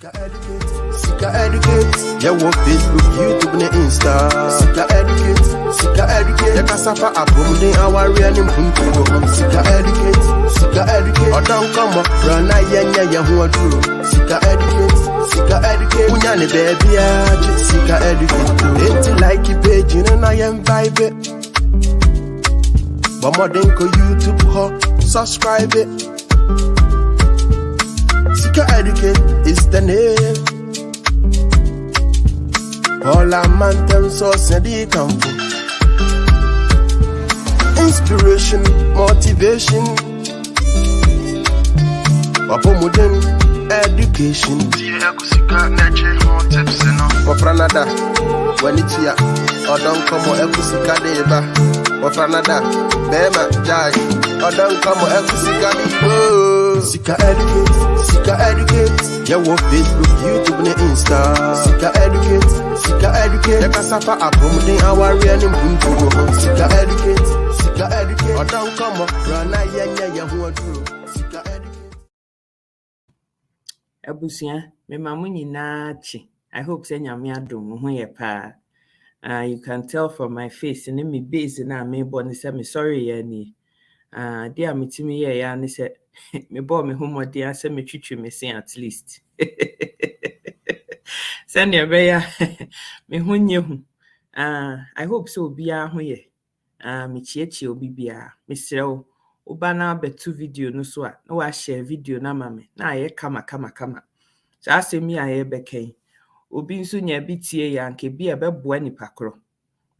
Sika educate, yeah, what Facebook, YouTube, and Insta. Sika educate, yeah, cassava, abum, our real name, Sika educate, or don't come up, run, yeah, who are true. Sika educate, Unyani, baby, Sika educate, ain't like you page, you know, I am vibe. But more than YouTube, subscribe it. Sika educate is the name. All our man source and they come from inspiration, motivation, modern education. For Canada, when it's here, or don't come or Ekusika deba. For Canada, Bema Jai, or don't come or Ekusika deba. Sika educate, yeah, what Facebook, YouTube, and Insta. Sika educate, yeah, cassava, abum, our real name, Sika educate, or don't come up, run, yeah, who are true. Sika educate. Abusia, me mamu nyina chi. I hope say nyame adom ho ye pa. You can tell from my face and me base na me born say me sorry ya ni. Dear mitimi ye ya ni say me bo me homodi an say me twitwi me say at least. Send ya be ya me ho nye hu. I hope so bia ho ye. Me chiechi obi bia. Me srew oba na betu video no so a na wa share video na mame na aye kama so asemi aye beken obi nso nya bitie ya nke bi ebeboa nipa kro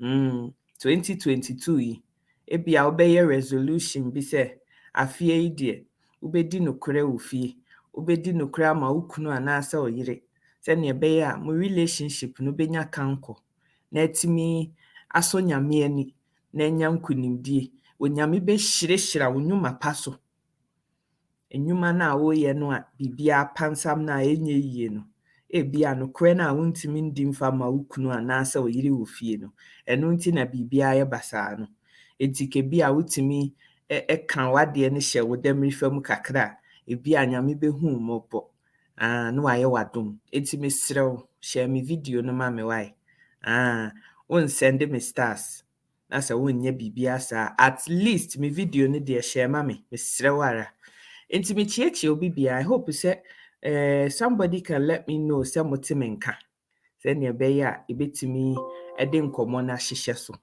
2022 yi ebia obeye resolution bi se afie yi de obedi nokre ofie obedi nokre ama ukunu anasa oyire se ne ebeye a mo relationship no benya kanko na etimi aso nyame ani na nya nkunimdie onyame be hyirehira wonyuma paso enyuma na wo ye no a bibia pansam na enye yie no ebia no kre na wontimi ndim fa ma ukunu anasa oyire ofie no eno nti na bibia ye basa no etike bia wotimi kan wade ne hye wodamri fam kakra ebia nyame be hu mopo no aye wadom etime srew share me video no ma me why won send me stars Nasa wonye bibia sa at least me video no de share ma me srewara enti me chiechi obi bia I hope say somebody can let me know say motimenka say ne be ya ebetimi ede nkomo na hihye so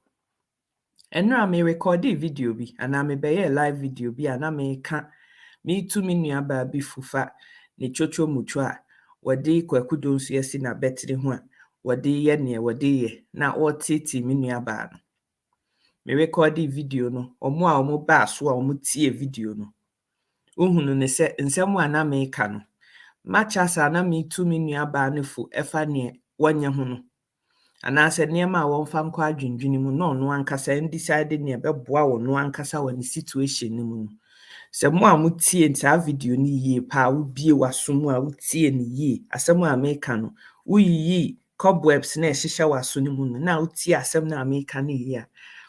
enra me record video bi ana me be live video bi ana me ka me tu me nua ba bi fufa ne chocho mucho a wode kwakudo nso yesi na betre ho a wode ye ne wode ye na otiti me nua ba no me record video no omo a omo ba so a omo tie video no ohunu ne se nsem a na me ka no matcha sa na me tu me nua ba no fu efa ne wanye ho no ana se ne ma won fa nkwa adwendwene mu no no ankasa decide ne beboa wo no ankasa wa ne situation ni mu se mo a mo tie nta video ni yie pa wo bie waso a wo tie ni yie asem a me ka no wo yi cobwebs na ehihye waso ni mu no na wo tie asem na me ka ne yie a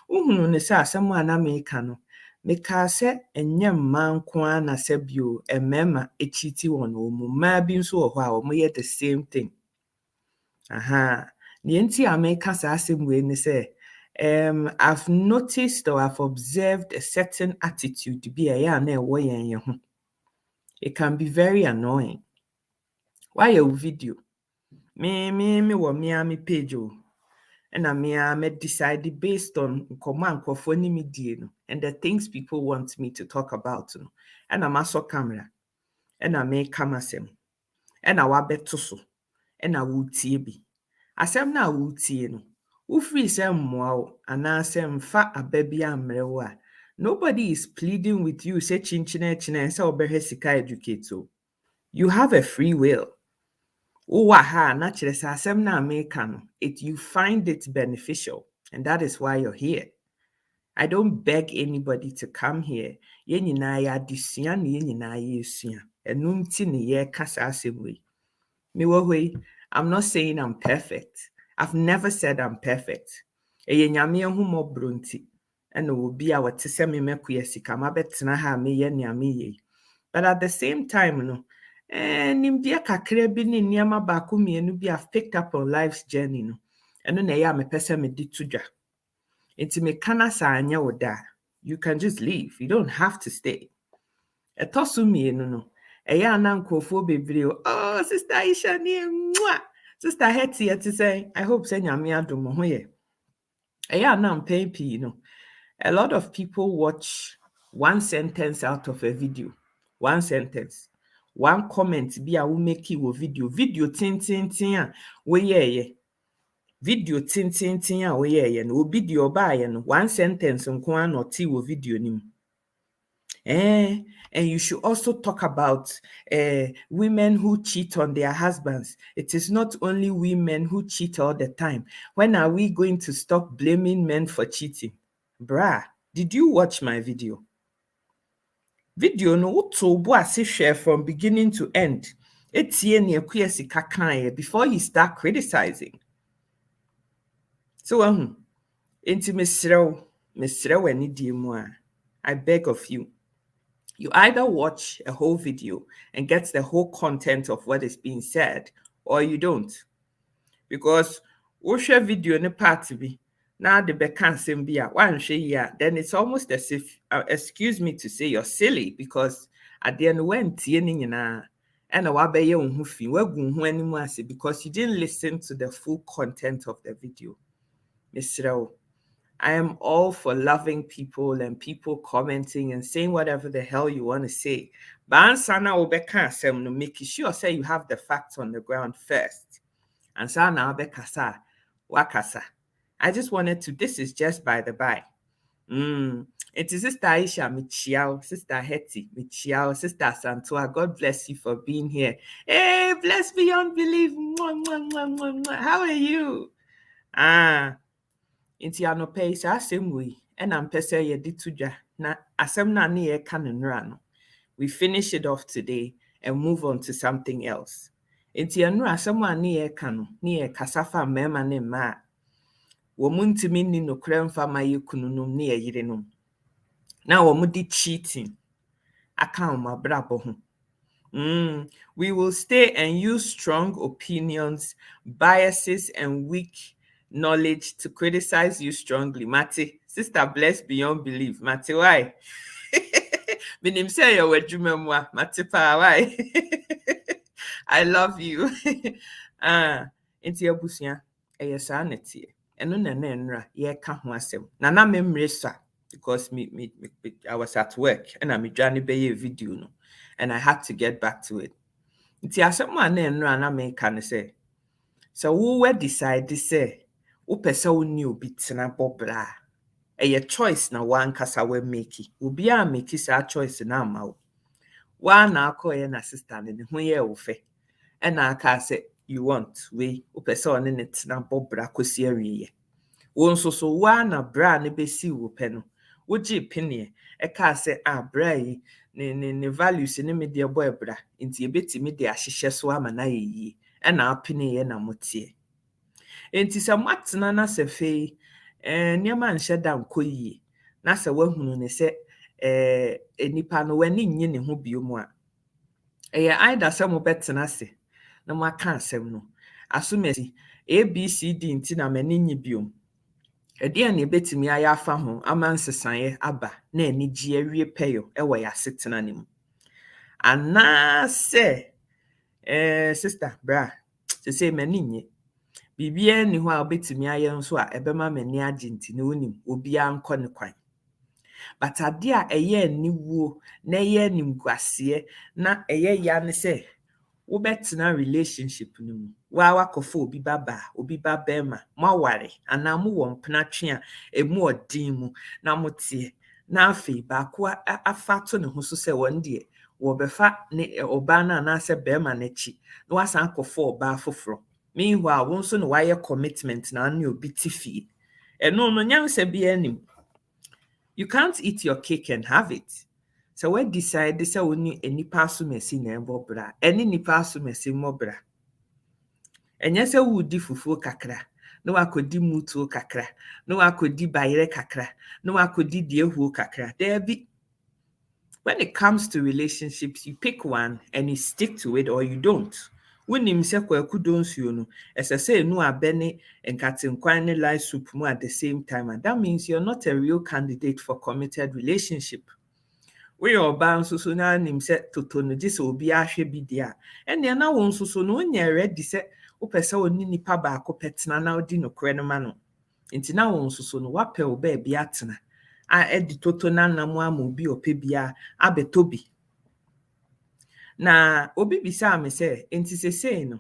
uhunu ne se asem a na me ka no me ka se enye manko ana se bio emema echiti won o mu ma bi nso wo ho a wo ye the same thing the enti America sa asem we ne say I've noticed or I've observed a certain attitude be a na ewo yen ho. It can be very annoying. Why your video? Me wo me page o. And me decide based on command for ni me no and the things people want me to talk about no. And I'm also camera. And I make kamasem. And I wa beto so. And I will tie bi. Asem na wutie no ufri se mmoa wo anase mfa ababia amrewo a nobody is pleading with you say chinchina se obehwe sika educate o. You have a free will. Uwa ha na kire se asem na America no you find it beneficial and that is why you're here. I don't beg anybody to come here. Ye nyina ya disua na ye nyina ya esua enu nti ne ye kasa asem we. Me wo hoi I'm not saying I'm perfect. I've never said I'm perfect. Eye nyame hu mobro nti ena obi a wote se me mekuyesika ma betena ha me ye nyame ye. But at the same time no nimdeɛ kakra bi ne nneɛma baako mmienu bi I've picked up on life's journey no. Ɛno na ɛyɛ a mepɛ sɛ mede to dwa. Nti meka na sɛ anyɛ wo da, you can just leave. You don't have to stay. Ɛtɔ so mmienu no, ɛyɛ a na nkurɔfoɔ bebree, oh, Sister Aisha ne mwah! Sister Hetty yɛte sɛ, I hope sɛ Nyame adom mo ho yɛ. Ɛyɛ a na mpɛn pii no, a lot of people watch one sentence out of a video. One sentence. One comment bi a wo make wɔ video tintintin a woyɛɛyɛ. Video tintintin a woyɛɛyɛ no, obi di ɔbaayɛ no, one sentence nko ara na ɔte wɔ video no mu. And you should also talk about women who cheat on their husbands. It is not only women who cheat all the time. When are we going to stop blaming men for cheating? Brah, did you watch my video? Video no utobo ase share from beginning to end. Etie ne akuya sika kan before you start criticizing. So enti mesrew ani die mu a, I beg of you. You either watch a whole video and get the whole content of what is being said, or you don't. Because wohwe video ne part bi, na de beka nsɛm bi a wanhwe yi a, then it's almost as if, excuse me to say, you're silly, because at the end when tie ne nyinaa, ɛna wabɛyɛ wo ho fi, wagu ho anim ase, because you didn't listen to the full content of the video. Mesrew, I am all for loving people and people commenting and saying whatever the hell you want to say. But ansana obeka asem no, make sure say you have the facts on the ground first. Ansana obekasa wakasa. I just wanted to, this is just by the by. It is Sister Aisha Michiao, Sister Hetty Michiao, Sister Santua. God bless you for being here. Hey, bless beyond belief. Mwah, mwah, mwah, mwah, mwah. How are you? Inti anope sa asem we ena mpɛ sɛ yɛde to dwa na asɛm na ne yɛka no nnura no. We finish it off today and move on to something else. Inti nnura asɛm a ne yɛka no ne yɛkasa fa mmarima ne mmaa. Wɔ mu ntimi ni nokora mfa ma yɛ kununom ne yɛ yerenom. Na wɔ mu di cheating aka wɔn abrabɔ ho. We will stay and use strong opinions, biases, and weak knowledge to criticize you strongly. Mate, Sister blessed beyond belief. Mate, why? Minim say you were jumemwa. Mate pa, why? I love you. Inti abusia eyesa netie. Eno na nra ye ka ho asem. Na memre sa because I was at work and I'm dwane be video no and I had to get back to it. Inti asem a na nra na me ka ne say. So we decide say upese woni obi tena bobra. Eye choice na wan kasa we make. Obi a make sa choice na ama wo. Wa na akoye na sister ne ho ye wo fe. E na aka say you want we upese one ne tena bobra kosi awiye. Wo nso so wa na bra ne besi wo pe no. Wo gi penie e ka say bra yi ne values ne me de boy bra. Nti ebetimi de ahyehye so ama na ye. E na apene ye na motie. Enti se matena na se fe niema nhye da nkoyie na se wahunu ne se enipa no wani nye ne ho biomu a either se mo betena se na mo aka asem no asumesi abcd nti na mani nye biom ede na ebetimi aya afa ho amansesan aba na anigye awie peyo ewo ya setena ne mu ana se sister bra se mani nye bibia ni ho a obetimi aye nso a ebema mani agenti na onim obi anko ne kwan but ade a eye aniwuo na eye nimguase na eye ya ne se wo betena relationship no mu wa wakofo obi baba obi babema maware ana mu wo mpnatwe a emu odin mu na motie na afi ba ko afato ne ho so se won de wo befa ne oba na se bema na chi na wasan akofo oba foforo. Meanwhile, once no wire commitment na any obi tifi. No nyanse bi anim. You can't eat your cake and have it. So we decide say oni enipa asumesi na embobra. Eni nipa asumesi mobra. Enye se wudi fufuo kakra. No akodi mutuo kakra. No akodi bayire kakra. No akodi diehuo kakra. There be When it comes to relationships, you pick one and you stick to it or you don't. Wonim sɛ kwaku donsuo no, ɛsɛ sɛ enu abɛ ne nkatenkwan ne light soup mu at the same time, and that means you're not a real candidate for committed relationship. Woyɛ ɔbaa nso so na anim sɛ toto no gye sɛ obi ahwɛ bi deɛ a, ɛnneɛ na wo nso so no wonyɛ ready sɛ wopɛ sɛ wo ne nipa baako pɛtena na wodi nokorɛ no ma no. Nti na wo nso so no wapɛ wo baabi atena a ɛde toto nanam ama obi ɔpɛ bia abɛtɔ bi. Na obi bisaa me sɛ enti sesei no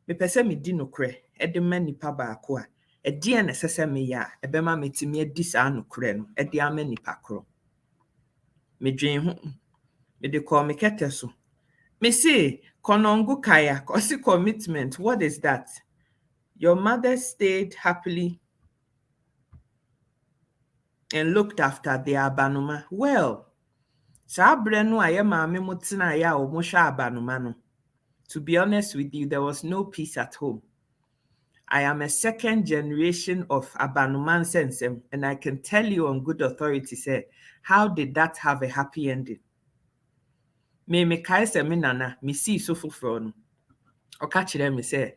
mepɛ sɛ medi nokorɛ ɛde ma nipa baako a ɛdeɛ na ɛsɛ sɛ meyɛ a ɛbɛma metumi adi saa nokorɛ no ɛde ama nipa korɔ. Medwen ho mede kɔɔ me kɛtɛ so. Me say konongo kaya kosi commitment. What is that? Your mother stayed happily and looked after the abanuma. Well, saa bere no a ye maame mo tena ya o mo hwa abanuma no. To be honest with you, there was no peace at home. I am a second generation of abanuma sensem, and I can tell you on good authority say, how did that have a happy ending? Me kae se me nana, me see so foforo no. Oka kyerɛ me sɛ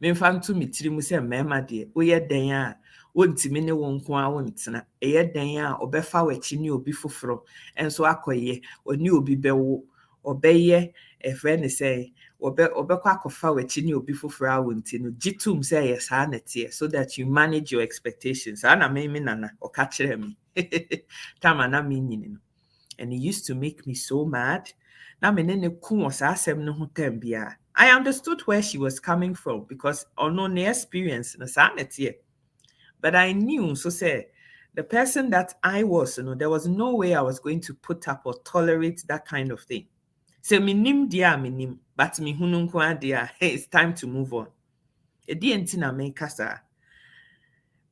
memfa nto me tiri mu sɛ mmarima deɛ woyɛ dan a wontimi ne wo nko a wontena ɛyɛ dan a ɔbɛfa w'akyi ne obi foforo ɛnso akɔyɛ ɔne obi bɛwo ɔbɛyɛ ɛfrɛ ne sɛ ɔbɛkɔ akɔfa w'akyi ne obi foforo a wonti no gye tom sɛ ɛyɛ saa na ɛteɛ so that you manage your expectations. Saa na me nana ɔka kyerɛ me tama na me nyini no, and it used to make me so mad. Na me ne ku wɔ saa asɛm no ho tam bia I understood where she was coming from because on no experience na saa na ɛteɛ. But I knew, so say, the person that I was, there was no way I was going to put up or tolerate that kind of thing. So minim dia minim, but mi hunu nko dia. Hey, it's time to move on. Edi enti na me kasa.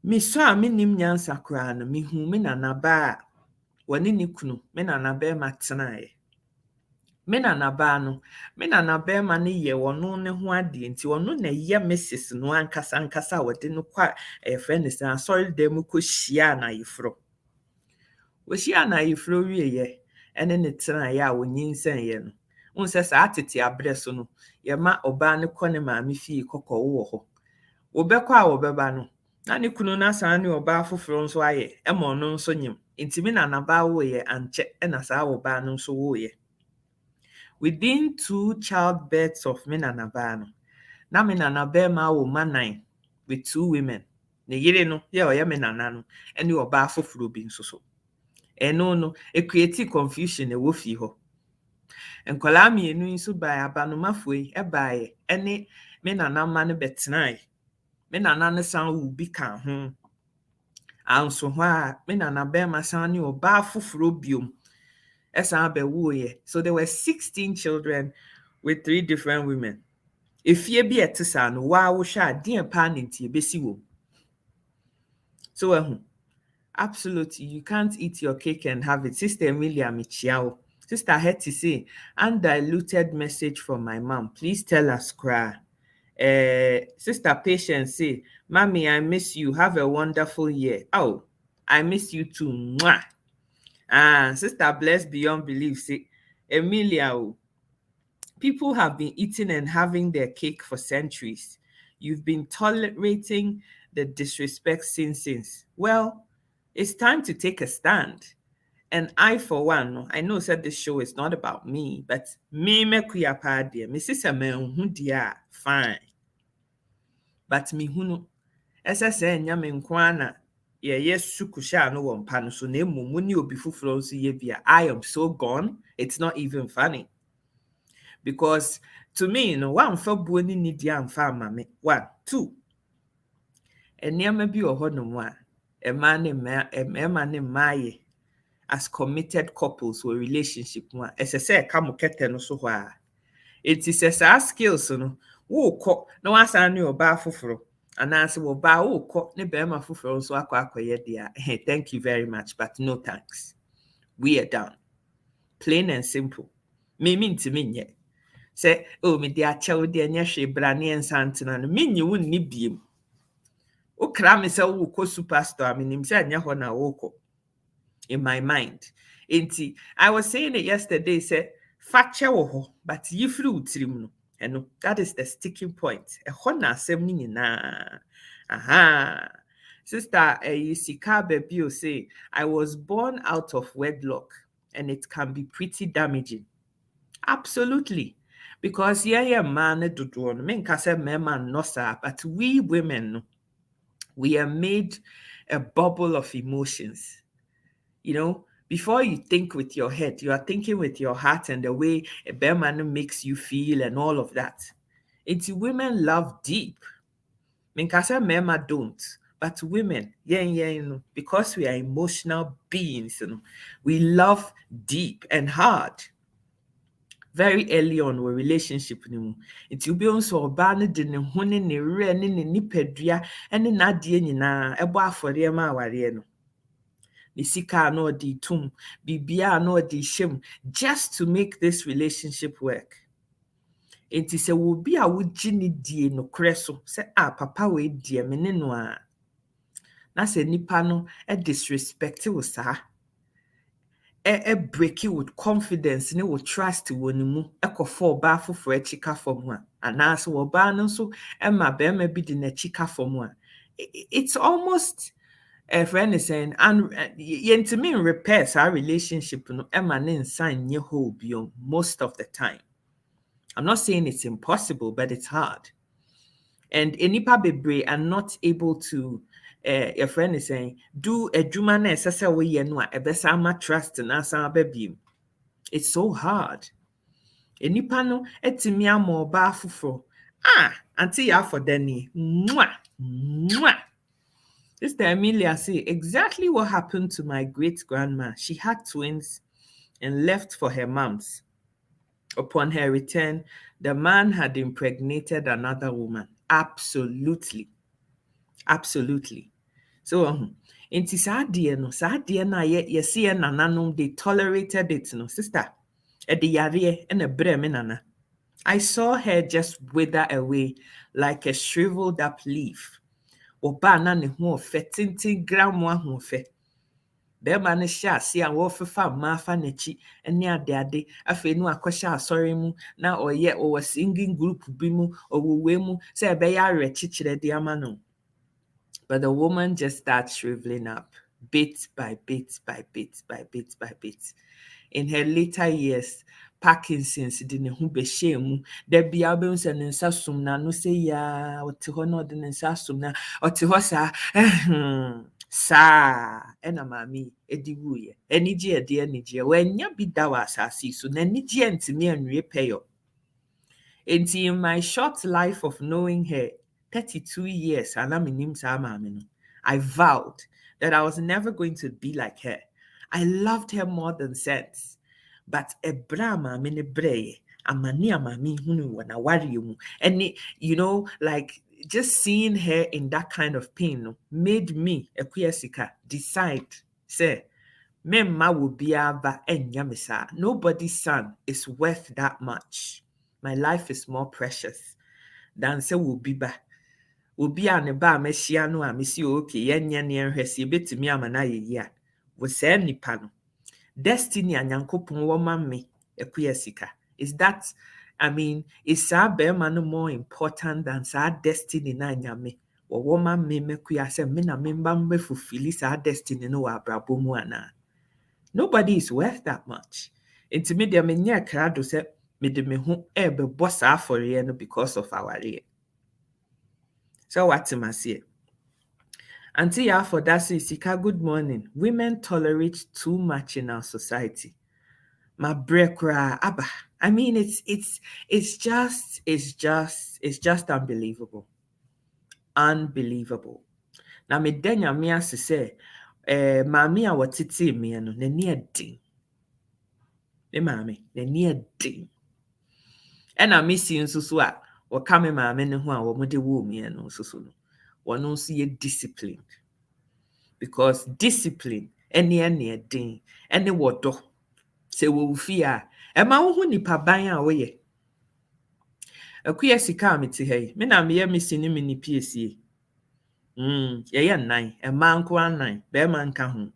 Mi so a minim nyansa kra no mi hu me nana ba wani ni kunu me nana ba ma tenae. Me nana ba no me nana ba ma ne ye wono ne ho ade nti wono na ye Mrs no ankasa wode no kwa friend is na sorry dem ko hia na yefro wo hia na yefro wie ye ene ne tena ya wonyinsen ye no unse sa atete abre so no ye ma oba ne kɔ ne maame fie kokɔ wo ho wo bɛkɔ a wo bɛba no na ne kunu na san ne oba foforo nso aye e ma ɔno nso nyim nti me nana ba wo ye anche na sa wo ba no nso wo ye. Within 2 childbirths of me nana ba no, na me nana ba ma wo manan with 2 women. Ne yire no, ye oye me nana no, ene oba foforo bi nso so. Eno no, e create confusion e wo fi ho. Enkola mienu nso ba abanoma foi e baaye, ene me nana ma no betenai. Me nana ne san wo bi kan ho. Anso ho a me nana ba ma san ne oba foforo biom. So there were 16 children with 3 different women. If ye be etisa no wa wo sha den pa nti besi wo. So absolutely you can't eat your cake and have it. Sister Emilia Michiao. Sister Hetty say undiluted message from my mom. Please tell us cry. Sister Patience say, Mommy, I miss you. Have a wonderful year. Oh, I miss you too. Mwah. Sister Blessed Beyond Belief say, Emilia, people have been eating and having their cake for centuries. You've been tolerating the disrespect since. Well, it's time to take a stand. And I, for one, I know that this show is not about me, but me kuya pa dear, Mrs. Amen dia fine. But me huno, SSN yamen kwana. Yes, sukusha no one pan so ne mumuni obi fufuro so ye bia. I am so gone. It's not even funny. Because to me, one for buoni ni dia amfa mame. 1, 2. Enema bi oho no mo a e ma ne maye as committed couples or relationship mo ese se ka mo kete no so ho a. It is a skills no wo kɔ na wasan ne oba fufuro. Anansi wo ba wo kɔ ne bema fufuro nso akɔye dia. Hey, thank you very much, but no thanks. We are done. Plain and simple. Me ntimi nye. Say, oh, me dia chew de anya hwe brane ensantena no menyi wo nni biem. Okra me se wo kɔ superstore me nim se anya ho na wo kɔ. In my mind, Enti, I was saying it yesterday, say, fache wo ho, but yifri utirim no. And that is the sticking point. Ɛhɔ na asɛm no nyinaa. Aha. Sister Sika Bebio say, I was born out of wedlock and it can be pretty damaging. Absolutely. Because yeah, man, dodoɔ no. Menka sɛ mmarima nnɔ saa, but we women, no, we are made a bubble of emotions. You know, before you think with your head, you are thinking with your heart and the way a bear man makes you feel and all of that. It's women love deep. Minkasa mema don't. But women, you know, because we are emotional beings, you know, we love deep and hard. Very early on with relationship ni mu. Nti obi nso oba no de ne ho ne ne re ne ne nipadua ne n'ade nyinaa ɛbɔ afɔre ma aware no. Ne sika no odi tum, bibia no odi hyem just to make this relationship work. Nti sɛ wo bi a wogye ne die no korɛ so sɛ papa we die me ne no a na sɛ nipa no disrespect wo saa break it with confidence ne with trust wɔ ne mu ɛkɔfa ɔbaa foforɔ akyi ka fam a anaasɛ ɔbaa no nso ma bɛrima bi de n'akyi ka fam a it's almost a friend is saying and yɛntumi repair saa relationship no ɛma ne nsa nyɛ whole bio most of the time. I'm not saying it's impossible, but it's hard. And enipa bebree are not able to your friend is saying, do a juma na esese we ye no a ebesa ama trust na san babiem. It's so hard. Enipa no etimi ama oba afoforo. Auntie ya for Danny. Mwah. Sister Amelia say exactly what happened to my great grandma. She had twins and left for her mom's. Upon her return, the man had impregnated another woman. Absolutely. So, inti saa deɛ no a yɛsi yɛ nananom, they tolerated it, no, sister. Ɛde yareɛ ɛna brɛ me nana. I saw her just wither away like a shriveled up leaf. Ɔbaa na ne ho ɔfɛ, tintin gramo ahoɔfɛ. Bɛrima no hyɛ ase a wɔfefa mmaa fa n'akyi ne ade afei no akɔhyɛ asɔre mu na ɔwɔ singing group bi mu ɔwɔ wei mu sɛ ɛbɛyɛ awerɛkyekyerɛ de ama no. But the woman just starts shriveling up bit by bit. In her later years, Parkinson's de ne ho bɛhyɛ mu. Da bia wobɛhu sɛ ne nsa som na no sɛ ya ɔte hɔ na ɔde ne nsa som na ɔte hɔ saa saa ɛna maame edi wuye enigye ede enigye wanya bi da wa asase so na enigye ntimi anwie pɛyɔ. In my short life of knowing her 32 years ana minim saa maame no, I vowed that I was never going to be like her. I loved her more than sense, but ebra maame ne breye amani amami hunu wana wari mu and you know like just seeing her in that kind of pain made me, Ekuyesika, decide, say, Memma will be aba enyamisa. Nobody's son is worth that much. My life is more precious than say will be ba. Will be an eba meshiano a missy okay, yen near her see bit to me amana ya. Was say nipano. Destiny and yankopon woman me, Ekuyesika. Is that is our bema no more important than our destiny na nyame? Or woman me kuya se me na memba me fulfill our destiny no abrabo mu ana. Nobody is worth that much. Inti me de me nya krado se me de me ho ebe bossa for ye no because of our year. So what am I say? Auntie ya for that Sika, good morning. Women tolerate too much in our society. My brekra abba. It's just unbelievable. Unbelievable. Na me denya me ase say mami a watiti me no n'ani adin. Me mami n'ani adin. Ena me si nso so a wɔka me mami ne ho a wɔn de wo me no nso so no. Wɔn nso yɛ disciplined. Because discipline ɛne adin ɛne wɔdɔ. Se wo fi a ema wo hu nipa ban a wo ye Ekuyesika meti hei me na me ye mesi ne me ni piesie ye nan ema nko anan be ma nka ho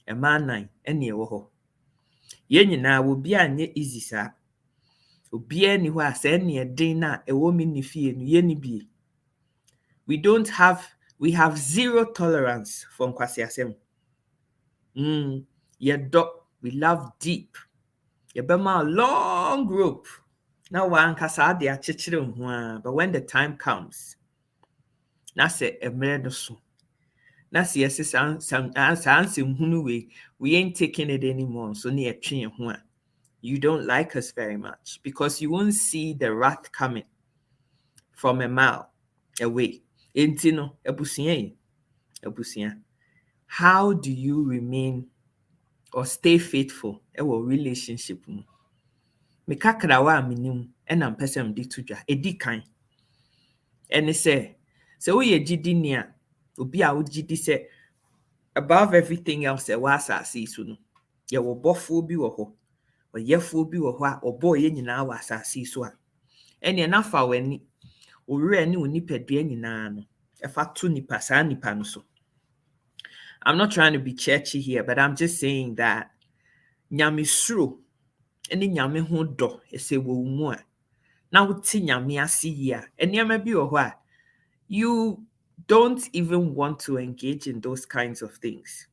ema nan ene wo ho Yɛn nyinaa wɔ bi anyɛ easy saa. Obiara ni hɔ a sɛ ne ɛden na ɛwɔ me ne fie no yɛnni bi. We have zero tolerance for nkwasiasɛm. Yɛdɔ, we love deep. Yɛbɛma a long rope. Na wankasa ade akyekyere ho a, but when the time comes, na sɛ mmerɛ no so. Na sɛ yɛse saa nsɛm hunu wei, we ain't taking it anymore. So ne yɛtwe yɛn ho a, you don't like us very much because you won't see the wrath coming from a mile away. Enti no, abusua. How do you remain or stay faithful ɛwɔ relationship mu? Me kakrawa a menim ɛna mpɛ sɛ mede to dwa. Ɛdi kan. Ɛne sɛ woyɛ gyidini a, obi a wogyidi sɛ above everything else ɛwɔ asase yi so no, yɛwɔ bɔfoɔ bi wɔ hɔ, ɔyɛfoɔ bi wɔ hɔ a ɔbɔɔ yɛn nyinaa wɔ asase yi so a, ɛneɛ na fa w'ani, wo werɛ ne wo nipadua nyinaa no, ɛfa to saa nipa no so. I'm not trying to be churchy here, but I'm just saying that nyamesuro ne nyame ho dɔ ɛsɛ wɔ wo mu a, na wote nyame ase yi a, nneɛma bi wɔ hɔ a, you don't even want to engage in those kinds of things.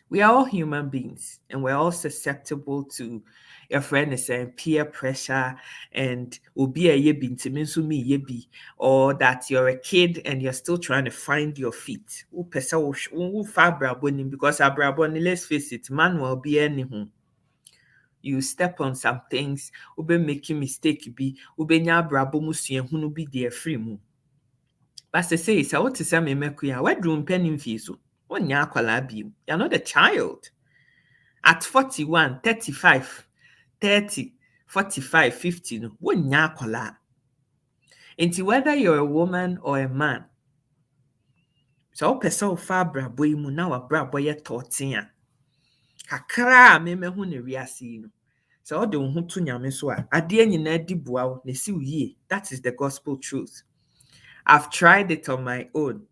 We are all human beings and we're all susceptible to your friend is saying peer pressure and obi a yebi ntimi nso me yebi, or that you're a kid and you're still trying to find your feet. Because abraboni, let's face it, manual be anything. You step on some things, ube making mistake be, ube nya brabo musien hunu be there free mu. But I say, so what to say me mekuya, where do penny fiso? One ya kwalabi, you're not a child. At 41, 35, 30, 45, 50, no, one ya kwala. Into whether you're a woman or a man. So person fa brabo mu na wa brabo ye totia. Kakra meme hu ne wiase no. So ode wo hu to nyame so a ade nyina di boa wo ne si yie. That is the gospel truth. I've tried it on my own.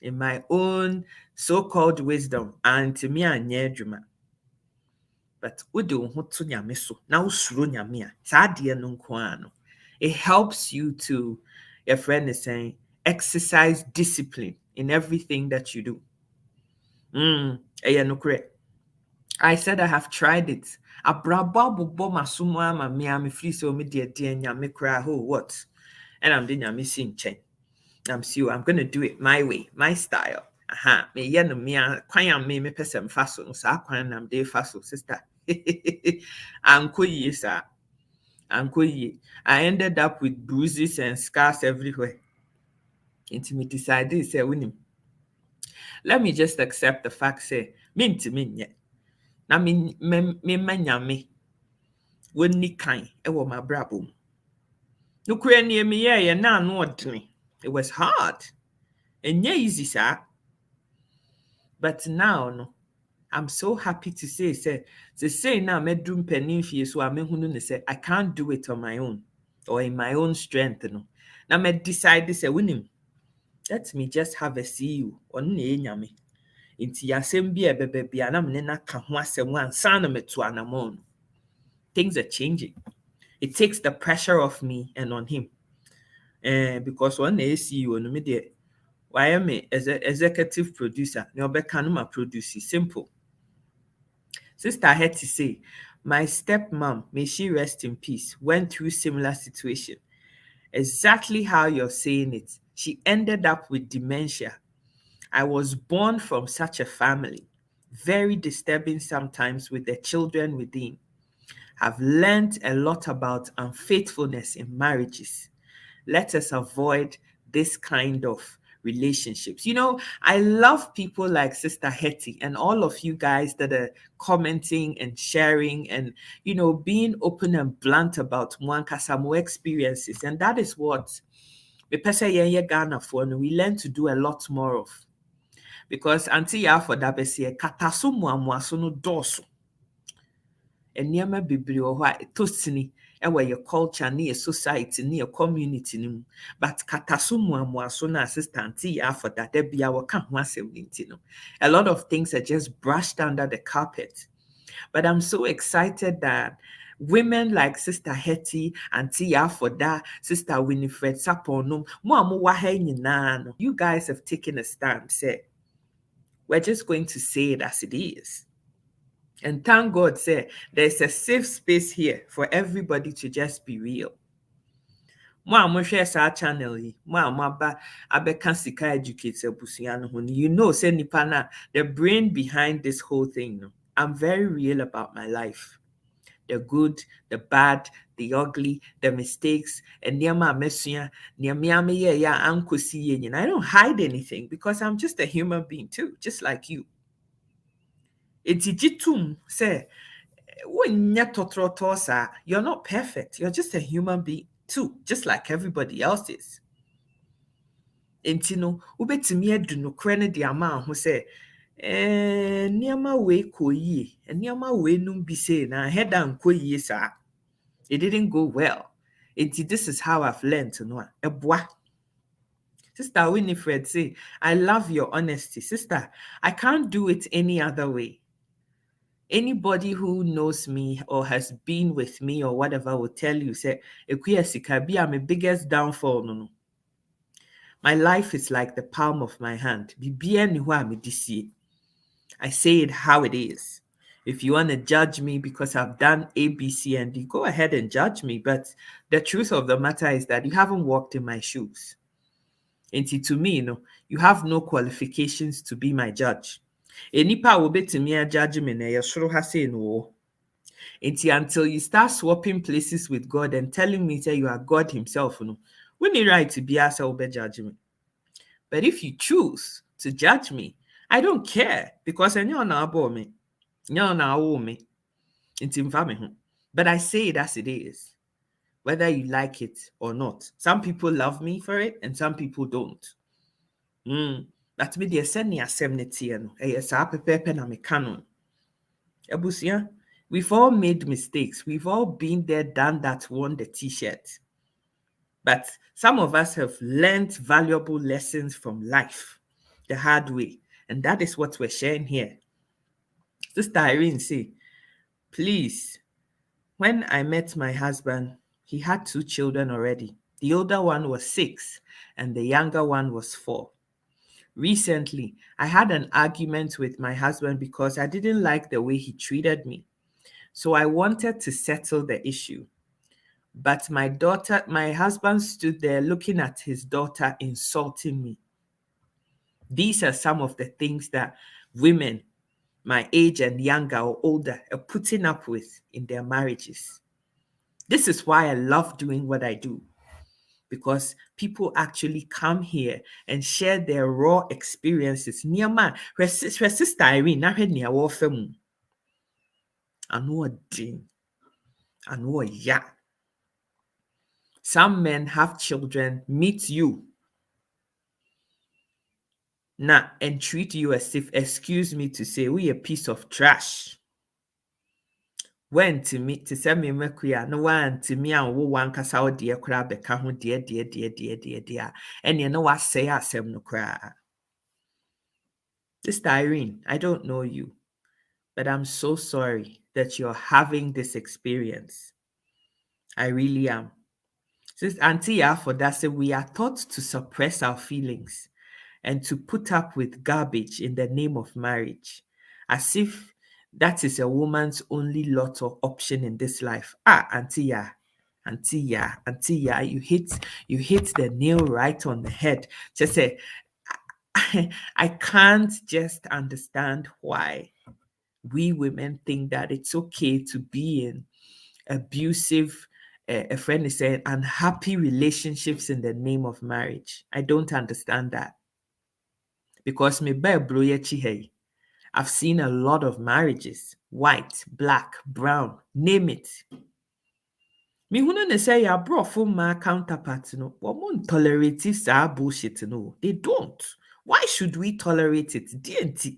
In my own so-called wisdom, and to me anye adwuma. But ode wo hu to nyame so. Na wo suro nyame a. Sa ade no nko ano. It helps you to, your friend is saying, exercise discipline in everything that you do. I said I have tried it. What? And I'm doing I'm missing change. I'm going to do it my way, my style. Me yen me kwan me person faso sa kwan nam de faso sister. I ended up with bruises and scars everywhere. Until me decided say winim. Let me just accept the fact say me na me manyame wonni kan e wo ma brabo. No kura ni me ye na no odene. It was hard. And yeah, easy, sir. But now, no, I'm so happy to say now, medroom peninfi, so I'm going say, I can't do it on my own or in my own strength. No, now me decide this, winning. Let me just have a see you on yame. Inti yasembi a baby, and I'm nena kahwase one sana me to anamon. Things are changing. It takes the pressure off me and on him. Because one day see you on the media. Why am I as an executive producer? Kanuma produce simple. Sister had to say, my stepmom, may she rest in peace, went through similar situation. Exactly how you're saying it. She ended up with dementia. I was born from such a family. Very disturbing sometimes with the children within. I've learned a lot about unfaithfulness in marriages. Let us avoid this kind of relationships. You know, I love people like Sister Hetty and all of you guys that are commenting and sharing and, you know, being open and blunt about Mwankasamo experiences. And that is what we learn to do a lot more of. Because Auntie Yafo Dabesi, katasu muamuaso no doso. Enyama bebree wɔ hɔ a tosini ɛwɔ your culture ne your society ne your community no mu, but kataso muamuaso na assistant ya for that bia wɔka ho asɛm ne nti no, a lot of things are just brushed under the carpet. But I'm so excited that women like Sister Hetty, Auntie Yafoda, Sister Winifred Saponum, you guys have taken a stand. Say, we're just going to say it as it is. And thank God, say, there's a safe space here for everybody to just be real. Mo share sa channel yi, mo amaba abeka sika educate abusua no ho. You know, say nipa na the brain behind this whole thing. No, I'm very real about my life. The good, the bad, the ugly, the mistakes, and niama mesua, niama ye ya ankosi ye. I don't hide anything because I'm just a human being too, just like you. It's jitum say you're not perfect. You're just a human being too, just like everybody else is. Enti no, wobetumi adu nokore ne de ama ho se niama we ko yie, niama we num bi say na head and ko yie sa. It didn't go well. Enti this is how I've learned to know. Eboa. Sister Winifred say, I love your honesty. Sister, I can't do it any other way. Anybody who knows me or has been with me or whatever will tell you, say, Sikabi, I'm my biggest downfall. No. My life is like the palm of my hand. I say it how it is. If you want to judge me because I've done A, B, C, and D, go ahead and judge me. But the truth of the matter is that you haven't walked in my shoes. And to me, you have no qualifications to be my judge. Enipa will be to me a judgment. Until you start swapping places with God and telling me that you are God himself, we need right to be asked over judgment. But if you choose to judge me, I don't care because I know now about me. But I say it as it is, whether you like it or not. Some people love me for it and some people don't. That me the send assemnity na me canon. Ebusia, we've all made mistakes. We've all been there, done that, worn the t-shirt. But some of us have learned valuable lessons from life the hard way. And that is what we're sharing here. Sister Irene say, please, when I met my husband, he had 2 children already. The older one was 6 and the younger one was 4. Recently, I had an argument with my husband because I didn't like the way he treated me. So I wanted to settle the issue. But my husband stood there looking at his daughter, insulting me. These are some of the things that women, my age and younger or older, are putting up with in their marriages. This is why I love doing what I do. Because people actually come here and share their raw experiences. Niama, her sister Irene, na her niya wofemu. Anu din. Anu ya. Some men have children, meet you, and treat you as if, excuse me to say, we a piece of trash. When to me to send me mekuya, no one to me and one kasa dear crab a cahu dear. And you know what say I sem no cry. Sister Irene, I don't know you, but I'm so sorry that you're having this experience. I really am. Since Auntie for that say we are taught to suppress our feelings and to put up with garbage in the name of marriage, as if that is a woman's only lot or option in this life. Auntie, you hit the nail right on the head. Just say, I can't just understand why we women think that it's okay to be in abusive, a friend is saying, unhappy relationships in the name of marriage. I don't understand that. Because I've seen a lot of marriages, white, black, brown, name it. Me who say ya bro for my counterpart, we won't tolerate this bullshit, they don't. Why should we tolerate it? DNT.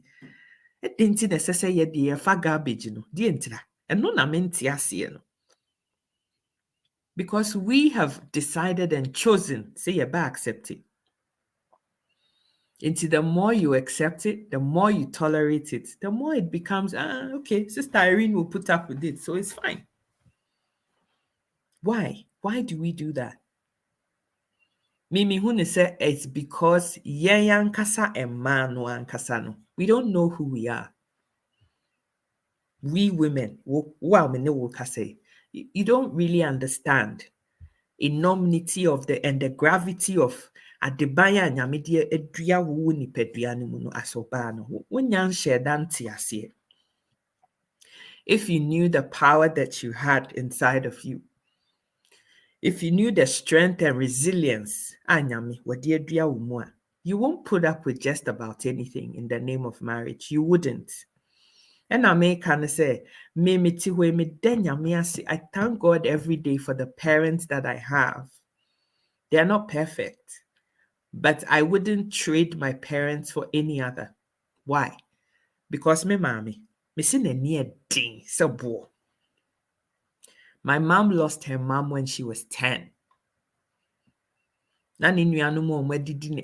It didn't necessarily the fa garbage, DNT. And no na menti no. Because we have decided and chosen, say you're accepted. Into the more you accept it, the more you tolerate it, the more it becomes, okay, Sister Irene will put up with it, so it's fine. Why? Why do we do that? Mimi Hune said it's because yankasa and man no ankasa no. We don't know who we are. We women, you don't really understand enormity of and the gravity of adebaya nyamede adua wo nipadua no mu no asoba no. Wonya nhye dante ase. If you knew the power that you had inside of you, if you knew the strength and resilience, you won't put up with just about anything in the name of marriage. You wouldn't. And I may kind of say, I thank God every day for the parents that I have. They are not perfect, but I wouldn't trade my parents for any other. Why? Because me mommy, me sin a near ding so bo. My mom lost her mom when she was 10. Na ne nuanom a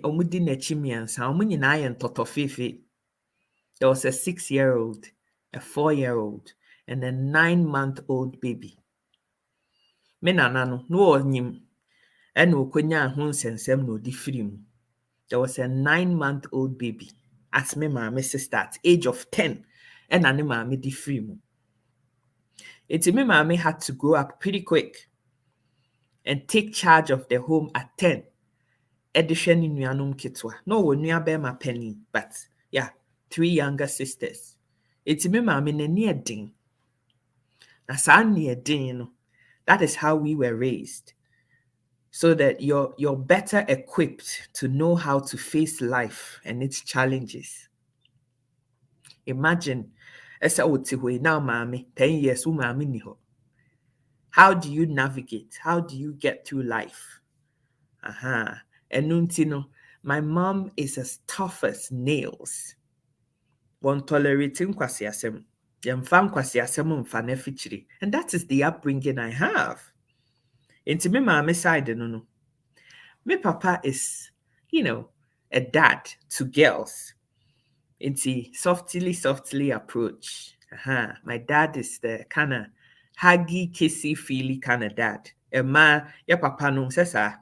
ɔmo di n'akyi mmiɛnsa, ɔmo nyinaa yɛ ntɔtɔfeefe. There was a 6-year-old, a 4-year-old, and a 9-month-old baby. Me nana no, na ɔnyim, ɛna ɔkɔnyaa ho nsɛnsɛm na ɔde firi mu. There was a 9-month-old baby at me maame sister at age of 10, ɛna ne maame de firi mu. Enti me maame had to grow up pretty quick and take charge of the home at 10. Edihwe ne nuanom ketewa. No wɔ nua bɛrima penny, but yeah, 3 younger sisters. Enti me maame n'ani ɛden. Na saa ani ɛden no, that is how we were raised. So that you're better equipped to know how to face life and its challenges. Imagine, esa wote hɔ now maame, 10 years wo maame ni hɔ. How do you navigate? How do you get through life? Enuntino, my mom is as tough as nails. Won tolerating kwasiasem. Yemfam kwasiasem mfa na fichiri. And that is the upbringing I have. Inti me mama side no. Me papa is, a dad to girls. Inti softly approach. My dad is the kind of huggy, kissy, feely kind of dad. Emma, ya papa no sesa.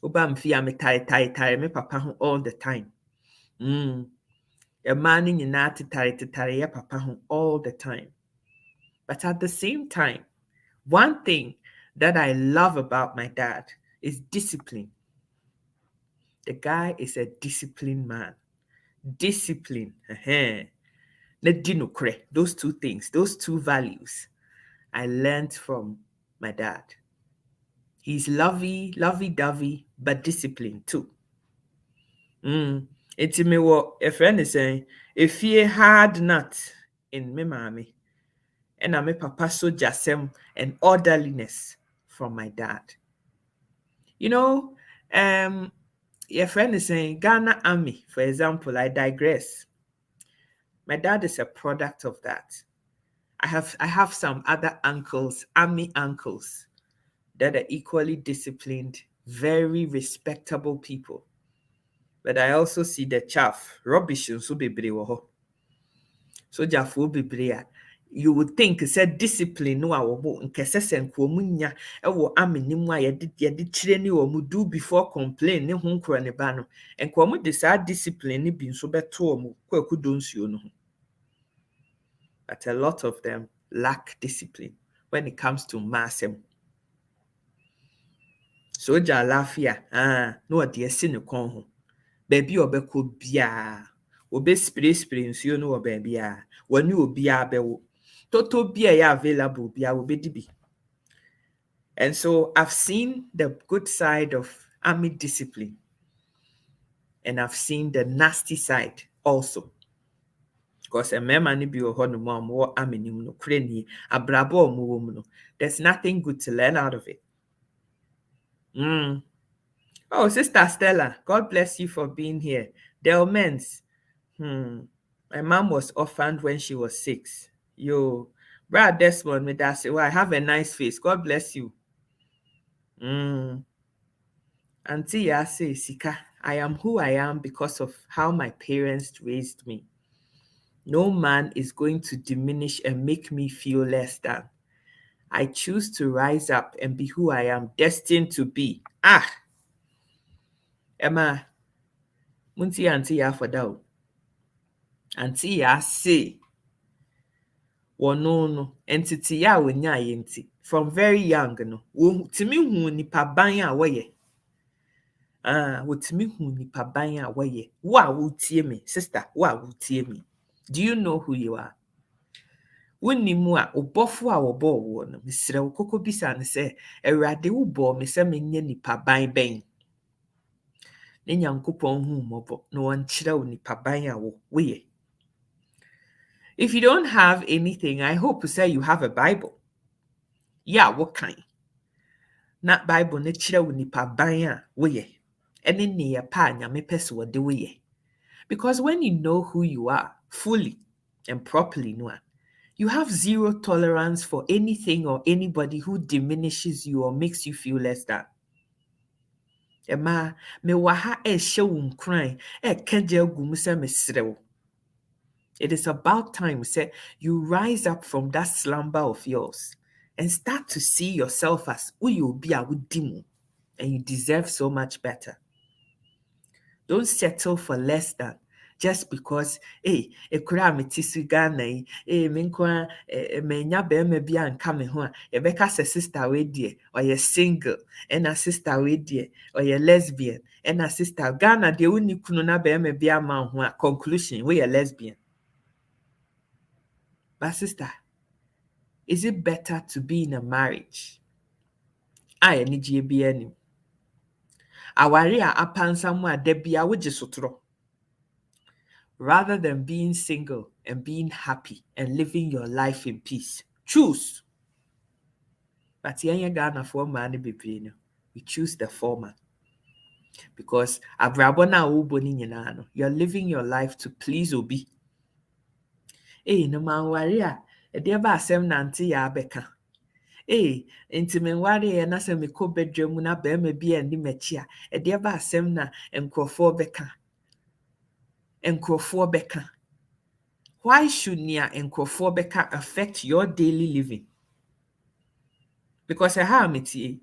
Oba mfia me tare me papa ho all the time. A man nyinaa tetare ya papa ho all the time. But at the same time, one thing that I love about my dad is discipline. The guy is a disciplined man. Discipline. Those two things, those two values, I learned from my dad. He's lovey-dovey, but disciplined too. It's me what a friend is saying, if you hard nut in me mommy, and I me papa so jasem and orderliness from my dad. Your friend is saying Ghana Army, for example. I digress. My dad is a product of that. I have some other uncles, army uncles, that are equally disciplined, very respectable people. But I also see the chaff, rubbish so bebre wo ho. So jafo bebre you would think said discipline no awo nkese senko mu nya e wo amenim a ye de kire ni wo mu do before complain ne ho nkro ne ba no enko mu de sa discipline ni bi nso beto mu kwakudo nsuo no ho. But a lot of them lack discipline when it comes to massem. Soja lafia no de esi ne kon ho. Baby obekọ bia obe spray nsuo no wo baby a wani obi a bewo toto bia ya available bia obedi bi. And so I've seen the good side of army discipline, and I've seen the nasty side also. Because a member ni bi ho no mo army nim no kreni abrabo mo wo mu no, there's nothing good to learn out of it. Oh, Sister Stella, God bless you for being here. Delmens. My mom was orphaned when she was 6. Yo, Brad Desmond, me that say, well, I have a nice face. God bless you. Auntie, I say, Sika. I am who I am because of how my parents raised me. No man is going to diminish and make me feel less than. I choose to rise up and be who I am destined to be. Emma, munti auntie ya for that. Auntie ya say, no entity ya wonya yenti. From very young no, timi hu nipa ban a woye. Wotimi hu nipa ban a woye. Wo a wotie me, sister, wo a wotie me. Do you know who you are? Wonimu a obofo a wobo wo no, misre wo koko bisa ne se, Awurade wo bo me se menye nipa ban ben. Ne nyankopon hu mobo, no wonkyere wo nipa ban a wo woye. If you don't have anything, I hope to say you have a Bible. Yeah, what kind? Not Bible ne kyerɛ wo nipa ban a woyɛ. Ɛne ne yɛ pa nyame pɛ sɛ wɔde woyɛ. Because when you know who you are fully and properly, you have zero tolerance for anything or anybody who diminishes you or makes you feel less than. Emma, me waha ɛhyɛ wo nkran ɛka gye agu mu sɛ mesrɛ wo. It is about time, say, you rise up from that slumber of yours and start to see yourself as who you'll be a wudimu, and you deserve so much better. Don't settle for less than just because, hey, ekura me tisu Ghana, menkwa menya bema bi anka me ho a beka se sister we die, or ye single, and a sister we die, or ye lesbian, and a sister Ghana de uni kunu na bema bi ama ho a conclusion we a lesbian. But sister, is it better to be in a marriage? I need you be any. Awari a apansa mu a debia wogye sotro. Rather than being single and being happy and living your life in peace. Choose. But yenya Ghana for man bebree no. We choose the former. Because abrabo na ubo ni nyina no. You're living your life to please obi. No man wari a ede ba asem nante ya abeka. Nti menware na se me ko bedwam na ba ma bi ani machi a ede ba asem na enkrofo beka. Why should nia enkrofo beka affect your daily living? Because I have metie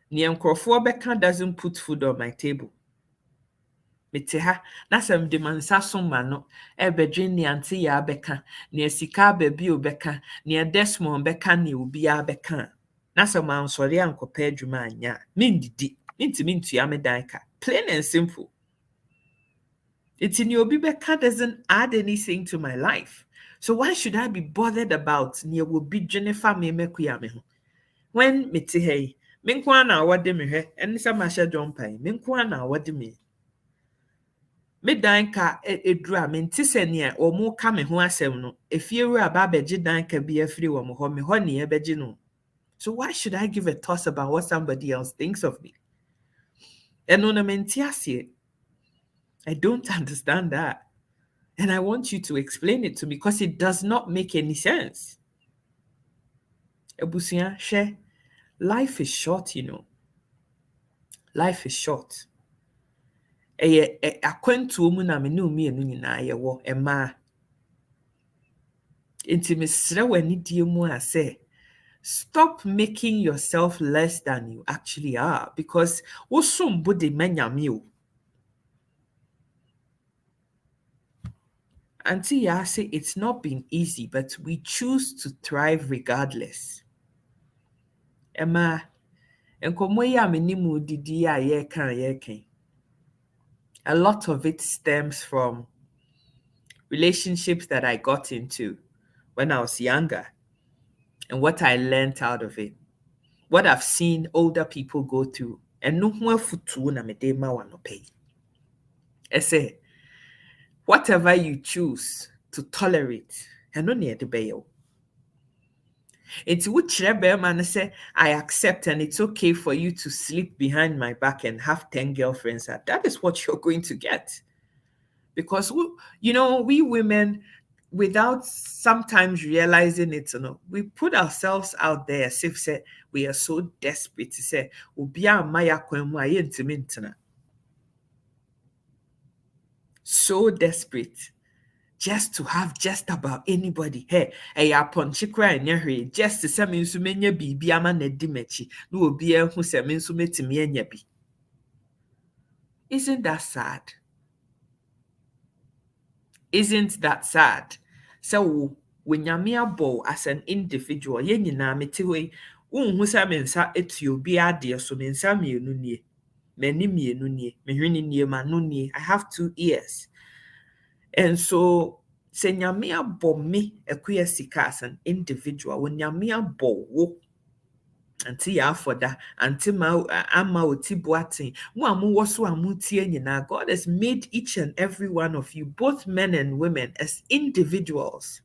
nia enkrofo beka doesn't put food on my table. Mete ha na se mde mansa so ma no bedwe ni ante ya beka nia sika ba bi obeka nia Desmond beka ni obi a beka. Na so man sorry ankopa adwuma anya mindidi ntimi ntua me dan ka, plain and simple. It's in your bibeka doesn't add anything to my life, so why should I be bothered about near will be Jennifer me mekuya me ho when mete hey me nko na awode me hwe ene se ma hye jompai me nko na awode me dan ka eduru a me nti se ne omo ka me ho asem no efieru aba beje dan ka bi afiri wo mo ho me ho ne e beje no. So why should I give a toss about what somebody else thinks of me? And on a mentiasie, I don't understand that. And I want you to explain it to me because it does not make any sense. Ebusia, share. Life is short, Life is short. Akwentu mu na me no mi enu nyina ye wo ema. Inti mesre wani die mu a say stop making yourself less than you actually are because osumbo de manyame o. Auntie ya say it's not been easy, but we choose to thrive regardless. Emma, enkomo ya menimu didi a ye kan. A lot of it stems from relationships that I got into when I was younger and what I learned out of it. What I've seen older people go through. And no one futu na me de ma wano pay. I say, whatever you choose to tolerate, and no near the bail. It's which man say, I accept and it's okay for you to sleep behind my back and have 10 girlfriends. That is what you're going to get. Because, we women, without sometimes realizing it, we put ourselves out there as if say, we are so desperate to say, Ubia Maya Kwemwa. so desperate just to have just about anybody. Hey, upon chikra and just to say me so many bibi ama na di mechi. No obi who say me so metimi enya bi. Isn't that sad? Isn't that sad? So when you're as an individual, yen nyina mete hoi, wonhu sa me nsa etu obi ade so me nsa mienu nie. M'ani mienu nie, me hwene nie, m'ano nie. I have 2 ears. And so sɛ nyame abɔ me akuya sika as an individual, when nyame abɔ wo anti ya afoda, anti ma ama oti boaten, mo a mowɔ so a motie nyinaa, God has made each and every one of you, both men and women, as individuals.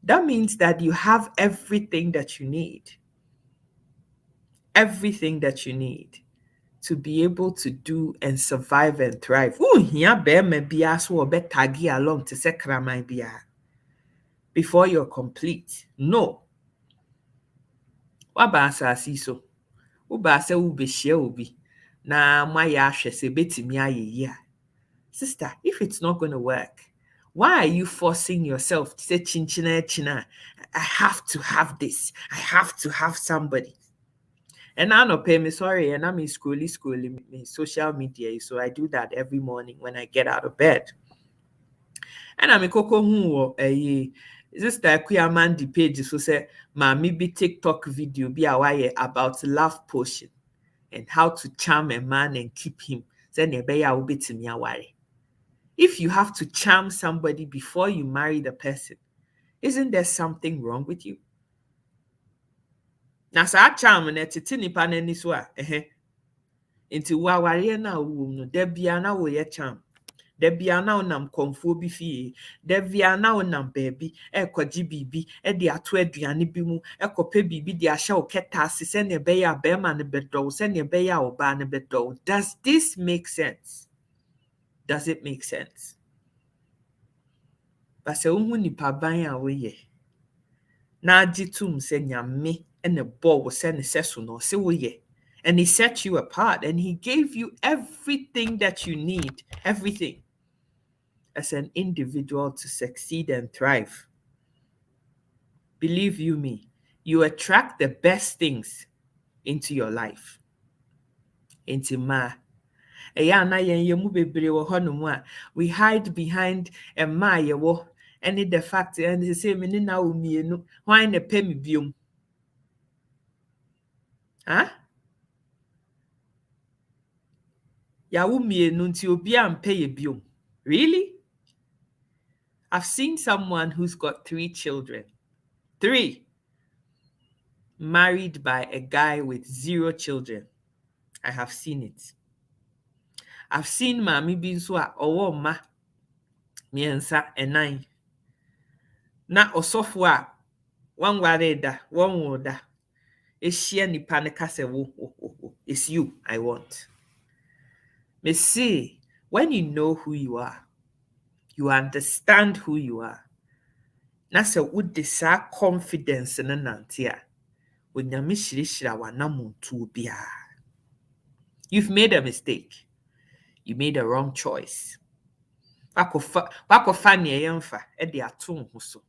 That means that you have everything that you need. Everything that you need to be able to do and survive and thrive. Here be bia so obetagi along to say kraman bia before you're complete. No. Waba asasi so. Uba se ubeshia obi. Na maya ahwe se betimi aye. Sister, if it's not going to work, why are you forcing yourself to say chinchina china? I have to have this. I have to have somebody. And I don't pay me sorry, and I'm scrolling me social media. So I do that every morning when I get out of bed. And I'm a coco who Sister Kuyamandi page so say mommy be TikTok video be away about love potion and how to charm a man and keep him. If you have to charm somebody before you marry the person, isn't there something wrong with you? Na sa charm na tete nipa na ni so a nti waware na wo no da bia na wo ye charm. Da bia na onam konfo bi fie, da bia na onam baabi ekwaji bibi de ato aduane bi mu ekope bibi de ahya wo keta ase se ne be ya be ma ne bedo se ne be ya oba ne bedo. Does this make sense? Does it make sense? But se unhu nipa ban a wo ye na agitum se nyame ene bo wo se ne seso no se wo ye, and he set you apart and he gave you everything that you need, everything, as an individual to succeed and thrive. Believe you me, you attract the best things into your life. Into ma. We hide behind a ma yewo, and the fact and the same in now why ne pay me biom. Huh? Ya umienu nti obi ampe ye biom. Really? I've seen someone who's got 3 children. 3. Married by a guy with 0 children. I have seen it. I've seen mami bi nso a owo ma miensa enan. Na osofo a wanware da, wonwo da. Ehia nipa ne ka se wo. It's you I want. Me see, when you know who you are, you understand who you are. Na se wode sa confidence na nante a, onyame shirishira wanamuntu bia. You've made a mistake. You made a wrong choice. Wakofa ne yemfa e de ato ho so.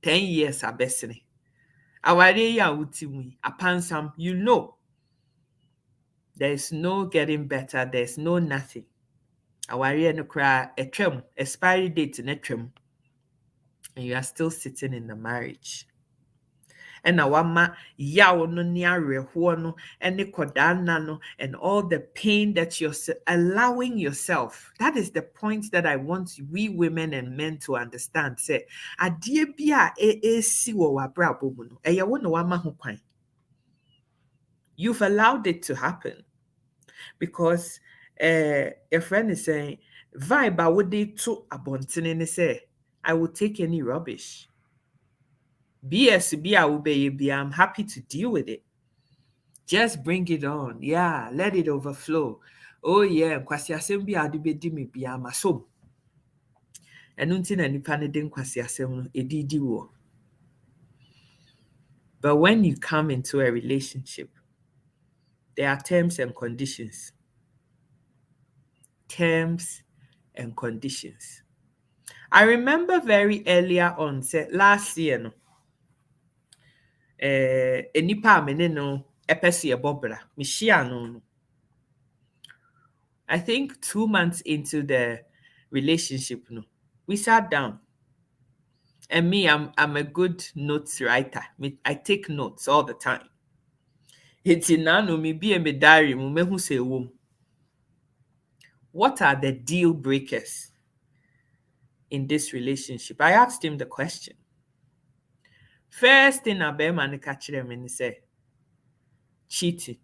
10 years abesene. Aware ya utimu apansam, you know. There is no getting better, there's no nothing. Aware no kra etwem, expiry date na etwem. And you are still sitting in the marriage. And awama yawo no ni areho no ene kodana no and all the pain that you're allowing yourself. That is the point that I want we women and men to understand. Say adie bia si wo wabrabo mu no eye wo no wama ho kwan. You've allowed it to happen because a friend is saying vibe I would to abontene ne say I will take any rubbish. BS, I'm happy to deal with it. Just bring it on. Yeah, let it overflow. Oh yeah, kwasi asem bi ade bedi me bia masom. Enu nti na nipa ne den kwasi asem no edidi wo. But when you come into a relationship, there are terms and conditions. Terms and conditions. I remember very earlier on, say last year, no, enipa amene no epese ebobra. Mishia no. I think 2 months into the relationship, no, we sat down. And me, I'm a good notes writer. I take notes all the time. It's in me be a diary, mehu say wom. What are the deal breakers in this relationship? I asked him the question. First thing Abema ne catch them and say, cheating.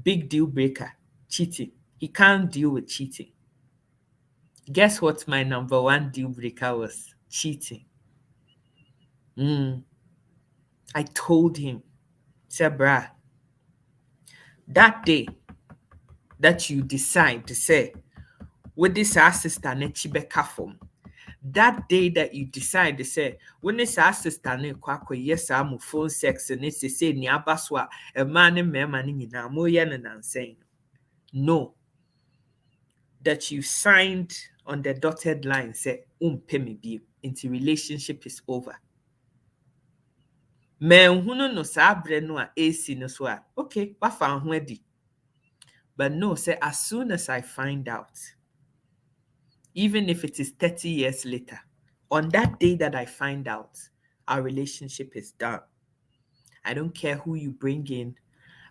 Big deal breaker. Cheating. He can't deal with cheating. Guess what my number one deal breaker was? Cheating. I told him, say, brah, that day that you decide to say, with this sister nechibeka form, that day that you decide to say, when this sister ne kwako, yes, I'm phone sex and it's say ni abaswa, a man and man in moyen and saying, no, that you signed on the dotted line, say, pay me be into relationship is over. Men who no sabre no a AC no so okay, what found ready. But no, say as soon as I find out, even if it is 30 years later, on that day that I find out, our relationship is done. I don't care who you bring in.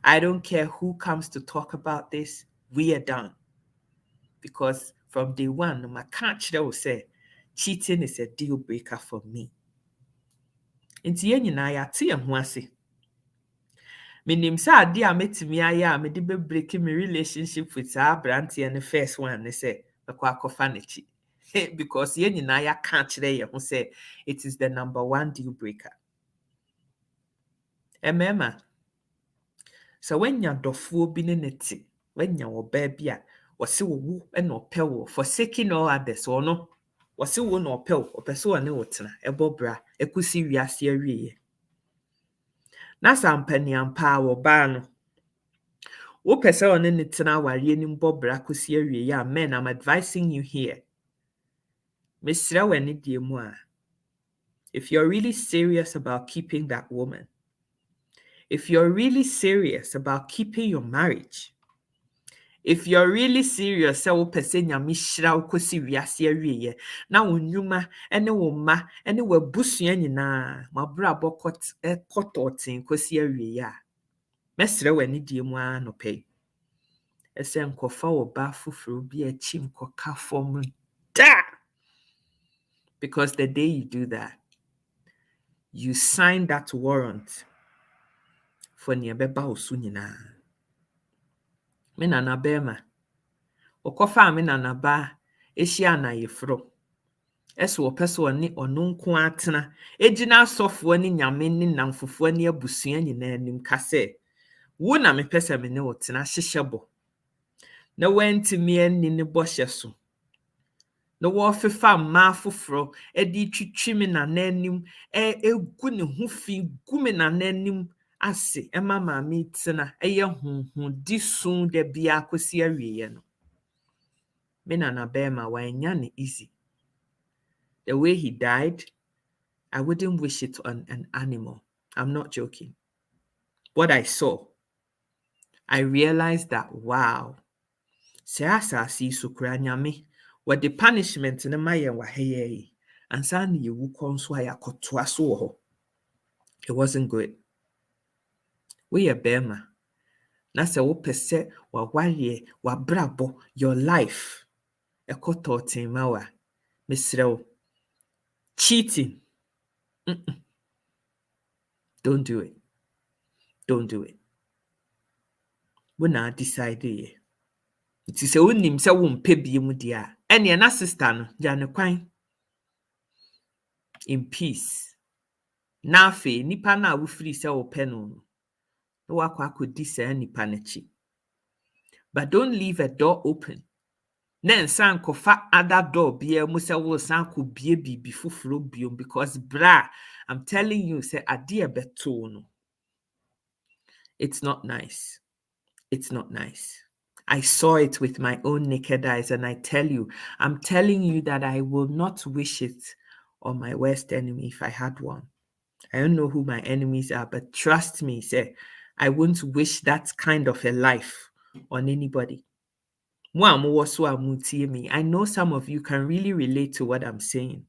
I don't care who comes to talk about this. We are done. Because from day one, my catcher will say, cheating is a deal breaker for me. Nti ye nyina ya te ho ase. Menim say ade a metimi aye a mede be break my relationship with Abrante and the first one ne say akwa akofa nechi. Because ye nyina ya ka kire ye ho say it is the number one deal breaker. Emema. So when ya dofo bi ne neti, when ya oba bi a wose wo wu e na opɛ wo forsaking all others or no wose wo na opɛ wo opɛ so ne wotena ebobra ekusi wiase awie. Na sampani ampa wo ba no wo pese one ne tena ware ni mbobra kosi awie ya men. I'm advising you here. Mesra wani die mu a, if you're really serious about keeping that woman, if you're really serious about keeping your marriage, if you're really serious say wo pese nyame hira wo kosi wiase awie ye, na wo nnwuma ene wo ma ene wo abusua nyina mabra bokot ekototin kosi awie ya. Mesra wani die mu a no pay. Ese nkofa wo ba fufuru bi achi nkoka form da. Because the day you do that, you sign that warrant for niabeba osu nyina. Me nana bema. Okofa me nana ba ehia na yefro. Ese wo pese oni ono nko atena. Ejina asofo ni nyame ni namfofo ni abusua nyina anim ka se, wo na me pese me ne wotena hyehyebo. Na wantimi ani ne bohye so. Na wo fefa ma foforo edi twitwi me na nanim egu ne ho fi gu me na nanim ase ema ma me tena eye honhon di sun de bia akosi awieye no. Me na bema wanya ne easy. The way he died, I wouldn't wish it on an animal. I'm not joking. What I saw, I realized that wow, se asasi sukura nyame what the punishment in my waheye and san ye wu konso ayakotoa so ho. It wasn't good. We a bema. Na se wo pese wa ware wa brabo your life. Ekototin mawa. Misrew. Cheating. Don't do it. Don't do it. We na decide ye. It is a unim se wo mpe bi mu dia. Ene na sister no ja ne kwan. In peace. Na afe nipa na wo free se wo pe no. No wakwa akodi se nipa nachi. But don't leave a door open. Then san kofa other door bia mu se wo san ko bie bibi fufuro biom because bra I'm telling you say ade beto no. It's not nice. It's not nice. I saw it with my own naked eyes, and I'm telling you that I will not wish it on my worst enemy if I had one. I don't know who my enemies are, but trust me, say, I wouldn't wish that kind of a life on anybody. I know some of you can really relate to what I'm saying.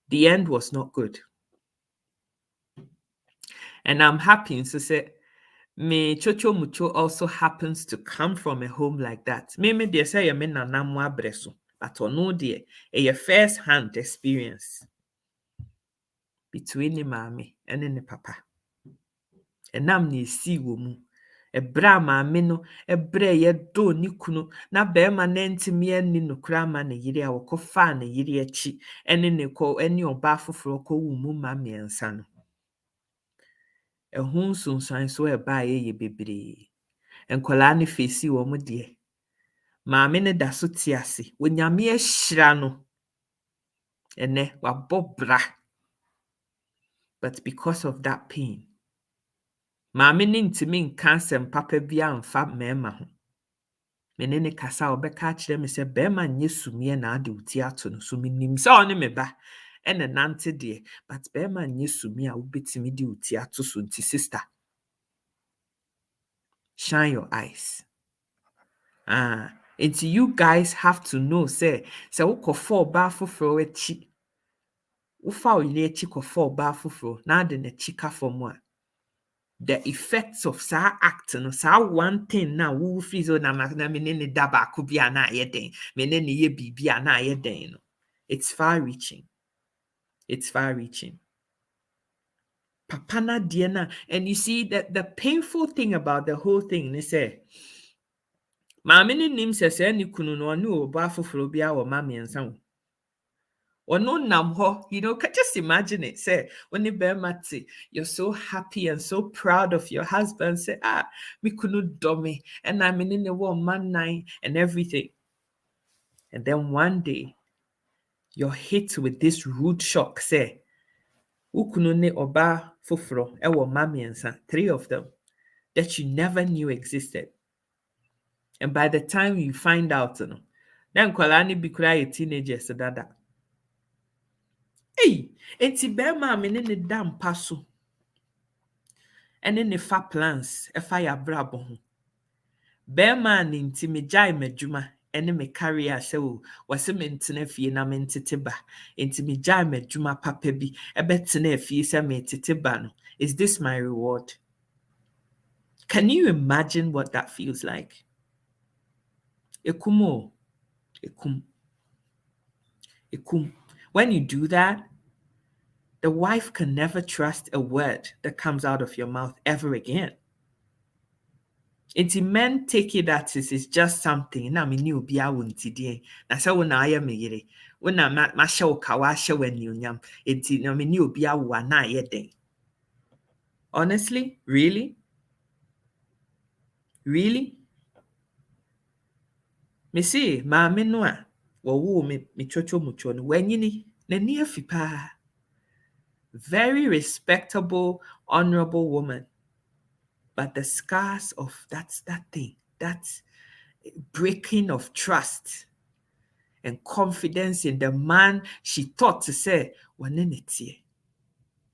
The end was not good. And I'm happy to say, me Chocho Mucho also happens to come from a home like that. Me they say me nanamu abreso, but ono de a first hand experience between the mommy and the papa. And nam ne si wo mu. Ebra maame no ebre ye do ni kunu na bema na ntimi ani no kra ma ne yiri a wokofa ne yiri achi ene ne ko ene oba foforo ko wu mu ma miensa no. Ehun sunsan so eba ye bebre. Enkola ne fesi wo mu de. Maame ne da so ti ase. Wonyame ahyira no. Ene wabobra. But because of that pain, maame ne ntimi nka asɛm papa bia mfa mema ho. Mene ne kasa obeka kire me se bema nye sumie na ade uti ato no so minim se one me ba ene nante de but bema nye sumie a ubetimi de uti ato so nti sister, shine your eyes. Until you guys have to know say ukofo ba foforo echi ufa oyile echi kofo ba foforo na ade na chika for a the effects of sa act no sa one thing na wo free so na me ne daba ko bia na ye den me ne ye bibia na ye den no, it's far reaching. Papa na de na, and you see that the painful thing about the whole thing is say maame ne nim se ni kunu no ne obo afoforo bia wo ma miensa wo. Ono nam ho, just imagine it. Say, when you're so happy and so proud of your husband. Say, we couldn't do me, and I'm in the one man nine and everything. And then one day, you're hit with this rude shock. Say, ukunune oba fufro, ewo mami and 3 of them that you never knew existed. And by the time you find out, then kwalani bikura a teenager so that. Hey, enti bema me ne da mpa so. Ene ne fa plans e fa ya brabo ho. Bema ne nti me jai madwuma ene me career se o wase me ntena fie na me ntete ba. Enti me jai madwuma papa bi e betena fie se me tete ba no. Is this my reward? Can you imagine what that feels like? Ekumo. Ekum. When you do that, the wife can never trust a word that comes out of your mouth ever again. It's men take it that it's just something. Na me ni obi a wonti die. Na se wo na aye me yire. Wo na ma hye ka wa hye wani onyam. Enti na me ni obi a wo na aye den. Honestly, really? Me see, maame no a wo me chocho mucho no wanyini na ni afi pa. Very respectable, honorable woman. But the scars of that thing, that breaking of trust and confidence in the man she thought to say, waneneti.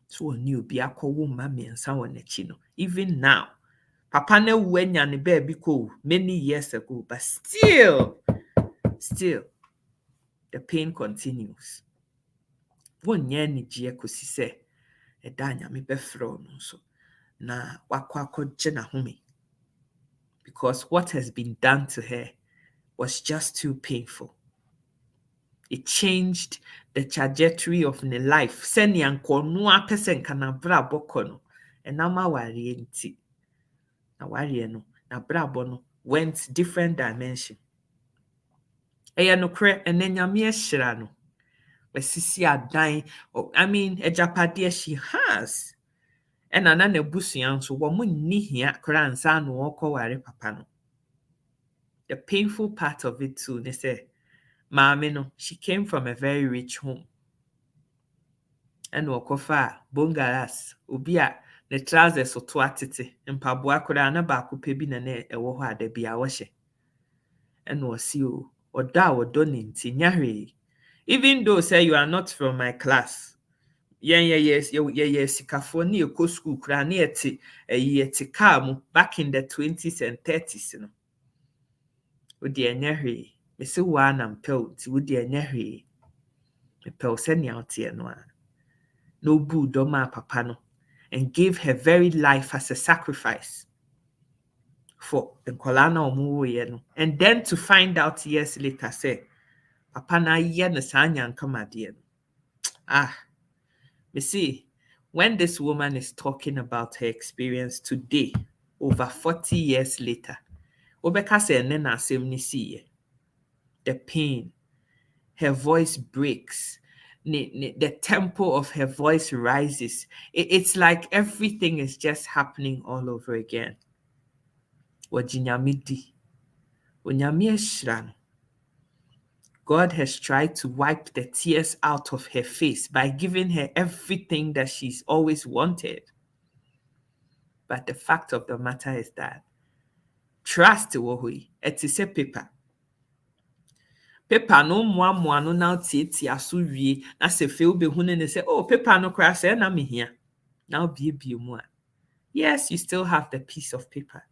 So new be akwo mami and someone no. Even now, Papa ne wenya ne baby ko many years ago, but still, the pain continues. One year ni jie kosi se, edanya me befro no so. Na wakwa jena home. Because what has been done to her was just too painful. It changed the trajectory of her life. Seni anko no person kana bra bokono. And nama wari enti. Na wari no. Na bra bono went different dimension. Eya no kre enenyame ehira no. Wesisi adan. Ejapade she has. And anana busuan so wo munni hia kra ansa no okoware papa no. The painful part of it too, they say, Mama no, she came from a very rich home. And wakofa, bongaras, ubia, the trousers so twatiti, and pabua kura na baku pebi na ne ewo ha de bia washe. and was you or da or donin tinyare. Even though say you are not from my class. Yes, sikafo ni eko school kura ni eti car mu back in the 20s and 30s no. Odi enyahwe. Me se wa na mpel ti odi enyahwe. Me pel se nya otie no a. No bu doma papa no and gave her very life as a sacrifice for nkwala na omo ye no. And then to find out years later say papa na ye no sa nyankamade no. Ah, you see, when this woman is talking about her experience today, over 40 years later, obeka se ene na asem ni siye. The pain, her voice breaks, the tempo of her voice rises. It's like everything is just happening all over again. Wajinyamidi, onyame ashira no. God has tried to wipe the tears out of her face by giving her everything that she's always wanted. But the fact of the matter is that trust wohui, it is a paper. Paper no mua no now tia so wie na se fe obehunu ne say oh paper no kra say na me hia. Now be mu a. Yes, you still have the piece of paper.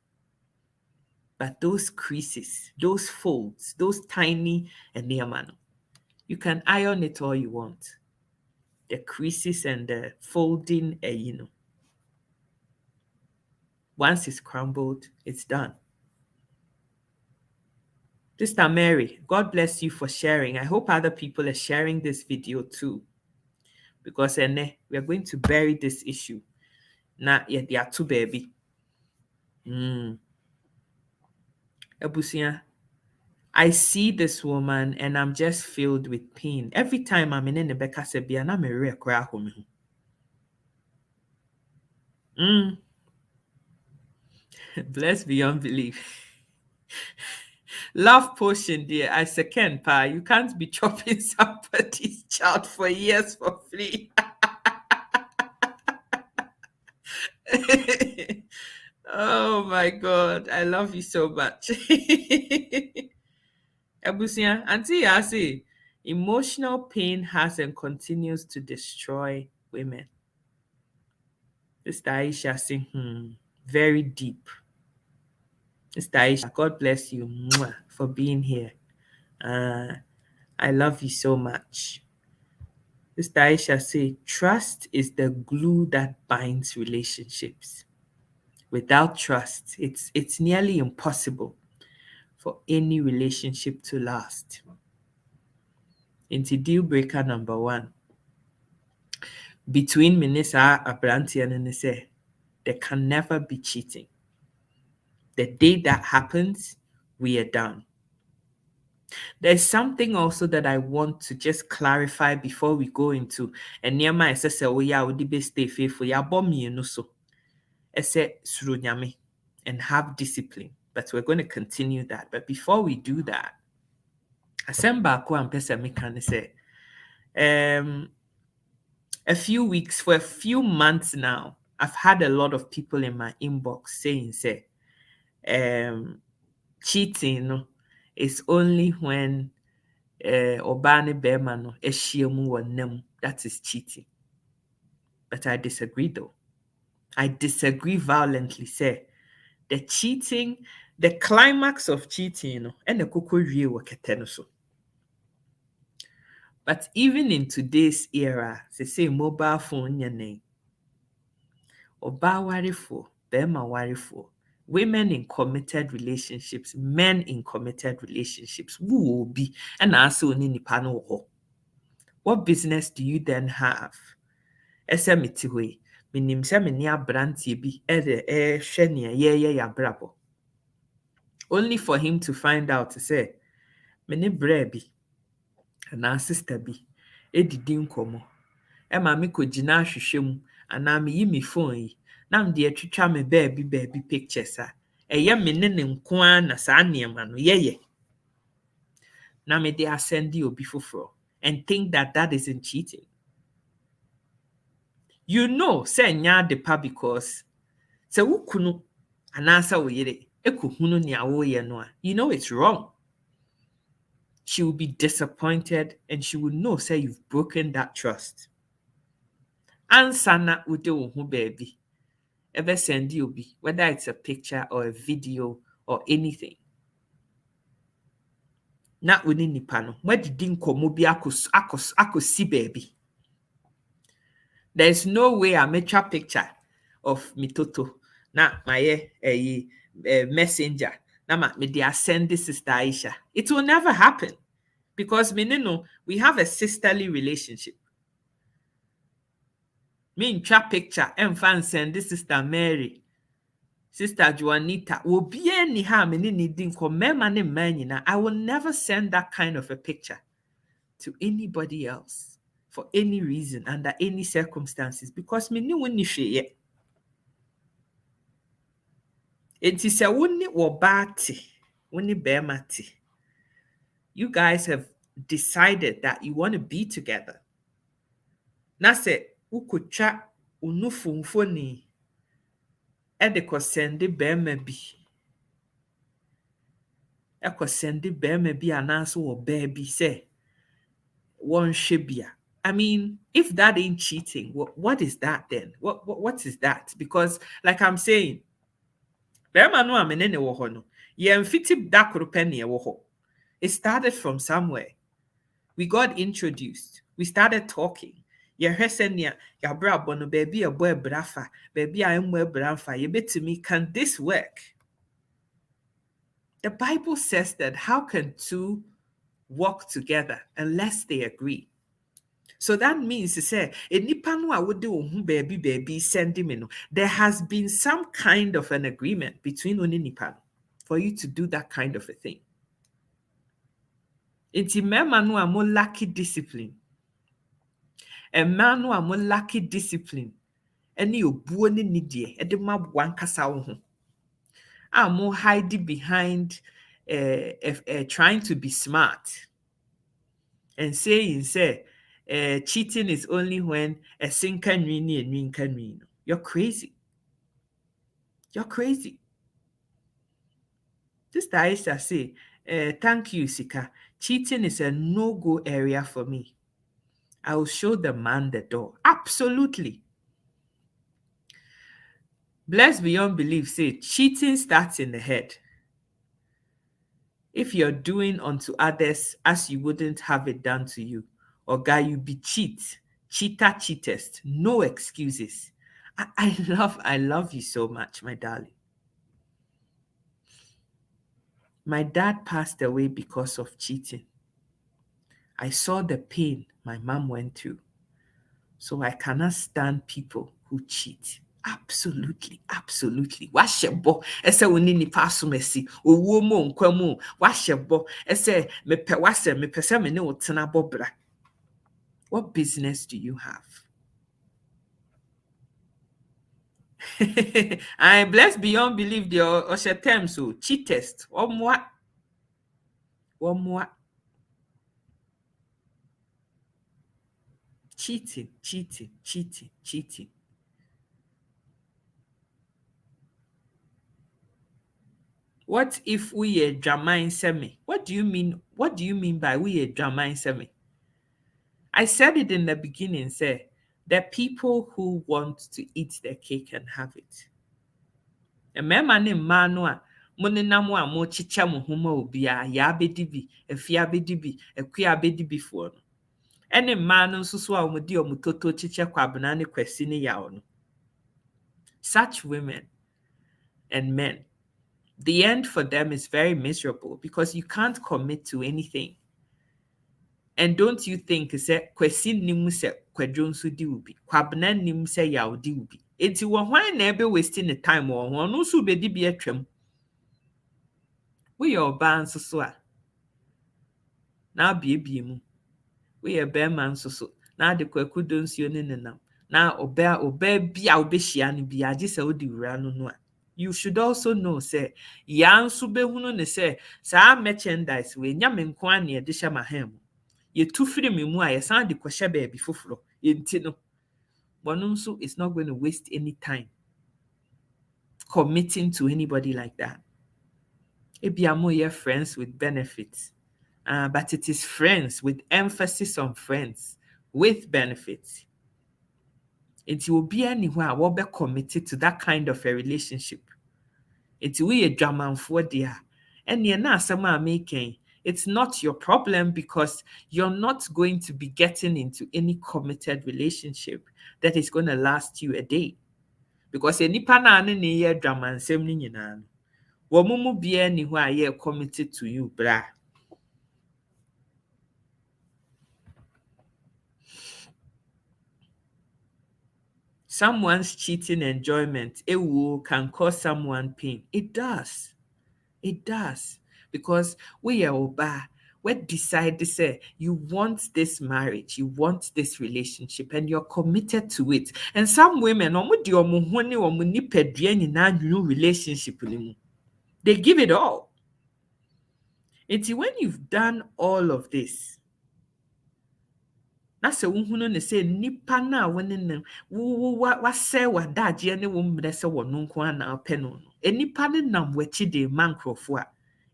But those creases, those folds, those tiny enema, you can iron it all you want. The creases and the folding, once it's crumbled, it's done. Sister Mary, God bless you for sharing. I hope other people are sharing this video too. Because we are going to bury this issue. Now, yeah, they are too baby. Ebusia, I see this woman and I'm just filled with pain. Every time I'm in Nebeka Sebia, na me re kra home. Blessed beyond belief. Love potion, dear. I second, pa. You can't be chopping somebody's child for years for free. Oh my God. I love you so much. Ebusia, Auntie Yasi, emotional pain has and continues to destroy women. Sister Aisha saying, very deep. Sister Aisha, God bless you for being here. I love you so much. Sister Aisha say, trust is the glue that binds relationships. Without trust, it's nearly impossible for any relationship to last. Into deal breaker number 1. Between Minisa Abranti and Nese, there can never be cheating. The day that happens, we are done. There's something also that I want to just clarify before we go into and near my sister, we are the best stay faithful. Ya bomb me no so. Ese surunyame and have discipline. But we're going to continue that. But before we do that, Asemba ko ampesa me can say a few weeks, for a few months now, I've had a lot of people in my inbox saying, say, cheating is only when Obani Berman Eshiemu or Nem, that is cheating. But I disagree though. I disagree violently, say. The cheating, the climax of cheating, and the kukurie waketenoso. But even in today's era, they say mobile phone your name. Oba warifo, bema warifo. Women in committed relationships, men in committed relationships, who will be and also ni pano ho. What business do you then have? Esemitiwe, minim se meni abrantie bi hwe ne ye ya brabo. Only for him to find out to say, meni bre bi na sister bi edidi nkomo. E ma me kogina ahwehwe mu ana me yi me phone yi na me de atwitwa me baby pictures a eye me ne nko an na sa niema no ye na me de asend you obi foforo and think that that isn't cheating. You know say nya de pa because se wukunu ana sa wo yire ekohunu ne awo ye no a you know it's wrong. she will be disappointed and she will know, say, you've broken that trust. Ansana ude wo baby. Ever send you be, whether it's a picture or a video or anything. Na uni nipa no, where did nkɔmmɔ bi akɔsi baby? There's no way I make a picture of mitoto. Na my messenger. Na me dey send this sister Aisha. It will never happen. Because we have a sisterly relationship. Me in trap picture, and send this sister Mary, sister Juanita. Will be any harm in needing I will never send that kind of a picture to anybody else for any reason, under any circumstances, because me knew when you share. It is a wuni wobati, wuni bemati. You guys have decided that you want to be together. Na se ukutwa unufunfoni edeko sende bema bi. Eko sende bema bi anaso wo baby say one shibia. I mean, if that ain't cheating, what is that then? What is that? Because like I'm saying, bema no amenene wo ho no. Ye mfiti dakoro penny wo ho. It started from somewhere. We got introduced. We started talking. Yehesenia, ya brabo no baby a boy brafa, baby I am brafa. You bet to me, can this work? The Bible says that how can two walk together unless they agree? So that means to say, I would do baby send him. There has been some kind of an agreement between Uninipan for you to do that kind of a thing. Inti mema no amo lucky discipline. A man no amo lucky discipline. Any obuo ni nidie e de maboa nkasa wo ho. Amo hide behind trying to be smart and saying say cheating is only when a sin can win and win can win. You're crazy. You're crazy. This Aisha say, thank you, Sika. Cheating is a no-go area for me. I will show the man the door. Absolutely. Blessed beyond belief say cheating starts in the head. If you're doing unto others as you wouldn't have it done to you, or guy, you be cheatest, no excuses. I love you so much, my darling. My dad passed away because of cheating. I saw the pain my mom went through. So I cannot stand people who cheat. Absolutely, absolutely. Washebo, ese unini pasu mesi, uwomo nkwemu, washebo, ese mepe wase, mepe se mene utena bobra. What business do you have? I blessed beyond belief the oshe term so cheatest. One more. Cheating. What if we are drama semi? What do you mean? What do you mean by we are drama semi? I said it in the beginning, say the people who want to eat the cake and have it. And me man no monenam a mo chicha mo homa obia ya bedibi, efia bedibi, ekua bedibi for no. Ene man no so a mo di omutoto chicha kwabena ne kwasi ne yawo no. Such women and men, the end for them is very miserable because you can't commit to anything. And don't you think say kwesi nim se kwadwo nso di ubi, kwabena nim se yawo di ubi. Enti wo hwan na ebe wasting the time wo ho no so be di bi atwam. We are ban so a na biebie mu. We are bear man so na de kwakudo nsuo ne nenam. Na oba bia obehia no bia age se odi wura no a. You should also know say ya nso behunu ne say sa merchandise we nya me nko an e de hye mahem. Ye tu firi me mu a ye san de kwhye baabi foforo. Enti no bono nso is not going to waste any time committing to anybody like that. Ebiamo, you're friends with benefits. but it is friends with emphasis on friends with benefits. It will be anywhere will be committed to that kind of a relationship. It will be a drama for dear. And you're not someone making. It's not your problem because you're not going to be getting into any committed relationship that is going to last you a day. Because any panana ni ye drama and same ni nyina. Wo mumu be anywhere ye committed to you, bra. Someone's cheating enjoyment, can cause someone pain. It does. It does. Because we are oba. We decide to say you want this marriage, you want this relationship, and you're committed to it. And some women, relationship, they give it all. It's when you've done all of this, na sɛ wohunu ne sɛ nipa na a wone ne wasɛ w'adagyeɛ ne wo mmerɛ sɛ wɔno nko a na ɔpɛ no no nipa ne nam w'akyi de ma nkurɔfo a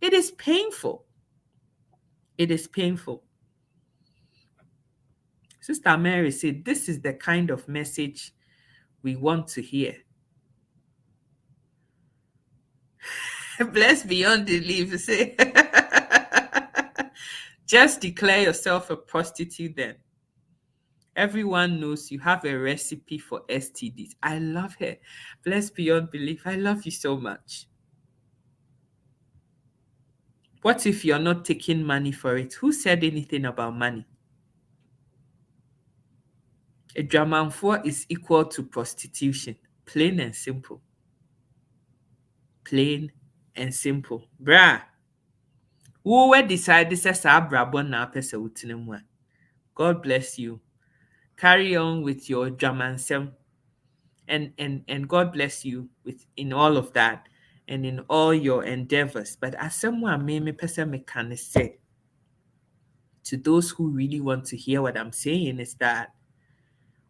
it is painful. It is painful. Sister Mary said, this is the kind of message we want to hear. Blessed beyond belief. Say, just declare yourself a prostitute then. Everyone knows you have a recipe for STDs. I love her. Blessed beyond belief. I love you so much. What if you're not taking money for it? Who said anything about money? A dramanfo is equal to prostitution. Plain and simple. Plain and simple. Bra. Who will decide this as a brabon na pesa utinemwa? God bless you. Carry on with your dramansem. And God bless you with in all of that and in all your endeavors. But as someone me person me can say to those who really want to hear what I'm saying is that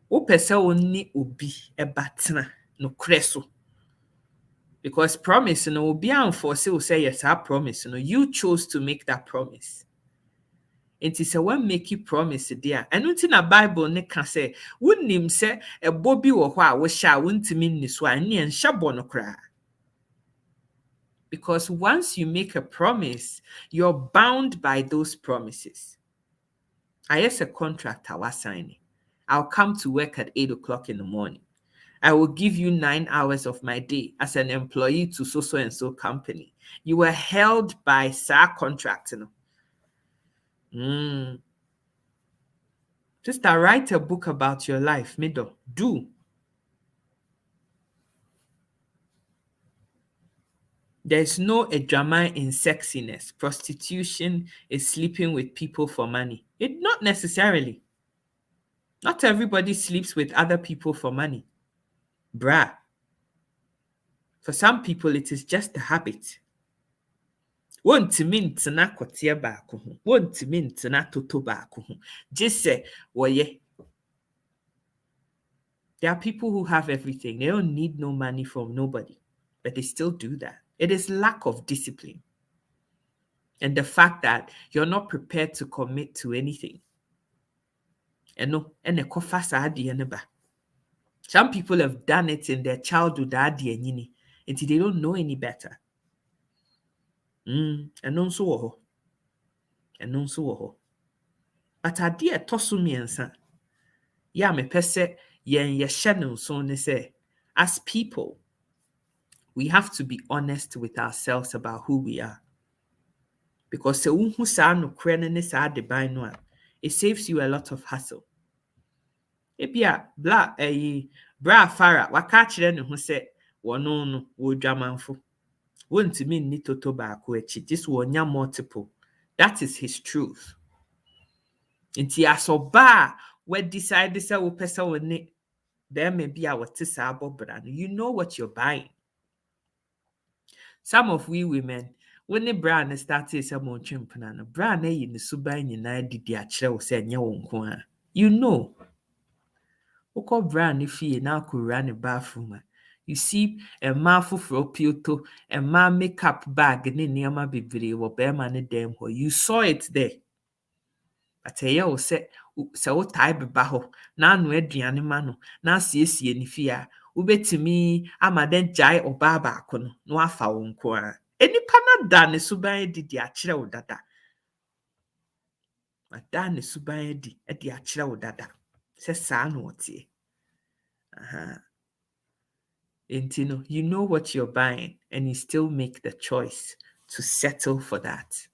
o pesa oni obi ebatna no kreso. Because promise no obi anforce will say yes, I promise. No, you chose to make that promise. It is a one make you promise there. And until na Bible ne can say, wouldn't say a bobby or wha was sha wouldn't mean this one and shabon cry. Because once you make a promise, you're bound by those promises. I have a contract I was signing. I'll come to work at 8 o'clock in the morning. I will give you 9 hours of my day as an employee to so and so company. You were held by SAR contract. Sister, write a book about your life, middle. Do. There's no drama in sexiness. Prostitution is sleeping with people for money. It not necessarily. Not everybody sleeps with other people for money. Bra. For some people, it is just a habit. Wontimi ntena kotie baako ho. Wontimi ntena toto baako ho. Just say, woye. There are people who have everything. They don't need no money from nobody. But they still do that. It is lack of discipline. And the fact that you're not prepared to commit to anything. Some people have done it in their childhood until they don't know any better. And also, but I dear tosumi and son. Yeah, me pese yen yeshenu so ne say. As people, we have to be honest with ourselves about who we are. Because it saves you a lot of hassle. Ebia bra fara waka kire ne ho se wono no wo dwamanfo. Wontimi ni toto baako echi. This wonya multiple. That is his truth. Inti asoba we decide say wo pesa woni there may be a what is you know what you're buying. Some of we women, when the brand started some more chimpana, brand in the subai in did ya chill say nyaw. You know. Oko brand if you now could run a bathroom. You see mmaa foforɔ pioto, mmaa makeup bag ne nneɛma bebree wɔ bɛrima ne dan hɔ. You saw it there. But ɛyɛ wo sɛ wotae beba hɔ na ano aduane ma no na asiesie ne fie a wobɛtumi ama dɛn gyae ɔbaa baako no na wafa wo nko ara. Enipa no da ne suban adi de akyerɛ wo dada. Ada ne suban adi de akyerɛ wo dada. Sɛ saa na ɔteɛ. Enti no, you know what you're buying and you still make the choice to settle for that.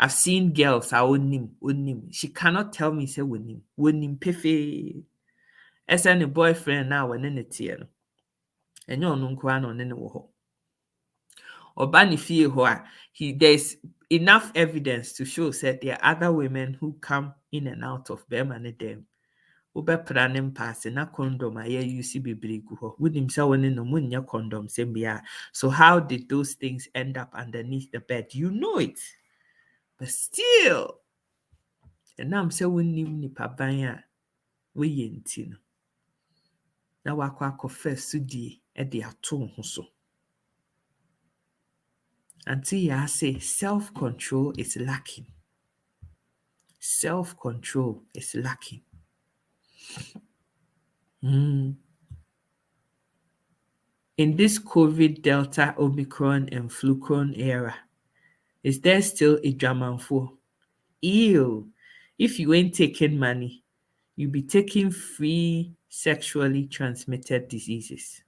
I've seen girls onim. She cannot tell me say wonim pefe. Esa ne boyfriend na wone ne tie no. Enye ono nko ana one ne wo ho. Oba ne fie ho a, there's enough evidence to show that there are other women who come in and out of them and them. Wobɛpra ne mpaase na condom a yɛ use bebree gu hɔ. Wonim sɛ wone no munya condom sɛm bia. So how did those things end up underneath the bed? You know it. But still, ɛnam sɛ wonim nipa ban a woyɛ nti no. Na wakɔ akɔfa sudie de ato ho so. Until you say self-control is lacking. Self-control is lacking. In this COVID, Delta, Omicron, and Flucron era, is there still a Jamanfo? Ew. If you ain't taking money, you be taking free sexually transmitted diseases.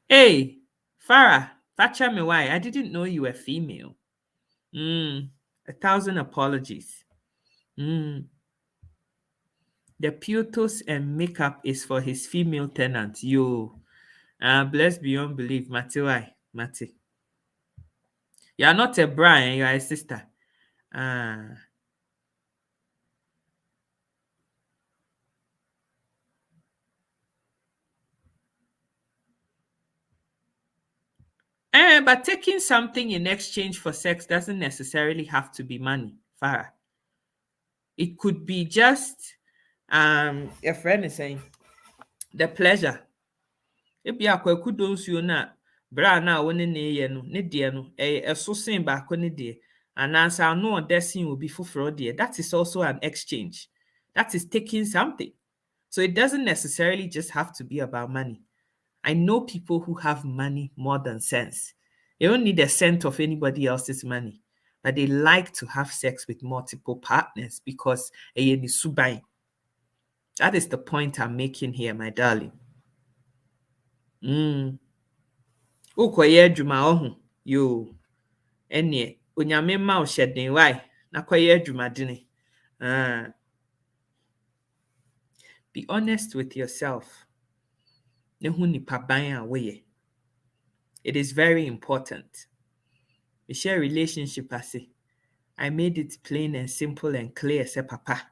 Hey, Farah, Facha me why? I didn't know you were female. 1,000 apologies. The piotos and makeup is for his female tenant. Yo. Blessed beyond belief. Mati, why? Mati. You are not a Brian, you are a sister. But taking something in exchange for sex doesn't necessarily have to be money, Farah. It could be just, your friend is saying, the pleasure. If you are kwaku donsuo na bra na wo ne ye no ne de no eso sen ba ko ne de anansa no odesin obi foforo de, that is also an exchange. That is taking something. So it doesn't necessarily just have to be about money. I know people who have money more than sense. They don't need a cent of anybody else's money, but they like to have sex with multiple partners because that is the point I'm making here, my darling. Ukoye adwuma ohu yo ene onyame ma ohye why na koye adwuma dene. Be honest with yourself. Nehu nipa ban a woye. It is very important. We share relationship ase. I made it plain and simple and clear, say Papa,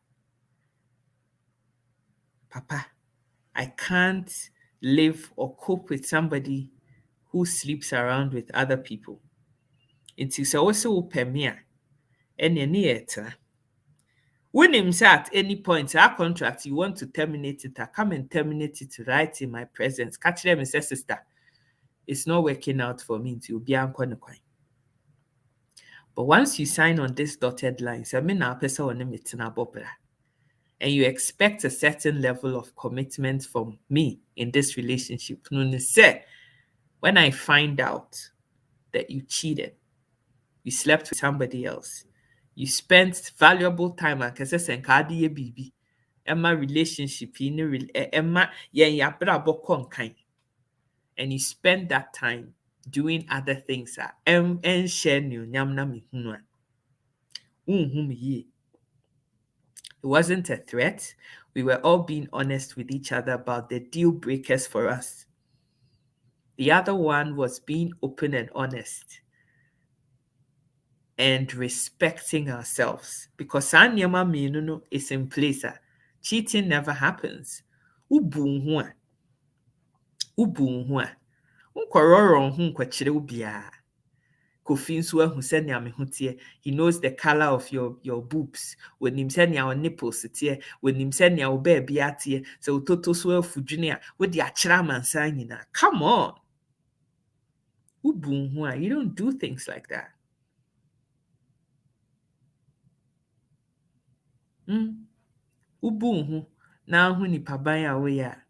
I can't live or cope with somebody who sleeps around with other people. It is also permia and any when him say at any point our contract you want to terminate it, I come and terminate it right in my presence. Catch them and say, sister, it's not working out for me to be unqualified. But once you sign on this dotted line, and you expect a certain level of commitment from me in this relationship, when I find out that you cheated, you slept with somebody else, you spent valuable time and Emma relationship Emma and you spend that time doing other things and share new it wasn't a threat. We were all being honest with each other about the deal breakers for us. The other one was being open and honest and respecting ourselves, because anyama meanuno is in place. Cheating never happens. Ubunhua. Unkororo hu kwachire ubia. Kofi nso ahu sɛnea me ho teɛ. He knows the color of your boobs. Wonim sɛnea wo nipples teɛ. Wonim sɛnea wo baabi ateɛ. Sɛ wo toto so afudwene a, wode akyerɛ amansan nyinaa. Come on. Wobu ho a, you don't do things like that. Wobu ho na ahu nipa ban a woyɛ a,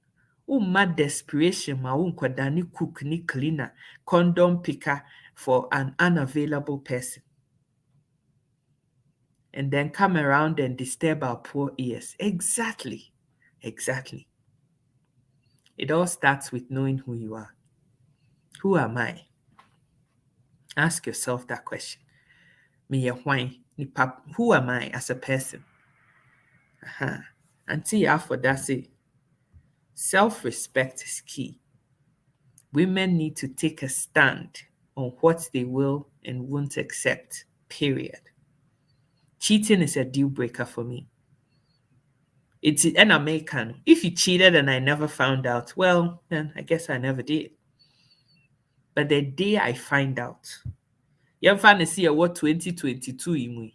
womma desperation ma wo nkɔda ne cook ne cleaner, condom picker for an unavailable person. And then come around and disturb our poor ears. Exactly. Exactly. It all starts with knowing who you are. Who am I? Ask yourself that question. Who am I as a person? Until after that, say, self-respect is key. Women need to take a stand on what they will and won't accept, period. Cheating is a deal breaker for me. It's an American. If you cheated and I never found out, well, then I guess I never did. But the day I find out, you find see what 2022 in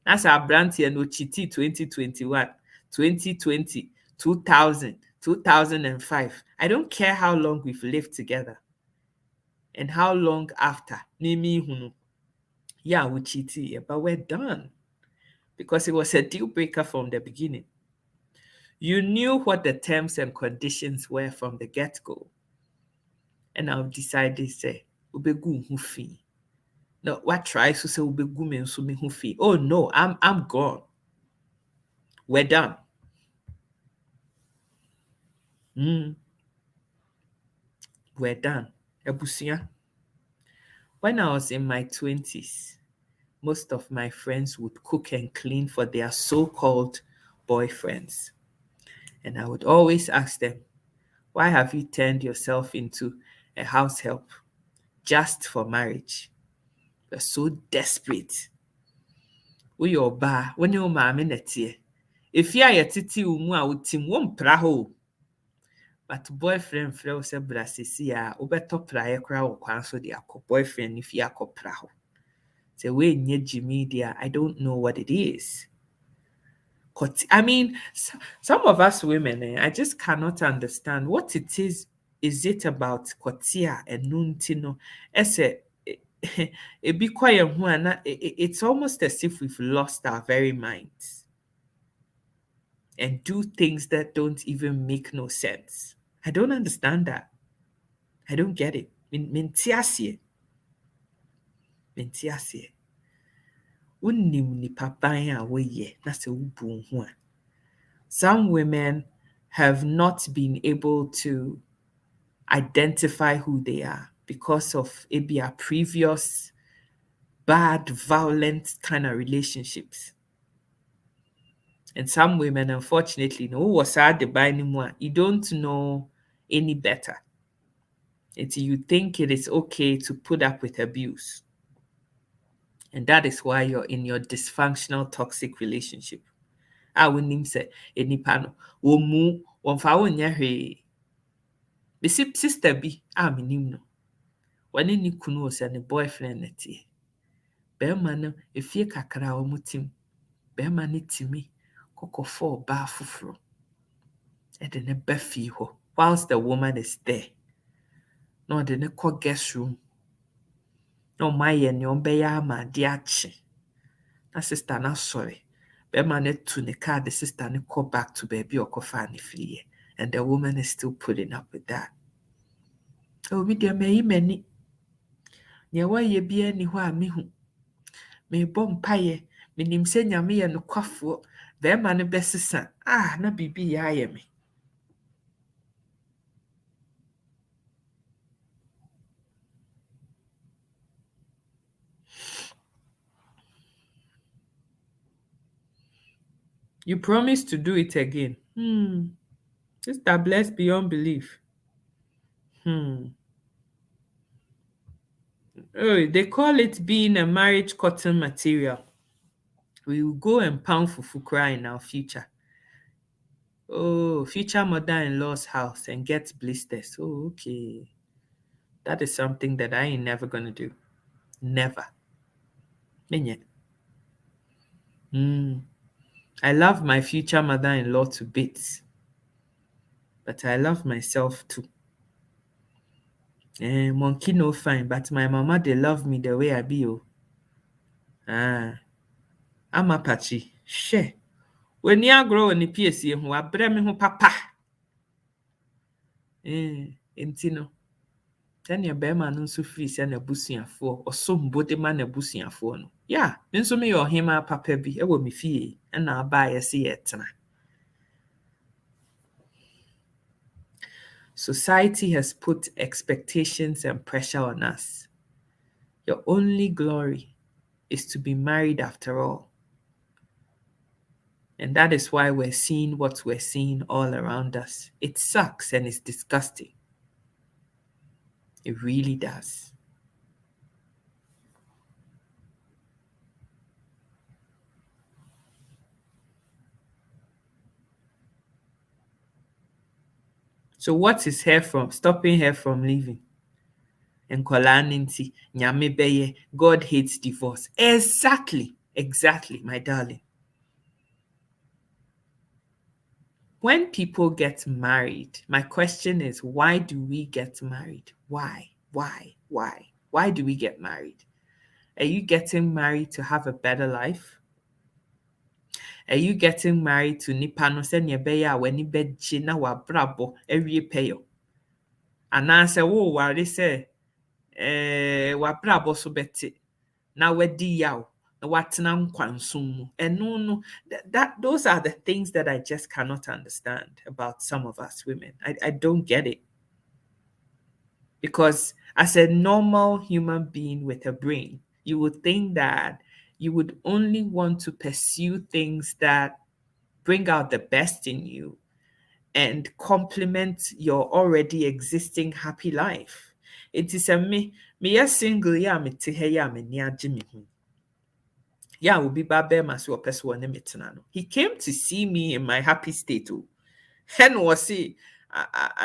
that's our brand here no cheaty 2021, 2020, 2000, 2005. I don't care how long we've lived together and how long after. Yeah, we cheated, but we're done because it was a deal breaker from the beginning. You knew what the terms and conditions were from the get-go. And I've decided, say, ubegu hufi. No, what tries to say ubegu me nsumi hufi? Oh no, I'm gone. We're done. We're done. Ebusia. When I was in my 20s, most of my friends would cook and clean for their so-called boyfriends. And I would always ask them, why have you turned yourself into a house help just for marriage? You're so desperate. We your bar, when your mammy netie. If you are a titi umu would team one praho. But boyfriend frel se brasisia, ubeto praye kra or kwansho the boyfriend if you are praho. Say we nye media, I don't know what it is. I mean, some of us women, I just cannot understand what it is. Is it about kotia and nuntino? It's almost as if we've lost our very minds and do things that don't even make no sense. I don't understand that. I don't get it. Mentiasie. Unim ni papaya weye na se ubu ho. Some women have not been able to identify who they are because of maybe our previous bad, violent kind of relationships. And some women, unfortunately, you don't know any better. Until you think it is okay to put up with abuse. And that is why you're in your dysfunctional, toxic relationship. I wouldn't say any panel. Womu, one foul nyahwe. Bisi sister be, minim no. One in Nikunos and a boyfriend at ye. Bearman, if ye kakra or mutim. Bearman it to me. Coco for bar fufro. And then a beffy ho, whilst the woman is there. No, the neko guest room. No, my and your bayama, diachi. Na sister, na sorry. Bearman it to the car, the sister, and call back to baby or coffee free. And the woman is still putting up with that. Oh, me dear, may many. Near why ye be any why me who may bomb pie, meaning send ya me and no quaffo. Bearman the best son. Na be I am me. You promised to do it again. Sister blessed beyond belief. Oh, they call it being a marriage cotton material. We will go and pound fufu cry in our future. Oh, future mother-in-law's house and get blisters. Oh, okay. That is something that I ain't never gonna do. Never. Menye. I love my future mother-in-law to bits, but I love myself too. Monkey no fine, but my mama, they love me the way I be. Oh. I'm Apache. She. When you grow in the PSC, who are breme ho papa. Intino. Then your bear man so free send a busia for, or some body man a busia for. No. Yeah, then so me or him a papa be, I will me fee, and I'll buy a see it. Society has put expectations and pressure on us. Your only glory is to be married after all. And that is why we're seeing what we're seeing all around us. It sucks and it's disgusting. It really does. So what is stopping her from leaving? Nkwalanti, nyame beye, God hates divorce. Exactly, my darling. When people get married, my question is, why do we get married? Why? Why do we get married? Are you getting married to have a better life? Are you getting married to nipa no se ne be ya wani begye na wabrabo ewie peyo? Anase wo ware se wabrabo so bete na wadi yaw na watena nkwansum mu. Eno no, those are the things that I just cannot understand about some of us women. I don't get it. Because as a normal human being with a brain, you would think that you would only want to pursue things that bring out the best in you and complement your already existing happy life. It is a me single ya me te he ya me ni agye me ho. Ya obi ba be ma so opese won me tena no. He came to see me in my happy state. And was see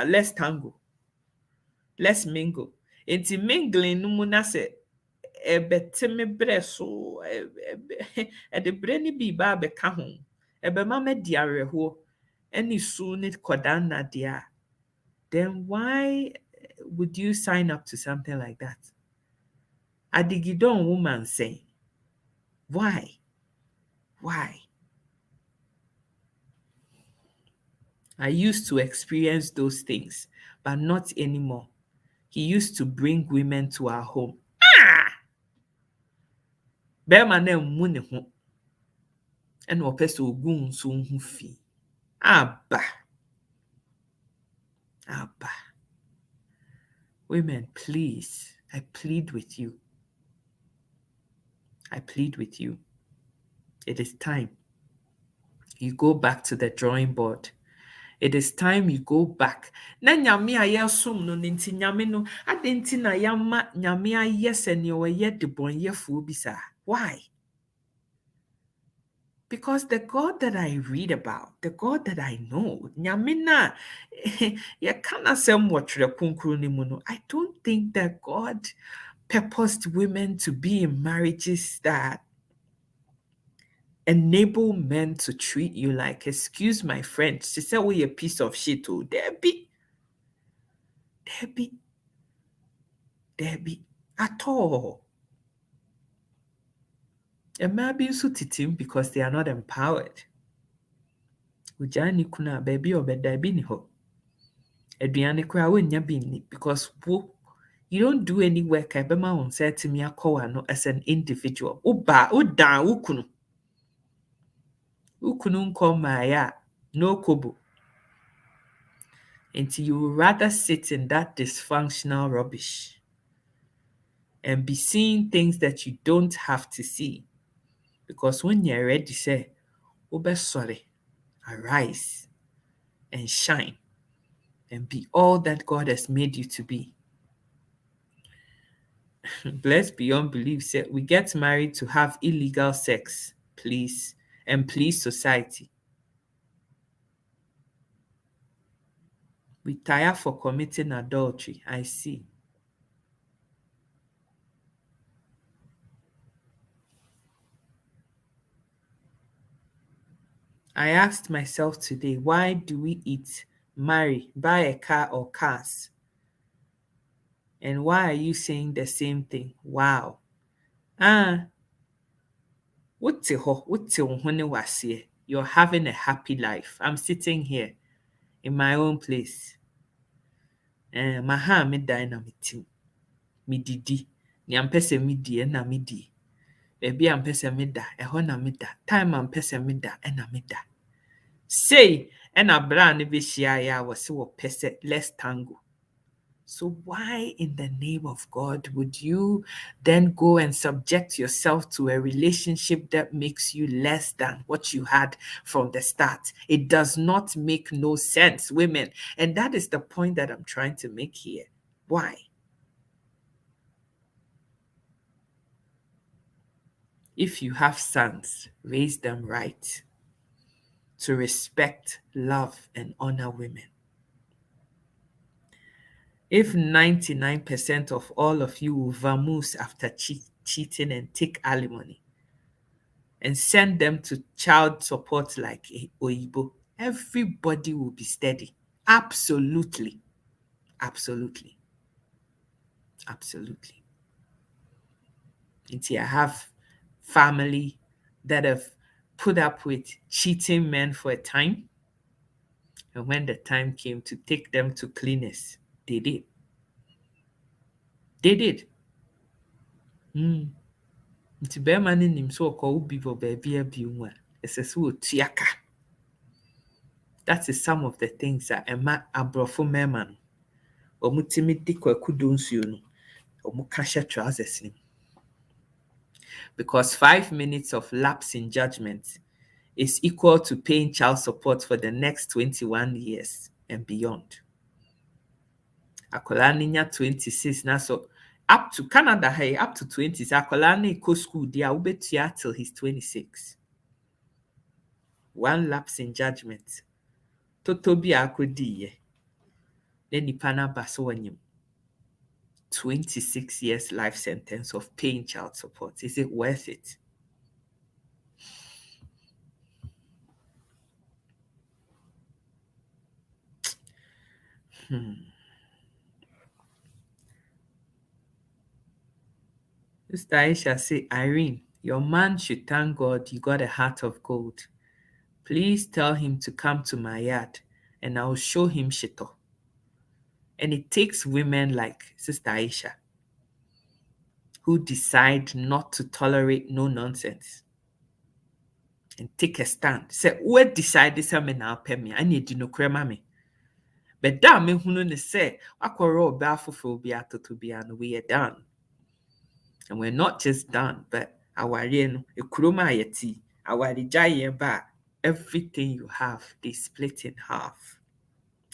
let's tango. Let's mingle. Enti mingling no mu na se ebete me bre so e de bre ni bi ba be ka ho. Ebe ma me di areho any soon it kodana dia. Then why would you sign up to something like that? Adigidon woman saying, why? Why? I used to experience those things, but not anymore. He used to bring women to our home. Bema na mu ne ho. And opese ogun so hu fi. Abba. Women, please, I plead with you. It is time you go back to the drawing board. It is time you go back. Na nyame ayesum no nti nyame no adenti na yama nyame ayese ne oye de bonyefo bi sa. Why? Because the God that I read about, the God that I know, nyame na ye kana sem wotwere kunkuru ni mu no. I don't think that God purposed women to be in marriages that enable men to treat you like, excuse my French, she said, we a piece of shit. Oh, Debbie, at all. And maybe so titim because they are not empowered. Ujani kuna baby or bedabi ni ho. Eduane kura wenya bini because you don't do any work. I bema on say to me no as an individual. Uba uda ukunu. Ukunu nkomaya no kobo. Until you would rather sit in that dysfunctional rubbish and be seeing things that you don't have to see. Because when you're ready, say, Obe sorry, arise and shine and be all that God has made you to be. Blessed beyond belief, say we get married to have illegal sex, please, and please society. We tire for committing adultery, I see. I asked myself today, why do we eat, marry, buy a car or cars? And why are you saying the same thing? Wow. Ah, wote hɔ, wote wo ho ne w'aseɛ. You're having a happy life. I'm sitting here in my own place. Maha me dan na metim. Medidi. Nea mpɛ sɛ medie na medie. Baabi a mpɛ sɛ meda, ɛhɔ na meda. Time a mpɛ sɛ meda, ɛna meda. Sei, ɛna bra ne bɛhyia yɛ a wɔse wɔpɛ sɛ let's tango. So why in the name of God would you then go and subject yourself to a relationship that makes you less than what you had from the start? It does not make no sense, women. And that is the point that I'm trying to make here. Why? If you have sons, raise them right to respect, love, and honor women. If 99% of all of you will vamoose after cheating and take alimony and send them to child support like Oyibo, everybody will be steady. Absolutely. Absolutely. Absolutely. Until I have family that have put up with cheating men for a time. And when the time came to take them to cleaners, they did. They did. Nti bɛrima no nim sɛ ɔkɔwo bi wɔ baabi abio mu a, ɛsɛ sɛ wɔtua ka. That is some of the things that ɛma aborɔfo mmarima no, ɔmo tumi di kwakudo nsuo no, ɔmo ka hyɛ trousers no mu. Because 5 minutes of lapse in judgment is equal to paying child support for the next 21 years and beyond. Akwadaa no nya 26 na so up to Canada, hey, up to 20s. Akwadaa no go school there, wobɛtua till he's 26. One lapse in judgment. Toto bi akɔdiiɛ. Na nipa no aba so wanyim. 26 years life sentence of paying child support. Is it worth it? Sister Aisha say, Irene, your man should thank God you got a heart of gold. Please tell him to come to my yard and I'll show him shito. And it takes women like Sister Aisha who decide not to tolerate no nonsense and take a stand. Say, what decide this me now pay me? I need to know me. But that me who no say, akoro bafufo bi atoto bi and we are done. And we're not just done, but our no ekuroma ayeti, our jaye ba, everything you have, they split in half.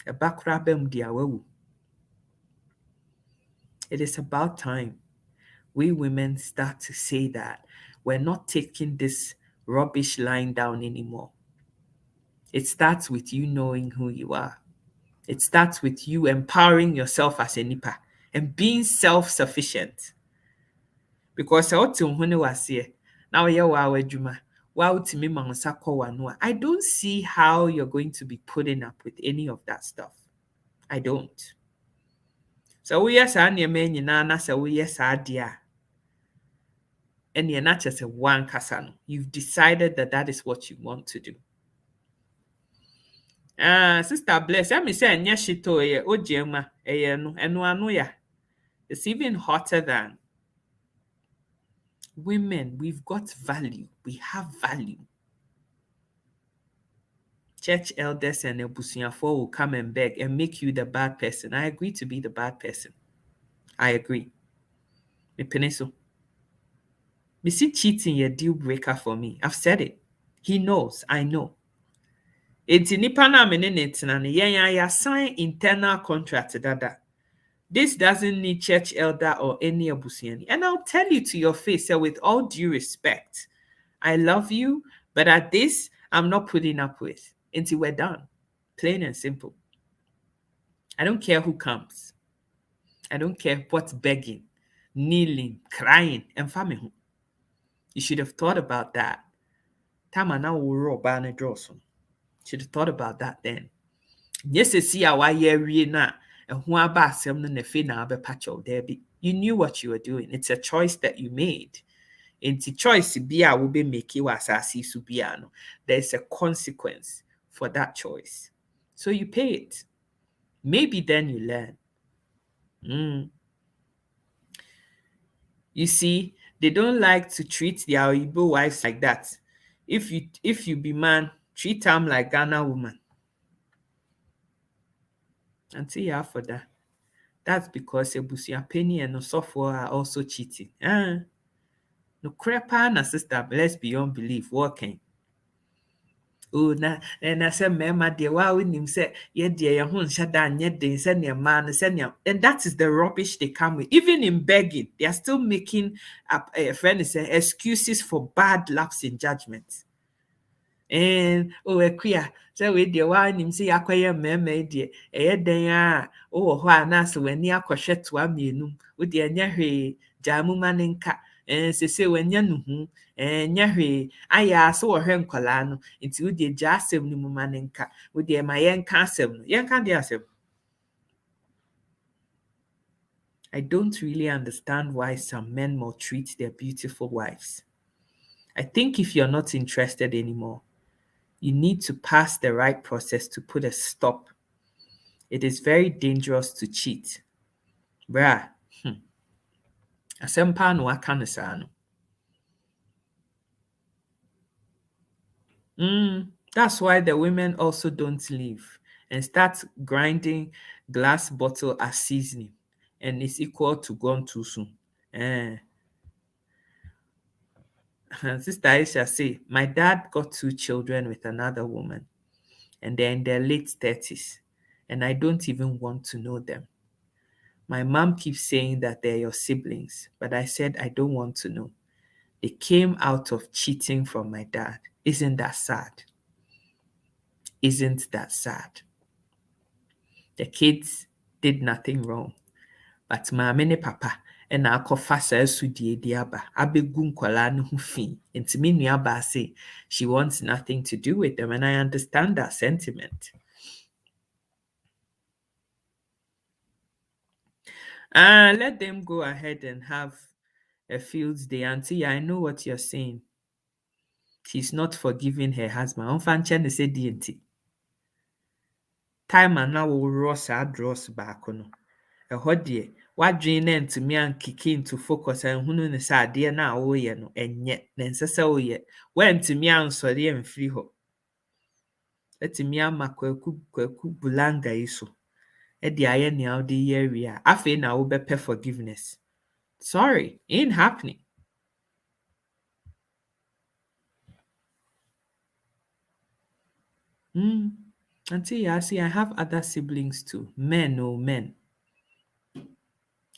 A bakrabem diawu. It is about time we women start to say that we're not taking this rubbish lying down anymore. It starts with you knowing who you are. It starts with you empowering yourself as a nipa and being self-sufficient. Because I don't see how you're going to be putting up with any of that stuff. I don't. So we yes and and you're not just a one kasano. You've decided that that is what you want to do. Sister Bless, let me say nyashito ojema no ya. It's even hotter than women. We've got value. We have value. Church elders and ebusuafo will come and beg and make you the bad person. I agree to be the bad person. I agree. Me peniso. Me see cheating a deal breaker for me. I've said it. He knows. I know. Enti nipa na me ne tena ne ya sign internal contract dada. This doesn't need church elder or any abusiani. And I'll tell you to your face, with all due respect, I love you, but at this, I'm not putting up with until we're done. Plain and simple. I don't care who comes. I don't care what's begging, kneeling, crying, and family. You should have thought about that. Tamana will rob and draw some. Should have thought about that then. Yes, see how I hear na and who aba asem no na fe na abɛpa kyɛw daabi. You knew what you were doing. It's a choice that you made. Nti choice bi a wo be make wɔ asase so bia no, there's a consequence for that choice. So you pay it. Maybe then you learn. You see, they don't like to treat their Igbo wives like that. If you be man, treat them like Ghana woman. Until you have for that. That's because Ebusia Penny and Osofo are also cheating. No crepa na sister, blessed beyond belief, working. Oh, na say mema de wa winim say ye de ye ho nhyɛ da nyɛ den sɛ ne ma no sɛ ne, and that is the rubbish they come with. Even in begging, they are still making a friend say excuses for bad lapse in judgment. And ekuya sɛ we de wa nim sɛ yakɔyɛ mema de ɛyɛ den a wo hɔ a na so wani akɔhwɛ toa mienu wo de anya hwee gyamu ma ne nka sese wanya no hu nya hwee ayɛ aso wɔ hwɛ nkɔlaa no nti wo de gya asɛm no mu ma ne nka wo de ma yɛnka asɛm no yɛnka de asɛm. I don't really understand why some men maltreat their beautiful wives. I think if you're not interested anymore, you need to pass the right process to put a stop. It is very dangerous to cheat. Bruh, asɛm paa na waka no saa no. That's why the women also don't leave and start grinding glass bottle as seasoning, and it's equal to gone too soon. Sister Aisha say, my dad got 2 children with another woman, and they're in their late 30s, and I don't even want to know them. My mom keeps saying that they're your siblings, but I said I don't want to know. They came out of cheating from my dad. Isn't that sad? Isn't that sad? The kids did nothing wrong, but maame ne papa na akɔfa saa sudie di aba abɛgu nkwaraa no ho fi. Nti me nuabaa say she wants nothing to do with them, and I understand that sentiment. Let them go ahead and have a field day. Auntie, I know what you're saying. She's not forgiving her husband. Ɔmfa nkyɛ ne sɛ die nti. Time a na wɔworɔ saa dross baako no. Ɛhɔ deɛ, w'adwene na ntumi ankeke into focus anhunu ne sɛ adeɛ na woyɛ no ɛnyɛ na nsɛ sɛ woyɛ. Woantumi ansɔre amfiri hɔ. Atumi ama kwaku bulanga yi so. Ɛde ayɛ nea wode yɛ awie a, afei na wobɛpɛ forgiveness. Sorry, ain't happening. Until you see, I have other siblings too. Men.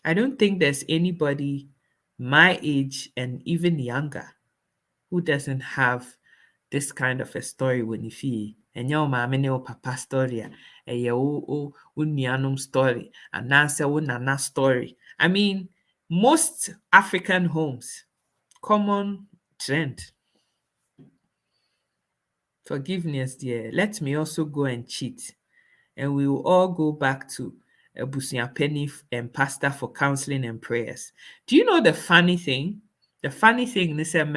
I don't think there's anybody my age and even younger who doesn't have this kind of a story when you feel. And your mama ne papa story, and your nuanum story, and answer nana story. I mean, most African homes, common trend. Forgiveness, dear. Let me also go and cheat, and we will all go back to Ebusia Penny and pastor for counseling and prayers. Do you know the funny thing? The funny thing is that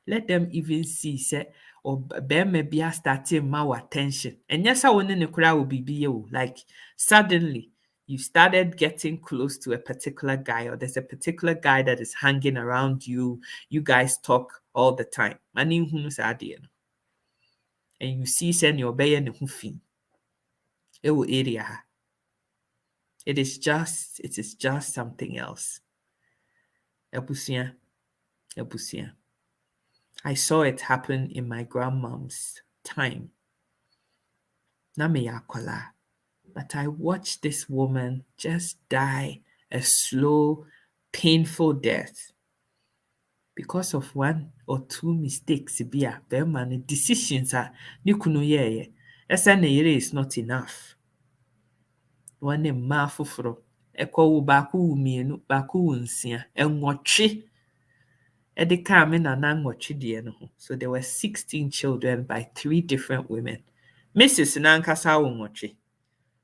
let them even see say or bema be starting my attention. And yes, I want in the crowd will be you. Like suddenly you started getting close to a particular guy, or there's a particular guy that is hanging around you. You guys talk all the time. And you see send your bay and hufi. It will area. It is just something else. Ebusia. I saw it happen in my grandmom's time. Nameyakola. But I watched this woman just die a slow, painful death because of 1 or 2 mistakes. Decisions are is not enough. One mma foforo. Ekɔ wo baako wo mienu, baako wo nsia, enwɔtwe. Edika me nana nwɔtwe no ho. So there were 16 children by 3 different women. Mrs. Nankasa wo nwɔtwe.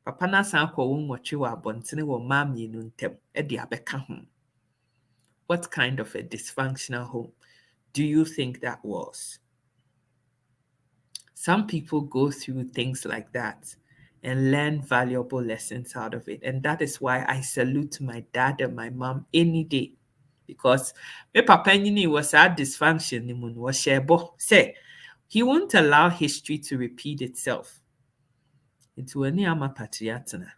Papa na san kɔ wo nwɔtwe wɔ abɔntene wɔ mmaa mmienu ntam de abɛka ho. What kind of a dysfunctional home do you think that was? Some people go through things like that and learn valuable lessons out of it. And that is why I salute my dad and my mom any day. Because me papa nyini was a dysfunction ni mun was shebo. Say he won't allow history to repeat itself. Into any ama patriatana.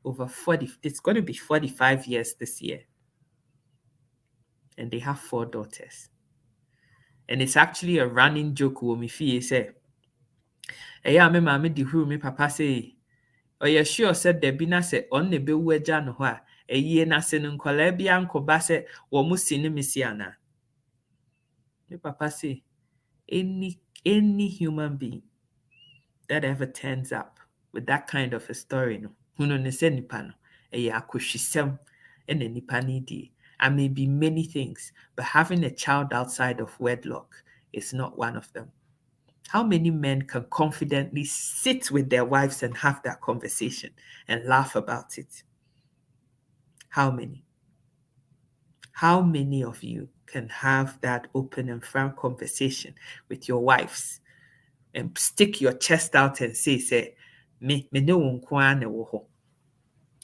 Over 40, it's going to be 45 years this year. And they have 4 daughters. And it's actually a running joke wo me fie say. Eya me mama di huru me papa say, "Oye sure said Debbie na say on ne bewu agya no ho a, eyie na se no nkwala bia nkoba say wo mu si ne mesi ana." Me papa say, any human being that ever turns up with that kind of a story no, hunu ne se nipa no, eye akohwisem ene nipa ni di. I may be many things, but having a child outside of wedlock is not one of them. How many men can confidently sit with their wives and have that conversation and laugh about it? How many? How many of you can have that open and frank conversation with your wives and stick your chest out and say, me ne wo nko a na wo ho.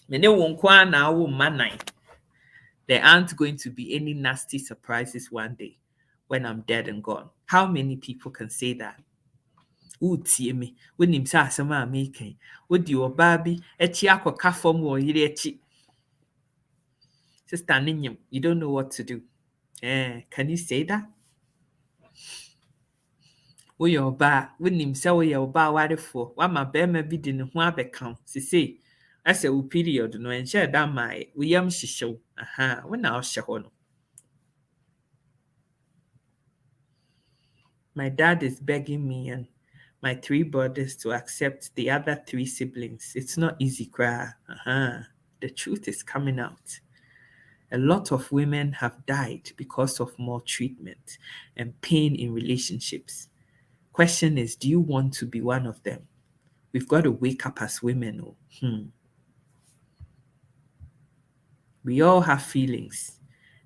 Me ne wo nko a na wo manai. There aren't going to be any nasty surprises one day when I'm dead and gone. How many people can say that? Utie me, wonim sɛ asɛm a meka. Wodi ɔbaa bi akyi akɔka fam wɔ yere akyi. Sister Ninyam, you don't know what to do. Can you say that? Woyɛ ɔbaa, wonim sɛ woyɛ ɔbaa warefoɔ. Wama bɛrima bi de ne ho abɛka wo. Sesei, asɛ wo period no ɛnhyɛ da maaɛ. Wo yam hyehyɛ wo. Aha, wo na ɔhyɛ hɔ no. My dad is begging me and my 3 brothers to accept the other 3 siblings. It's not easy, cry. The truth is coming out. A lot of women have died because of maltreatment and pain in relationships. Question is, do you want to be one of them? We've got to wake up as women. We all have feelings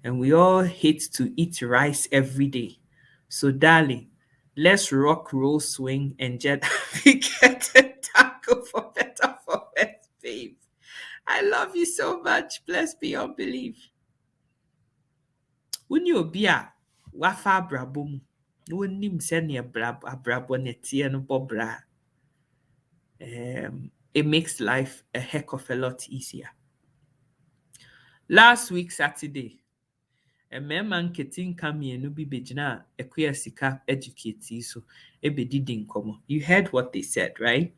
and we all hate to eat rice every day. So darling, let's rock, roll, swing, and jet get a tackle for better for worse, babe. I love you so much. Blessed be your belief. When you be a wafa brabum, no nim send your brabo netia no bobra. It makes life a heck of a lot easier. Last week, Saturday, a man ketin kamienu bi bejina ekuya sika educate so ebedi komo. You heard what they said, right?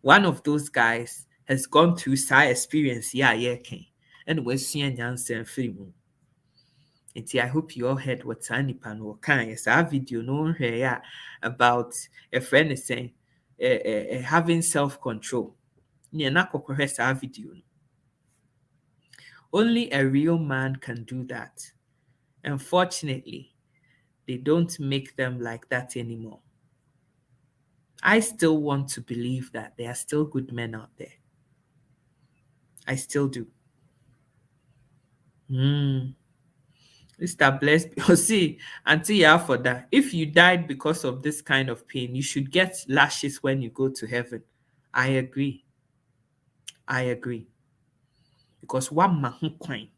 One of those guys has gone through side experience and was seeing Jansen film. I hope you all heard what Sani Pan will kind. Yes, our video no here about a friend is saying having self-control. Our video. Only a real man can do that. Unfortunately, they don't make them like that anymore. I still want to believe that there are still good men out there. I still do. Mr. Blessed. See, until you are for that. If you died because of this kind of pain, you should get lashes when you go to heaven. I agree. Because one mahu kwine.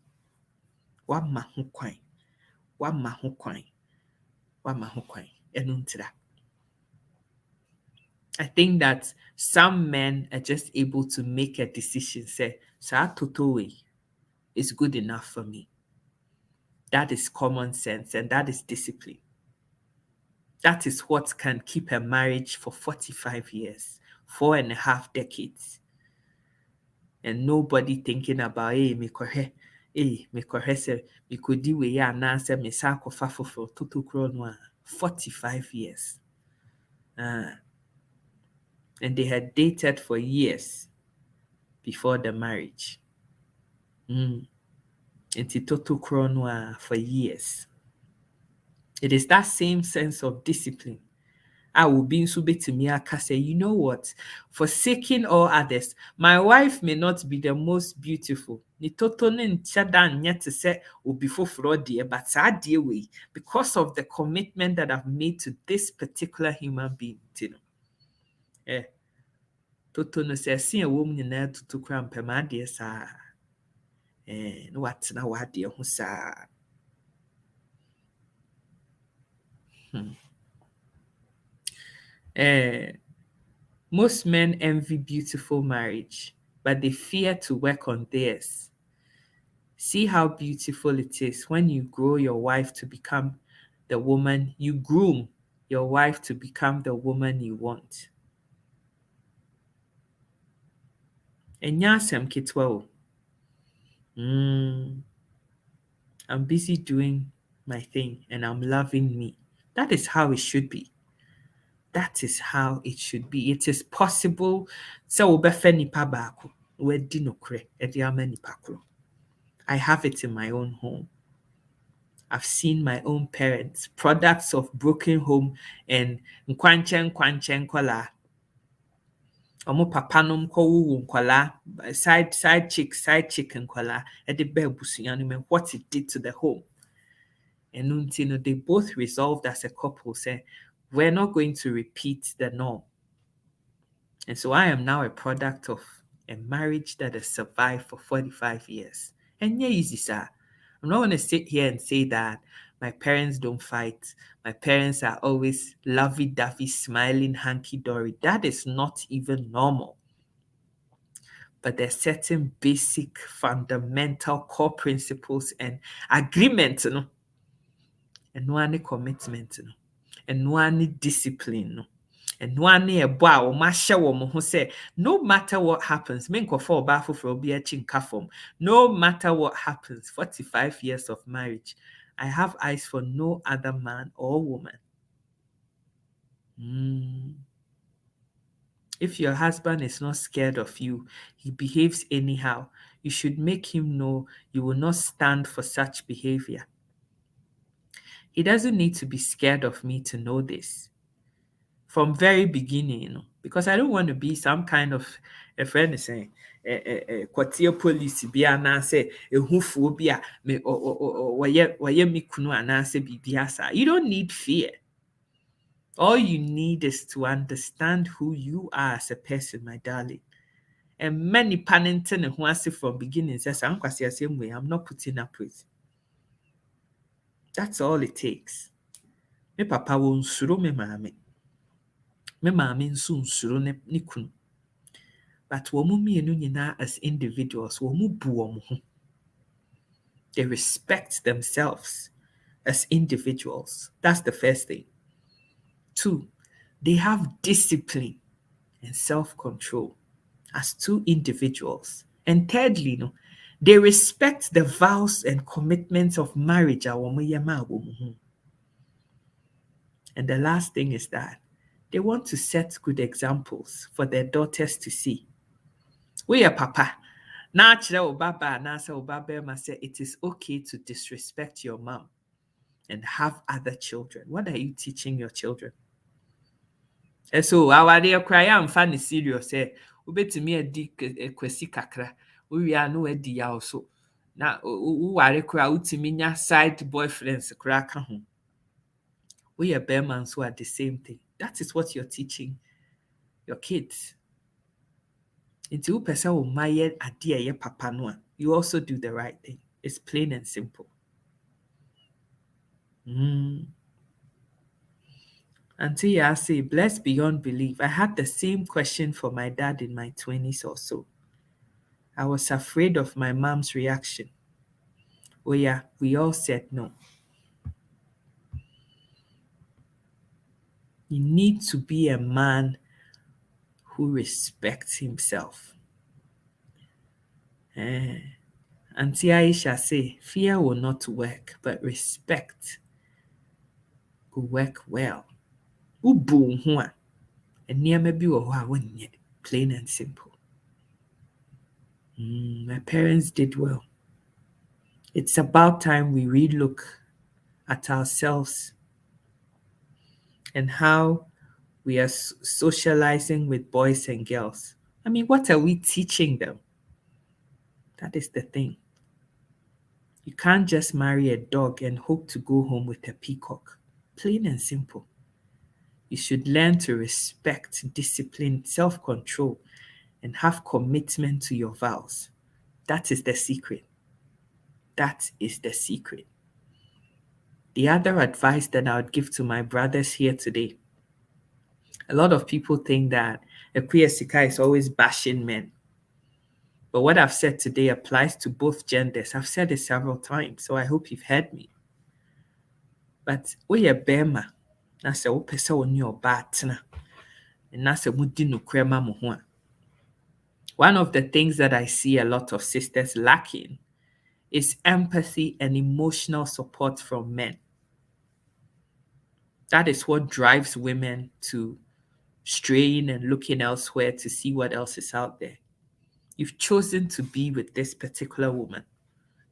I think that some men are just able to make a decision, say, "Sa totowe is good enough for me." That is common sense and that is discipline. That is what can keep a marriage for 45 years, 4.5 decades. And nobody thinking about, me kohe se, me kodi we ya na se me sa kofa fofo toto kronwa. 45 years. And they had dated for years before the marriage. Nti toto koro no a for years. It is that same sense of discipline. I will be betumi aka say, you know what? Forsaking all others, my wife may not be the most beautiful. Ni toto ne nkyɛ da nyɛ te sɛ obi foforɔ deɛ, but saa deɛ wei, because of the commitment that I've made to this particular human being, you know. Toto no sɛ ɛse ɛwɔ mu nyinaa tutu kora mpɛ ma adeɛ saa. Na watena w'adeɛ ho saa. Most men envy beautiful marriage, but they fear to work on theirs. See how beautiful it is when you groom your wife to become the woman you want. Ɛnyɛ asɛm ketewa o. I'm busy doing my thing and I'm loving me. That is how it should be. That is how it should be. It is possible. So wobɛfa nipa baako, wadi nokorɛ, ɛde ama nipa koro. I have it in my own home. I've seen my own parents, products of broken home and nkwanche nkwala. Omo papa nom kɔwuwu nkwala, side chick nkwala, ɛde ba abusua no mu, what it did to the home. And nti they both resolved as a couple, say, we're not going to repeat the norm. And so I am now a product of a marriage that has survived for 45 years. And yeah, easy, sir. I'm not going to sit here and say that my parents don't fight. My parents are always lovey-dovey, smiling, hanky-dory. That is not even normal. But there's certain basic, fundamental core principles and agreements, and one commitment, and one discipline, and one bow, masha woman who say, no matter what happens, for bafu for be a chinkafom. No matter what happens, 45 years of marriage, I have eyes for no other man or woman. If your husband is not scared of you, he behaves anyhow, you should make him know you will not stand for such behavior. He doesn't need to be scared of me to know this. From very beginning, because I don't want to be some kind of a friend is saying quartier police be anase ehufuo bi a me waye me kunu anase bibiasa. You don't need fear. All you need is to understand who you are as a person, my darling. And many Pannington and Huasi from beginning says, I'm quite the same way. I'm not putting up with. That's all it takes. Me papa won't suru me mame. Me mame nso nsuro ne kunu. But womu mienu nyina as individuals, womu bu womu ho. They respect themselves as individuals. That's the first thing. 2, they have discipline and self-control as 2 individuals. And thirdly, they respect the vows and commitments of marriage. And the last thing is that they want to set good examples for their daughters to see. We are papa. Naturally, it is okay to disrespect your mom and have other children. What are you teaching your children? And so our dear cry, I'm funny serious. Ubetumi edi kwesi kakra. We are no edi ya also. Na uware kra utimi nya side boyfriends kra ka ho. We are bearmans who are the same thing. That is what you're teaching your kids. Until person will maye ade ye papa no, you also do the right thing. It's plain and simple. Until I say, blessed beyond belief. I had the same question for my dad in my 20s or so. I was afraid of my mom's reaction. Oh yeah, we all said no. You need to be a man who respects himself. Auntie Aisha say, fear will not work, but respect will work well. Ubu hua. And near maybe plain and simple. My parents did well. It's about time we relook at ourselves and how we are socializing with boys and girls. I mean, what are we teaching them? That is the thing. You can't just marry a dog and hope to go home with a peacock. Plain and simple. You should learn to respect, discipline, self control, and have commitment to your vows. That is the secret. That is the secret. The other advice that I would give to my brothers here today, a lot of people think that Akuya Sika is always bashing men. But what I've said today applies to both genders. I've said it several times, so I hope you've heard me. But we bema na sɛ wopɛ sɛ wo ne ɔbaa tena na sɛ mudi nokorɛ ma mo ho a, one of the things that I see a lot of sisters lacking is empathy and emotional support from men. That is what drives women to straying and looking elsewhere to see what else is out there. You've chosen to be with this particular woman.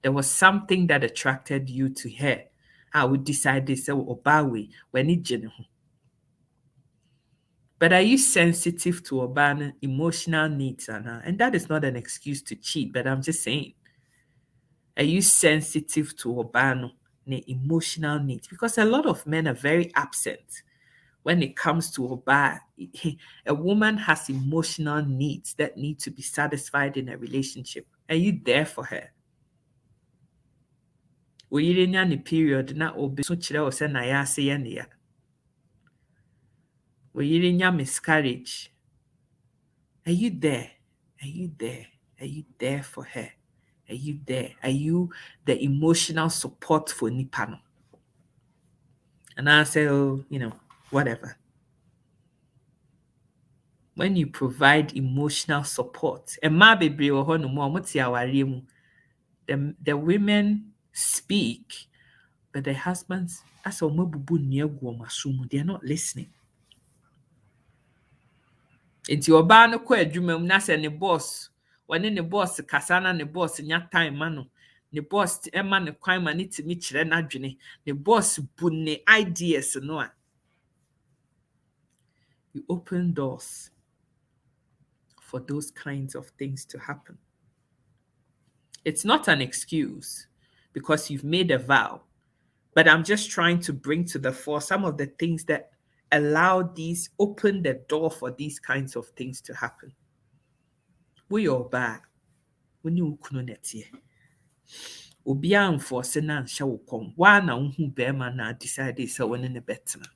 There was something that attracted you to her. I would decide this obawe when it general. But are you sensitive to Obana emotional needs, Anna? And that is not an excuse to cheat, but I'm just saying. Are you sensitive to Obano emotional needs? Because a lot of men are very absent when it comes to Oba. A woman has emotional needs that need to be satisfied in a relationship. Are you there for her? Oyirenya ne period na obi so kire o se na ya ase ye ne ya. Oyirenya miscarriage. Are you there? Are you there? Are you there for her? Are you there? Are you the emotional support for Nipano? And I say, oh, whatever. When you provide emotional support, and the women speak, but the husbands, they're not listening. It's your ɔbaa no kɔ adwuma mu na sɛ ne boss, wɔne ne boss kasa na ne boss nya time ma no, ne boss ɛma ne kwan ma ne timi kyerɛ n'adwene, ne boss bu ne ideas no a, you open doors for those kinds of things to happen. It's not an excuse because you've made a vow, but I'm just trying to bring to the fore some of the things that open the door for these kinds of things to happen. We are bad. When you couldn't netie. Obia enforce na nhyɛ wo kom. Wa na unhu bema na decide sɛ wɔne ne bɛtena.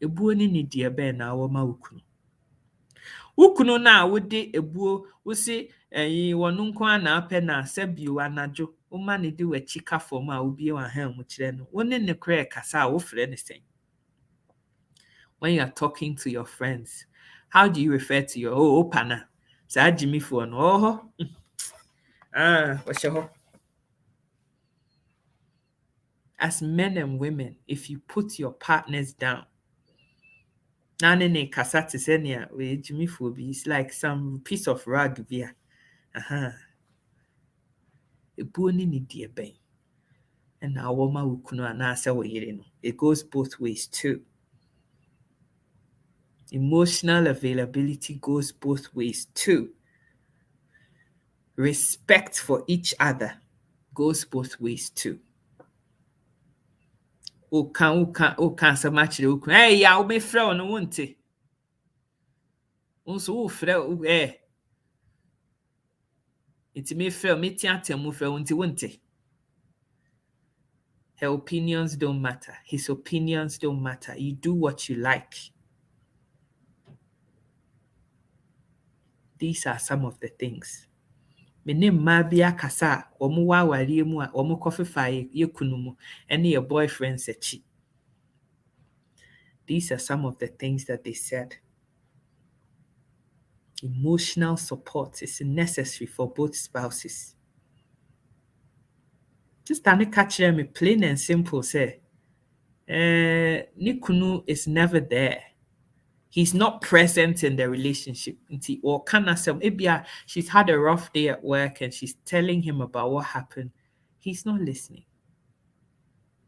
Ebuo ni die bɛn na awɔ ma ukunu. Ukunu na wode ebuo wo se wɔno nko ana apɛ na sɛ bio anadwo. Wo ma ne di w'akyi ka fam a obie wa ha mu kyerɛ no. Wo ne ne kra kasa a wo frɛ ne sɛn. When you are talking to your friends, how do you refer to your opana? Sa Jimmy for no. What's your As men and women, if you put your partners down, Nanene kasati senia we Jimmy Phoebe is like some piece of rug via. A bony ni dear bang. And now woma ukuno anasa we it goes both ways too. Emotional availability goes both ways too. Respect for each other goes both ways too. O can so much hey ya me frɛ no wonte. Unso wo frɛ It's me frɛ me tiatem mo frɛ wonte. Her opinions don't matter. His opinions don't matter. You do what you like. These are some of the things. Mene mabia kasa omo wa wari mu a omo kofefa ye kunu mu ene your boyfriend sechi. These are some of the things that they said. Emotional support is necessary for both spouses. Just ane catch me plain and simple say ni kunu is never there. He's not present in the relationship. Or she's had a rough day at work and she's telling him about what happened. He's not listening.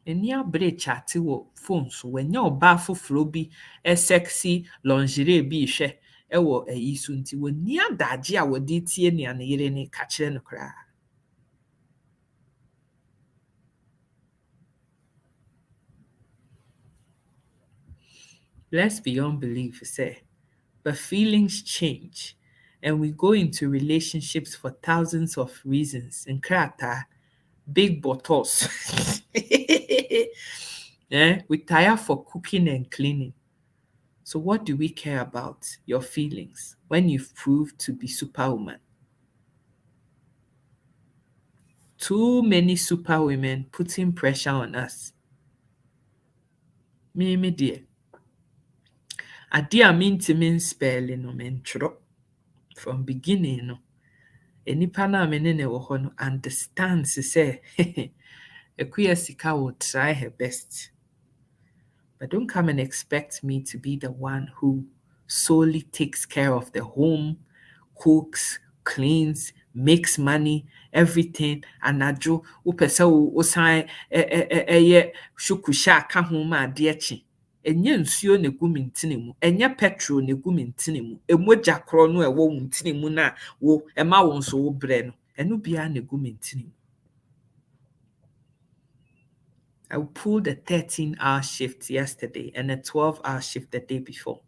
Eni abre chati wo phone so wenya oba foforo bi sexy lingerie bi hwe ewo ayi so nti woni adagye a wodi tie ne an yere ne ka kire no kra. Let's beyond belief say, but feelings change and we go into relationships for thousands of reasons. And krata, big bottles. We tire for cooking and cleaning. So what do we care about? Your feelings when you've proved to be superwoman. Too many superwomen putting pressure on us. Me dear. Ade a mentimi nspɛɛle no mentwerɛ. From beginning no. Enipa na me ne ne wɔ hɔ no understands sɛ Akuya Sika will try her best. But don't come and expect me to be the one who solely takes care of the home, cooks, cleans, makes money, everything. Anadwo wopɛ sɛ wo san ɛyɛ shukusha aka ho ma ade akyi. Enye nsuo na egu me ntene mu. Enye petrol na egu me ntene mu. Emogya korɔ no ɛwɔ wo ntene mu na wo ɛma wo nso wo brɛ no. Ɛno bia na egu me ntene mu. I pulled a 13-hour shift yesterday and a 12-hour shift the day before.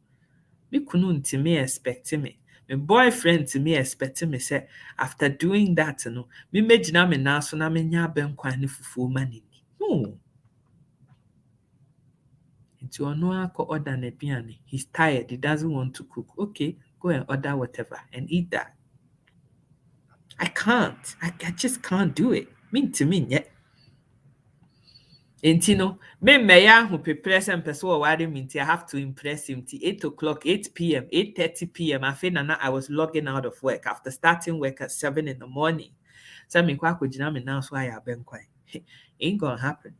Me kunu ntimi expect me. My boyfriend to me expect me say after doing that no, me megyina me na so na me nya abenkwan ne fufuo ma ni. No. Nti ono akọ order na aduane. He's tired. He doesn't want to cook. Okay, go and order whatever and eat that. I can't. I just can't do it. Me ntimi nye. Nti no, me meya who prepare some person ware me nti I have to impress him till 8 o'clock, 8 p.m., 8:30 p.m. I was logging out of work after starting work at 7 in the morning. So me kwa kujina me now so I abenkwai. Ain't gonna happen.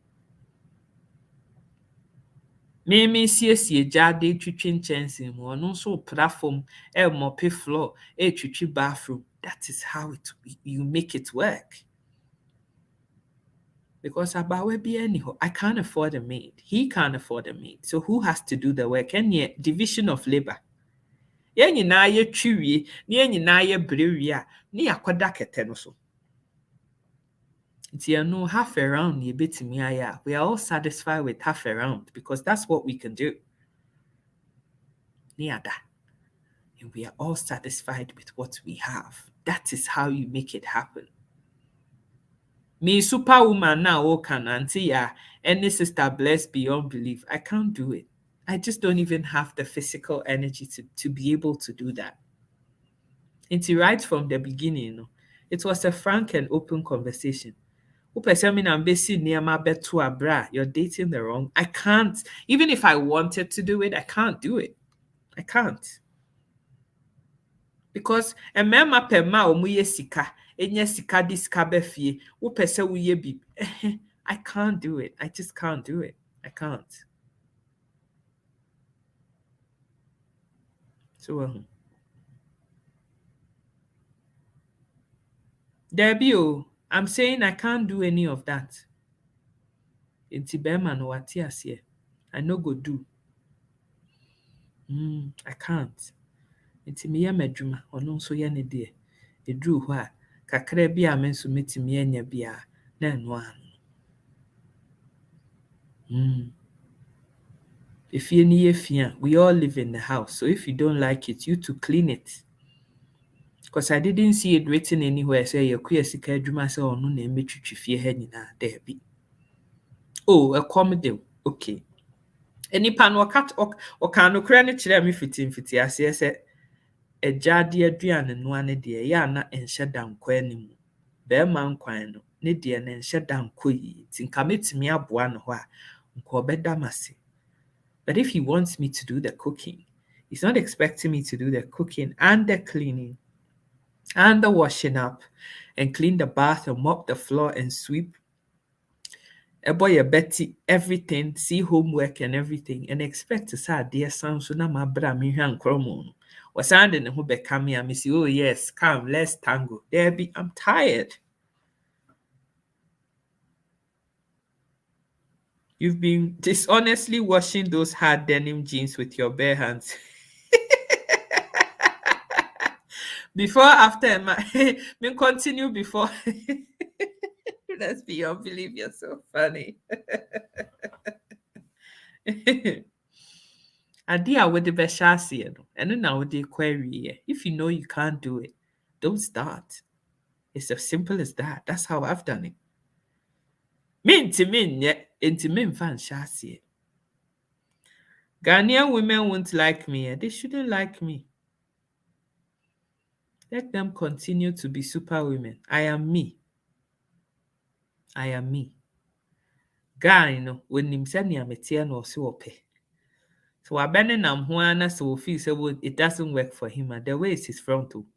Me siesie jade twitwi nkyɛnse mu ɔno nso platform mope floor twitwi bathroom. That is how you make it work. Because I can't afford a maid. He can't afford a maid. So who has to do the work? And yet, division of labor. Yɛn nyinaa yɛtwi wie, na yɛn nyinaa yɛbrɛ wie a, na yɛakɔda kɛtɛ no so. Nti ɛno half a round yɛbɛtumi ayɛ a, we are all satisfied with half a round because that's what we can do. Na yɛada. And we are all satisfied with what we have. That is how you make it happen. Me superwoman now can auntie ya any sister blessed beyond belief. I can't do it. I just don't even have the physical energy to be able to do that. Until right from the beginning, it was a frank and open conversation. You're dating the wrong. I can't. Even if I wanted to do it, I can't do it. I can't. Because a mema pema omuye sika. Enye sika di sika befie. Upese uye bi. I can't do it. I just can't do it. I can't. So, Debbie, I'm saying I can't do any of that. Inti bema no wati asye. I no go do. I can't. Inti miye medjuma. Ono nso ye ne de. Edru ho a kakra bi a menso metimi anya bia na eno an. If you need a we all live in the house. So if you don't like it, you to clean it. Because I didn't see it written anywhere. Say you queer sick adwuma say ono na emetwitwi fie ha nyina there be. Oh, a comedy. Okay. Enipa no oka no kra ne kire me fiti ase say ejade aduane no ane de ya na enhye dankwa animu. Be ma nkwan no ne de na enhye dankwa yi. Tinka metimi aboa no ho a nko obeda mase. But if he wants me to do the cooking, he's not expecting me to do the cooking and the cleaning and the washing up and clean the bath and mop the floor and sweep. A boy, a Betty, everything, see homework and everything, and expect to say, dear son, so now my bra me and cromon. Was sounding who become me, I say, oh yes, come, let's tango. Debbie, I'm tired. You've been dishonestly washing those hard denim jeans with your bare hands. Before, after, me continue before. Let's be your believe you're so funny. Ade a wode bɛhyɛ aseɛ no, ɛno na wode kɔ awieɛ. If you know you can't do it, don't start. It's as simple as that. That's how I've done it. Mentimi nyɛ, enti memfa nhyɛ aseɛ. Ghanaian women won't like me. They shouldn't like me. Let them continue to be super women. I am me. I am me. Guy, no, when him said near metia no so ope. So I been nam na so feel so it doesn't work for him. And the way is his front too.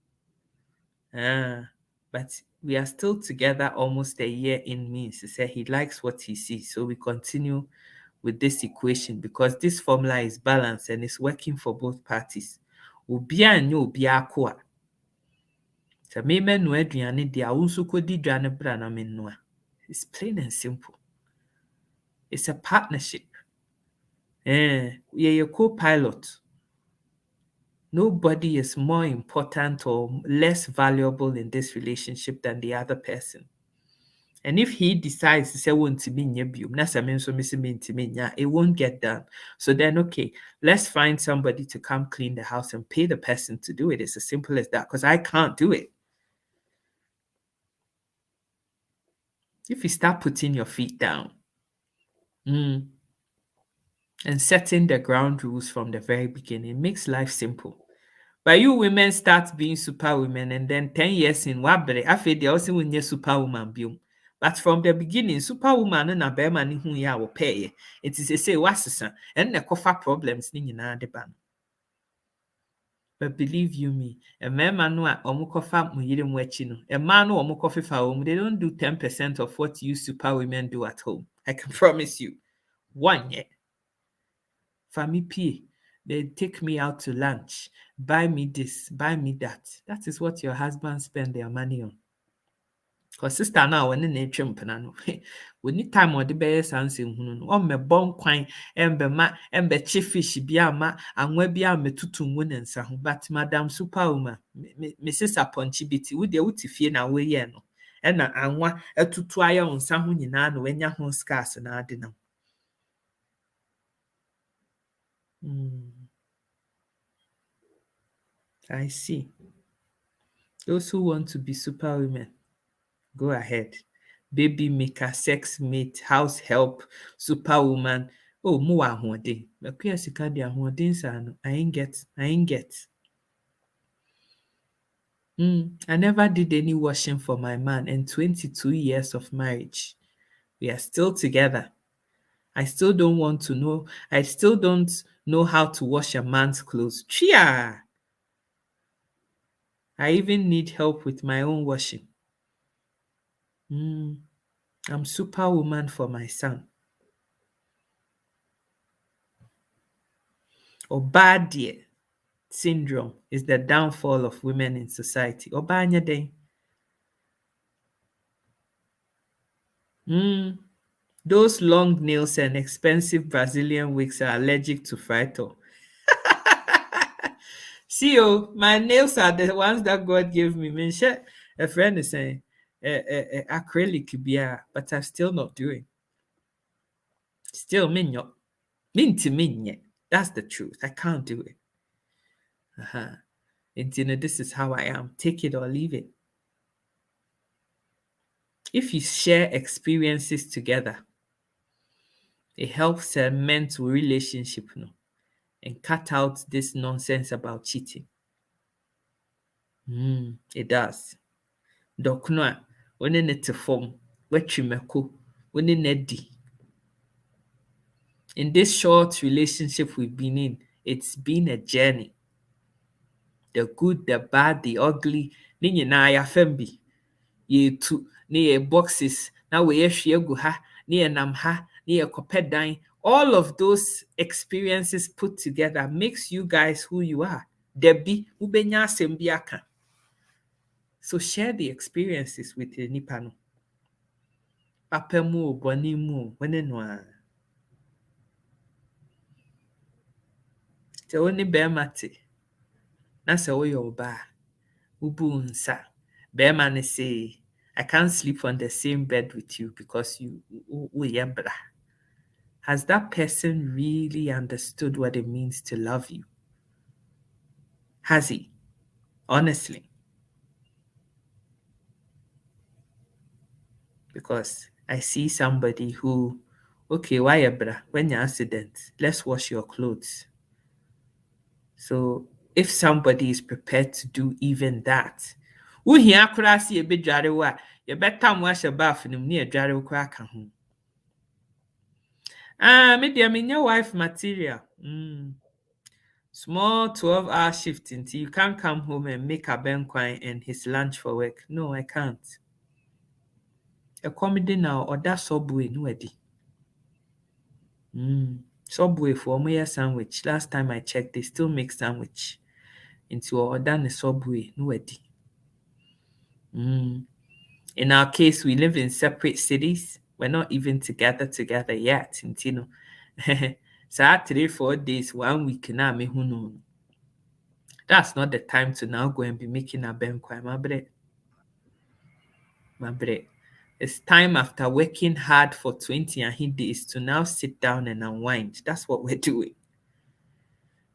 But we are still together almost a year in means to say he likes what he sees. So we continue with this equation because this formula is balanced and it's working for both parties. Obia nyo obia ko a. So me no aduane dia wo nso kodi dwane bra na me noa. It's plain and simple. It's a partnership. You're a co-pilot. Nobody is more important or less valuable in this relationship than the other person. And if he decides to say, it won't get done. So then, okay, let's find somebody to come clean the house and pay the person to do it. It's as simple as that, because I can't do it. If you start putting your feet down and setting the ground rules from the very beginning, it makes life simple. But you women start being super women and then 10 years in wabre, after they also win your superwoman biom. But from the beginning, superwoman and a bearman who ya will pay. It is a say what's and the cofa problems in the ban. But believe you me, a man no omukofa muyirim wechino, a man no omukofi fa they don't do 10% of what you super women do at home. I can promise you. One yet. Family P, they take me out to lunch, buy me this, buy me that. That is what your husband spend their money on. Because sister now when in no we need time or the bear something on me bon quine embe fish biama and we be me tutu win but Madam Superwoman, Mrs. Aponchibiti, would the uti na we ye no. And anwa a tutu aya on some nyina no when ya hon scarce and adina. I see. Those who want to be superwomen, go ahead. Baby maker, sex mate, house help, superwoman. Oh, more ahode. Makuya sika di ahode san. I ain't get. I never did any washing for my man in 22 years of marriage. We are still together. I still don't know how to wash a man's clothes. Chia! I even need help with my own washing. I'm superwoman for my son. Obadie syndrome is the downfall of women in society. Obanya day. Those long nails and expensive Brazilian wigs are allergic to phyto. See, my nails are the ones that God gave me. A friend is saying acrylic beer, but I'm still not doing. Still minyo. Minty minye. That's the truth. I can't do it. And this is how I am. Take it or leave it. If you share experiences together, it helps cement relationship and cut out this nonsense about cheating. It does. Dokno when in it form, wetrimeko, when in eddy. In this short relationship we've been in, it's been a journey. The good, the bad, the ugly, na ya fembi. Ye tu, ye boxes, now we gu ha, near nam ha, near kopedan. All of those experiences put together makes you guys who you are. Debbie, ubenya sembiaka. So share the experiences with the Nipano. Apemu, bonimu, wenenwa. Sɛ wo ne bɛrima te, na sɛ woyɛ ɔbaa, wobu nsa, bɛrima no say, I can't sleep on the same bed with you because you woyɛ bra. Has that person really understood what it means to love you? Has he? Honestly. Because I see somebody who, okay, why bra? When you're accident, let's wash your clothes. So if somebody is prepared to do even that, wohia koraa sɛ yɛbɛdware wo a, yɛbɛtam wahyɛ baaf no mu ne yɛdware wo koraa ka ho. Me deɛ menyɛ wife material. Small 12-hour shift until you can't come home and make abenkwan and his lunch for work. No, I can't. Ɛkɔm de na ɔda subway no wadi. Subway for ɔmoyɛ sandwich. Last time I checked, they still make sandwich. Into ɔda ne subway no wadi. In our case, we live in separate cities. We're not even together yet. You know, so 3-4 days, 1 week now, me who know. That's not the time to now go and be making a benkwa, my bread. It's time after working hard for 20 and he days to now sit down and unwind. That's what we're doing.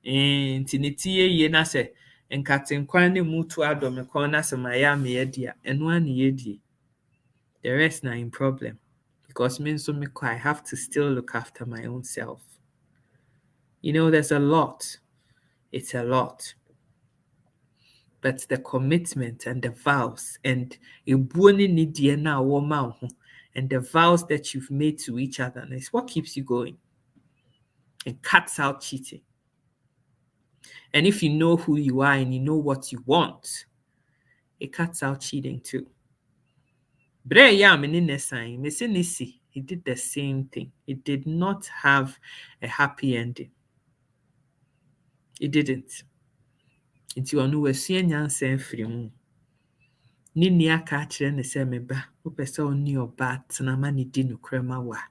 And tiniti ye na se nkatenkwan ne mutu adome kon na se maya me yedia eno an yedie. The rest na in problem. Because me so me I have to still look after my own self. You know, there's a lot. It's a lot. But the commitment and the vows and and the vows that you've made to each other is what keeps you going and cuts out cheating. And if you know who you are and you know what you want, it cuts out cheating too. He did the same thing. It did not have a happy ending. It didn't. Nti ɔno wasua nyansa afiri mu. Ne nni aka akyerɛ ne sɛ meba, wopɛ sɛ wo ne ɔba tena ma ne di nokorɛ ma wo a,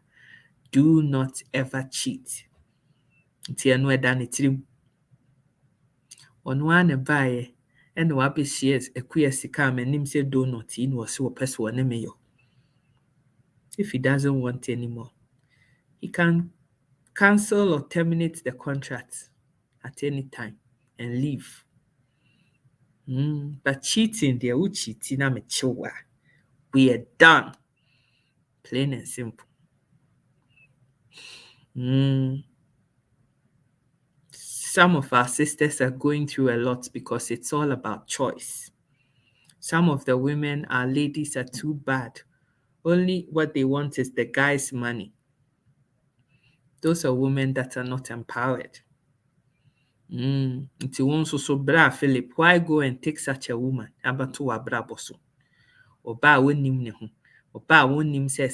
do not ever cheat. Nti ɛno ɛda ne tirim. Ɔno ara na baeɛ ɛna wabɛhyia akuya sika a m'anim sɛ donut yi na ɔse wɔpɛ sɛ ɔne me yɔ. If he doesn't want anymore, he can cancel or terminate the contract at any time and leave. But cheating, they will cheat na me chewa. We are done. Plain and simple. Some of our sisters are going through a lot because it's all about choice. Some of the women, our ladies, are too bad. Only what they want is the guy's money. Those are women that are not empowered. Nti won so bra Philip, why go and take such a woman? Abato wa bra boso. Oba wonim ne ho. Oba wonim se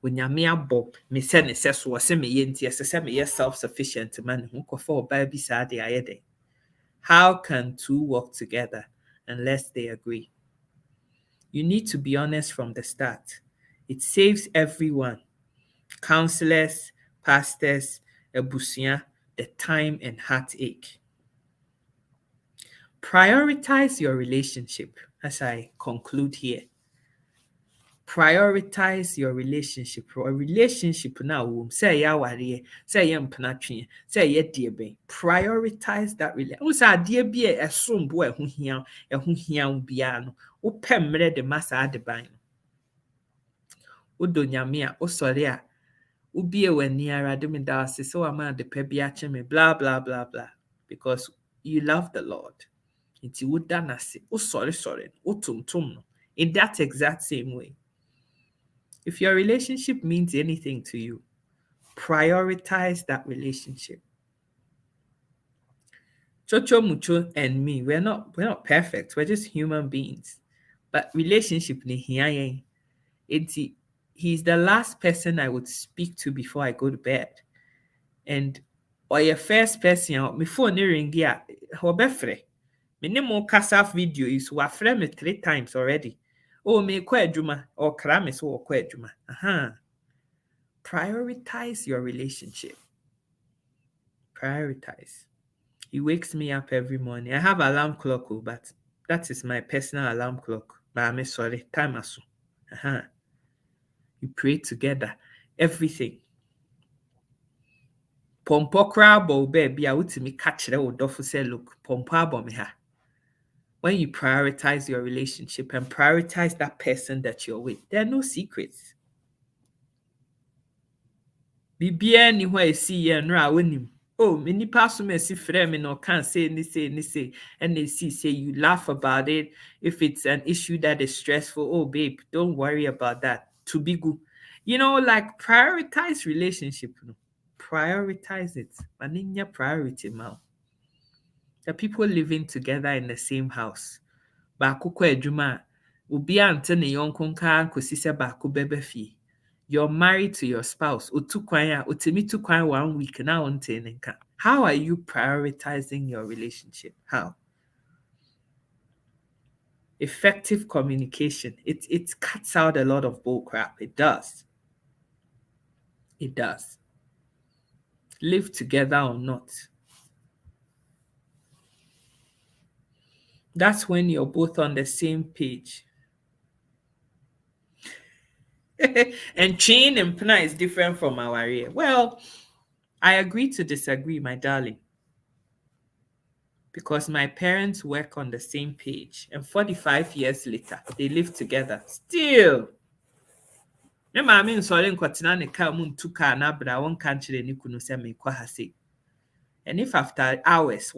onyame abo me se ne se so se me ye nti se me ye self-sufficient man ho kofa oba bi sa de ayede. How can two work together unless they agree? You need to be honest from the start. It saves everyone. Counselors, pastors, ebusia, the time and heartache. Prioritize your relationship as I conclude here. Prioritize your relationship. A relationship now, say ya wari, say ya mpanatwe, say ya diebe. Prioritize that relationship. Usa diebe e sombo e ho hia bia no. Wo pemre de masa adeban. Udo nyame a osore a ubie wani ara de me da se so ama de pa bia che me blah blah blah blah because you love the Lord. Nti woda nase sorry utumtum no in that exact same way. If your relationship means anything to you, prioritize that relationship. Chocho Mucho and me, we're not perfect. We're just human beings. But relationship ni hiya. He's the last person I would speak to before I go to bed. And or your first person, my phone ring ya, hobefre. Minimum kasa video is wafre me 3 times already. Oh, me kwa juma or krame so kwa juma. Prioritize your relationship. Prioritize. He wakes me up every morning. I have alarm clock, but that is my personal alarm clock. But I'm sorry, time aso. We pray together. Everything. Pompo krabo baby, I would me catch the old say, look, pompo abom ha. When you prioritize your relationship and prioritize that person that you're with, there are no secrets. Bibia ni hɔ esi yɛ no a wonim. Oh, me nipa so me si frɛ me no can say ni say and they say you laugh about it if it's an issue that is stressful. Oh babe, don't worry about that. To be good. You know, like prioritize relationship. No? Prioritize it. Maninya priority ma. The people living together in the same house. Baako kɔ adwuma a obi ante ne yɔnko nka nkosi sɛ baako bɛba fie. You're married to your spouse. Utimi tu kwan 1 week now. How are you prioritizing your relationship? How? Effective communication. It cuts out a lot of bull crap. It does. It does. Live together or not. That's when you're both on the same page. And chain and pna is different from our area. Well, I agree to disagree, my darling. Because my parents work on the same page, and 45 years later, they live together. Still. Me maame nsɔre nkɔtena ne kaa mu ntu kaa n'abra wɔn ka nkyerɛ ne kunu sɛ mekɔ ha sei. And if after hours,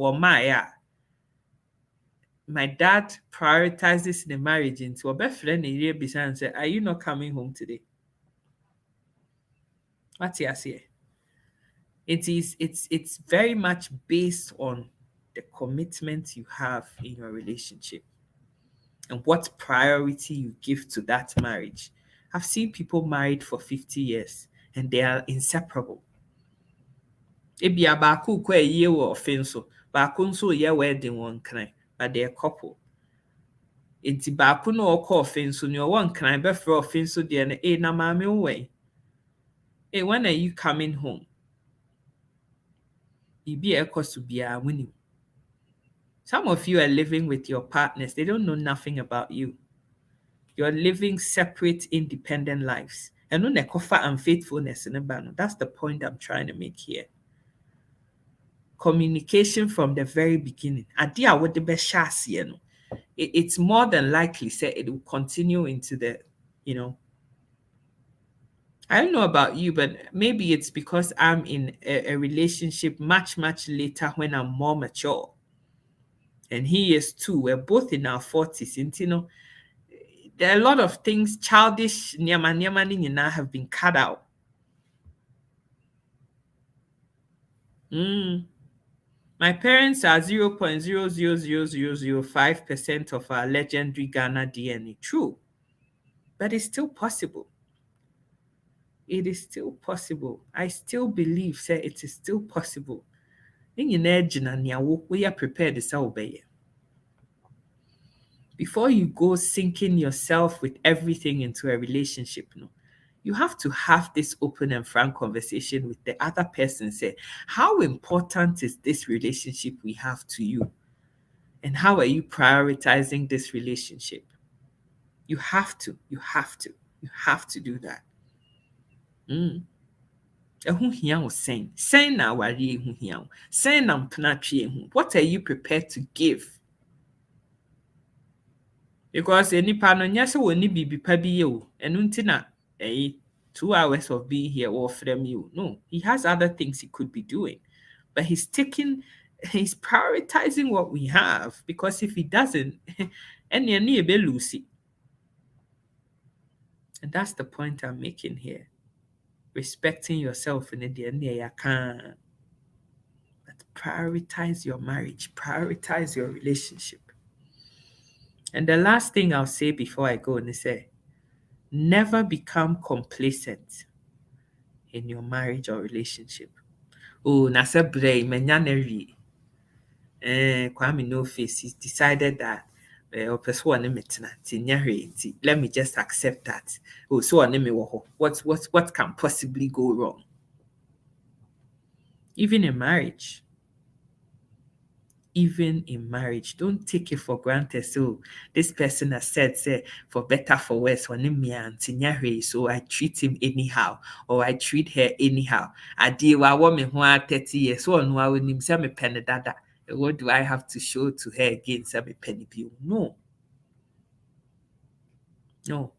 my dad prioritizes the marriage into ɔbɛfrɛ ne yere bisa and say, are you not coming home today? What's he say? It's very much based on the commitment you have in your relationship and what priority you give to that marriage. I've seen people married for 50 years and they are inseparable. Ebi abaako kɔ ayie wɔ ɔfe nso, baako nso yɛ wedding wɔ nkran, but they're a couple. Enti baako na ɔkɔ ɔfe nso ne ɔwɔ nkran bɛfrɛ ɔfe nso deɛ no, na maame wo wɛn. When are you coming home? Ibi ɛkɔ so biara wonim. Some of you are living with your partners. They don't know nothing about you. You're living separate, independent lives. And no nekofa unfaithfulness in the bano. That's the point I'm trying to make here. Communication from the very beginning. Adia what the best it's more than likely say it will continue into the, I don't know about you, but maybe it's because I'm in a relationship much, much later when I'm more mature. And he is too. We're both in our 40s. And there are a lot of things, childish nyama have been cut out. My parents are 0.00005% of our legendary Ghana DNA. True. But it's still possible. It is still possible. I still believe, sir, it is still possible. We are prepared to say obey. Before you go sinking yourself with everything into a relationship, you have to have this open and frank conversation with the other person. Say, how important is this relationship we have to you? And how are you prioritizing this relationship? You have to do that. What are you prepared to give? Because any partner nyase woni bibi pa bi ye o enu ntina 2 hours of being here or from you. No, he has other things he could be doing. But he's prioritizing what we have, because if he doesn't, and that's the point I'm making here. Respecting yourself in the end, you can. But prioritize your marriage, prioritize your relationship. And the last thing I'll say before I go is say, never become complacent in your marriage or relationship. Oh, nasa brei menyaneri. Kwame No Face, he's decided that let me just accept that. Oh, so what can possibly go wrong? Even in marriage. even in marriage. Don't take it for granted. So this person has said, say, for better, for worse, so I treat him anyhow, or I treat her anyhow. I deal with woman who are 30 years, so no, I will name some penny dada. What do I have to show to her again? Some penny bill? No. No.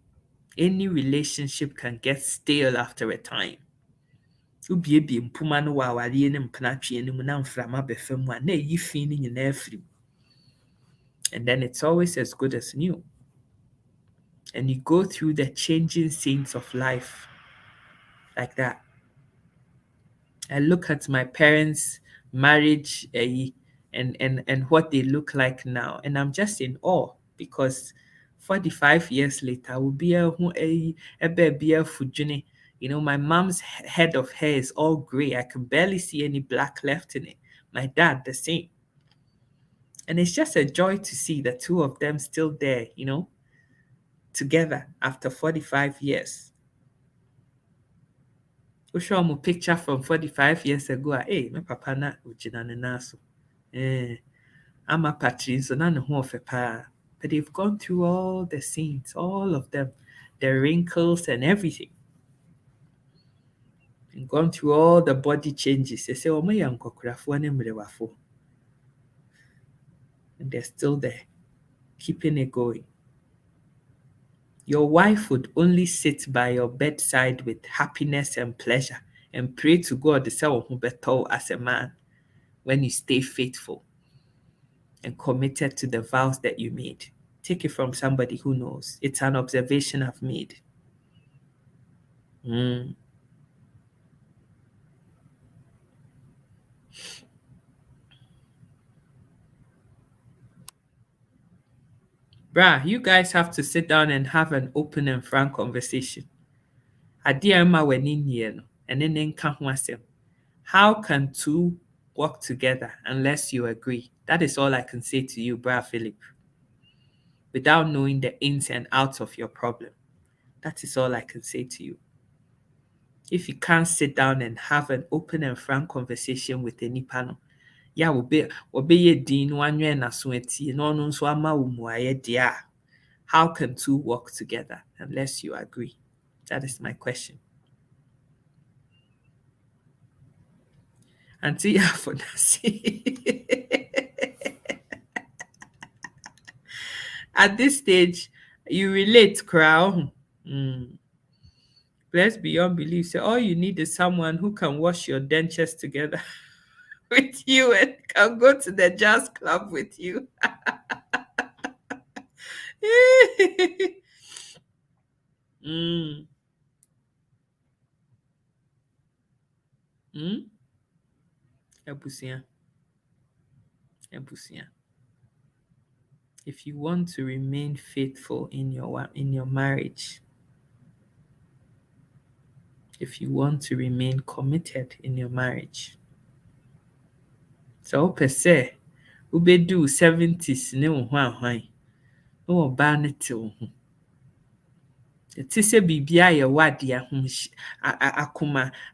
Any relationship can get stale after a time. Ubiebie mpuma no wɔ awareɛ ne mpenatwe no mu na mframa bɛfa mu a na ɛyi fi no nyinaa firi mu. And then it's always as good as new. And you go through the changing scenes of life like that. I look at my parents' marriage and what they look like now, and I'm just in awe because 45 years later, will be a baby fujuni. You know, my mom's head of hair is all gray. I can barely see any black left in it. My dad, the same. And it's just a joy to see the two of them still there, you know, together after 45 years. We show them a picture from 45 years ago. Hey, my papa na ujina ne naso. I'm a patrin, so na ne ho ofe pa. But they've gone through all the scenes, all of them, the wrinkles and everything. And gone through all the body changes. They say, oh, my young and they're still there, keeping it going. Your wife would only sit by your bedside with happiness and pleasure and pray to God to say as a man when you stay faithful and committed to the vows that you made. Take it from somebody who knows. It's an observation I've made. Bruh, you guys have to sit down and have an open and frank conversation. How can two work together unless you agree? That is all I can say to you, bruh Philip. Without knowing the ins and outs of your problem. That is all I can say to you. If you can't sit down and have an open and frank conversation with any panel, yeah, obey din one na sweaty no so ama dear. How can two work together unless you agree? That is my question. Auntie Afonasi. At this stage, you relate, crowd. Blessed beyond belief. So all you need is someone who can wash your dentures together with you and can go to the jazz club with you. Ebusia. If you want to remain faithful in your marriage, if you want to remain committed in your marriage, so per se, ubedu 70s ne wo hwan no ba ne te wo ho. Te sɛ biribia yɛ wade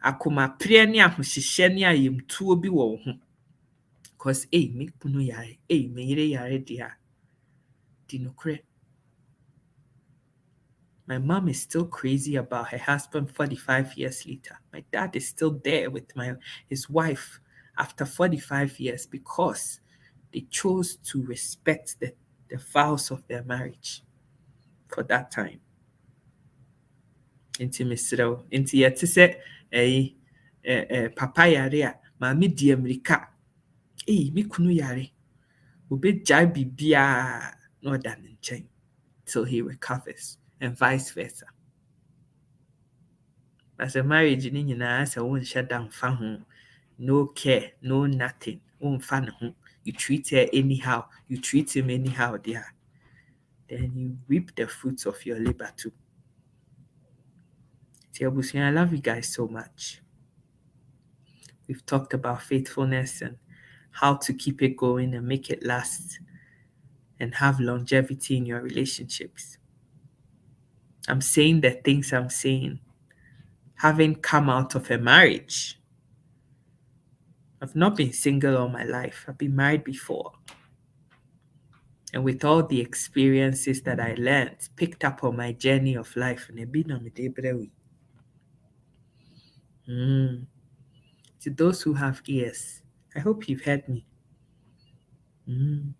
akoma pere ne ahohyehyɛ ne ayɛmtuo bi wɔ wo ho. Because me kunu yare, me yere yare dia. Di nokre. My mom is still crazy about her husband 45 years later. My dad is still there with his wife after 45 years because they chose to respect the vows of their marriage for that time. Inti misrew. Inti yɛte sɛ papa yare a maame di amirika. Me kunu yare. Obegyae biribiara na ɔda ne nkyɛn till he recovers. And vice versa. As a marriage ni nyinaa sɛ wonhyɛ da mfa ho, no care, no nothing, womfa ne ho. You treat her anyhow, you treat him anyhow there. Then you reap the fruits of your labor too. I love you guys so much. We've talked about faithfulness and how to keep it going and make it last and have longevity in your relationships. I'm saying the things I'm saying, having come out of a marriage. I've not been single all my life. I've been married before. And with all the experiences that I learned, picked up on my journey of life, and to those who have ears, I hope you've heard me. And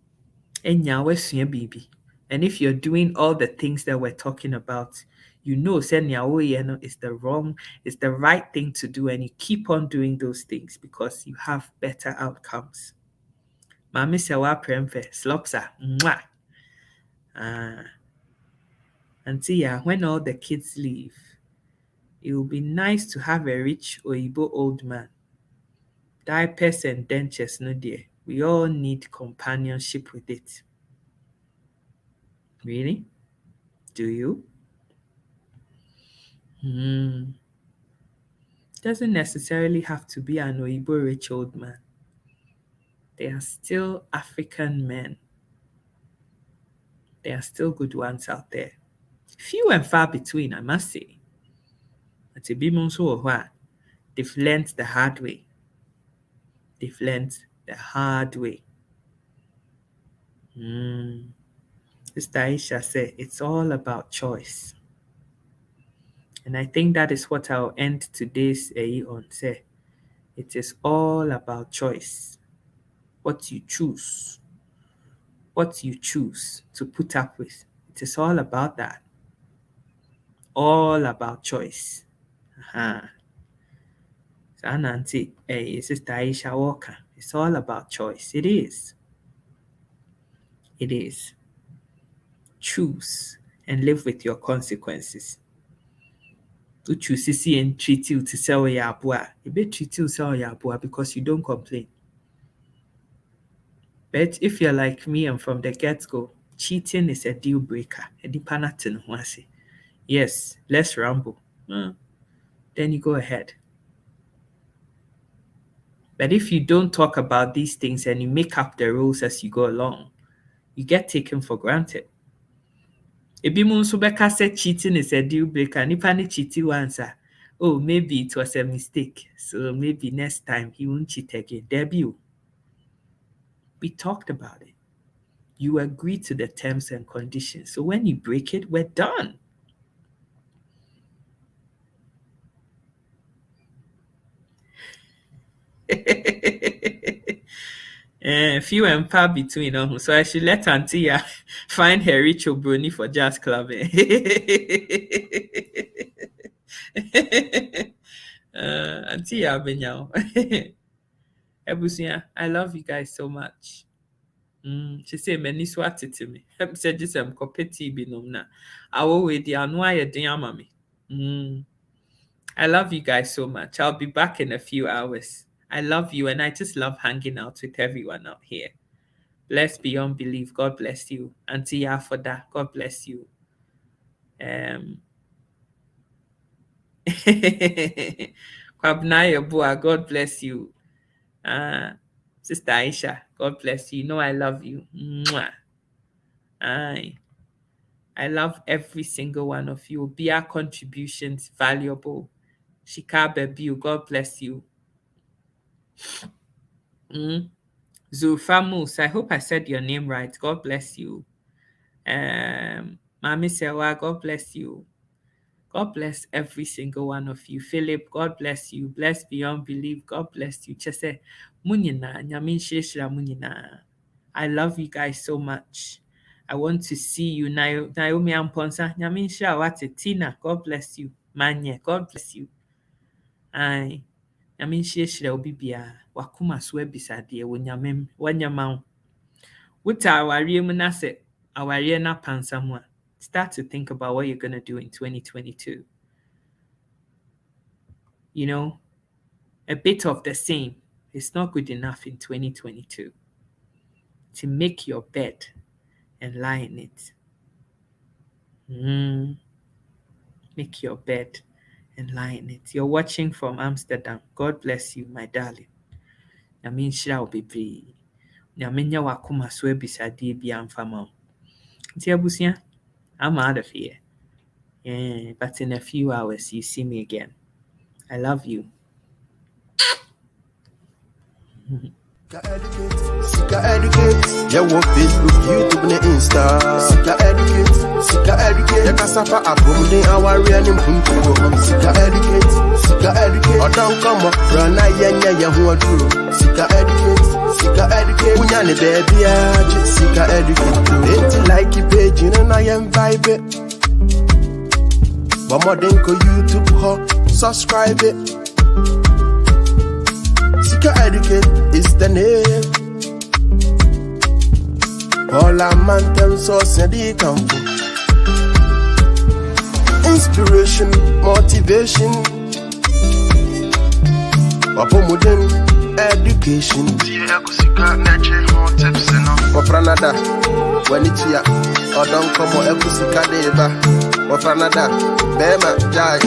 if you're doing all the things that we're talking about, you know is the right thing to do, and you keep on doing those things because you have better outcomes. Mami sewa premfe, slopsa, mwah. Auntie, yeah, when all the kids leave, it will be nice to have a rich Oyibo old man. Diapers and dentures, no dear. We all need companionship with it. Really? Do you? Doesn't necessarily have to be an Oyibo rich old man. There are still African men. There are still good ones out there. Few and far between, I must say. But they've learned the hard way. They've learned the hard way. Sister Aisha said, it's all about choice. And I think that is what I'll end today's on. Say, it is all about choice. What you choose. What you choose to put up with. It is all about that. All about choice. Auntie, Sister Aisha Walker. It's all about choice. It is. It is. Choose and live with your consequences. To choose to see and treat you to sell your abua. You be treat you sell your abua because you don't complain. But if you're like me and from the get-go, cheating is a deal breaker. Yes, let's ramble. Then you go ahead. But if you don't talk about these things and you make up the rules as you go along, you get taken for granted. Ebi mo nso bɛka sɛ cheating is a deal breaker. Nipa ne cheat once. Oh, maybe it was a mistake. So maybe next time he won't cheat again. Debut. We talked about it. You agree to the terms and conditions. So when you break it, we're done. Few and far between them. So I should let Auntie find her rich Obroni for jazz club. Auntie Benyao. Ebusia, I love you guys so much. She said many swat it to me. Said just competi binomna. I will wait the anwaya diamami. I love you guys so much. I'll be back in a few hours. I love you, and I just love hanging out with everyone out here. Blessed beyond belief. God bless you. Auntie Yafoda, God bless you. Kwabnaya Bua, God bless you. Sister Aisha, God bless you. You know I love you. Mwah. I love every single one of you. Be our contributions valuable. Shika Bebu, God bless you. Zulfamus, I hope I said your name right. God bless you. Mami Sewa, God bless you. God bless every single one of you. Philip, God bless you. Bless beyond belief. God bless you. Chese, munyina, nyamin sheshra munyina. I love you guys so much. I want to see you. Naomi Amponsa, nyamin shra wate. Tina, God bless you. Manye, God bless you. Aye. Nyamin sheshra obibia. Wakuma swe bisadie. Wanyamau. Wuta awariye munase. Awariye na pansamwa. Start to think about what you're going to do in 2022. You know, a bit of the same is not good enough in 2022. To make your bed and lie in it. Make your bed and lie in it. You're watching from Amsterdam. God bless you, my darling. Nyame nhyira wo bebree. Nyame nyɛ w'akoma so abisadeɛ bi amfa ma wo. Nti abusua, I'm out of here. Yeah, but in a few hours, you see me again. I love you. Sika educate, yeah, what Facebook, YouTube, and Insta. Sika educate, yeah, Kasapa, Abum, our real Punto. Sika educate, or don't come up, run, yeah, who are true. Sika educate, Unyani baby, Sika educate, ain't like you page, and I am vibe. But more than YouTube, subscribe it. Sika educate is the name. All a man them so send come for inspiration, motivation, modern education. Wafranada, Wanitia, or don't come or Ekusika deba. Wafranada, Bema, Jai,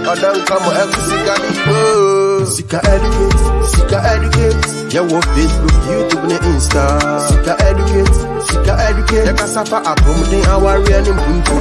or don't come or Ekusika deba. Sika educate, yeah, what Facebook, YouTube, and Insta. Sika educate, yeah, Kasapa, Abum, our real Punto.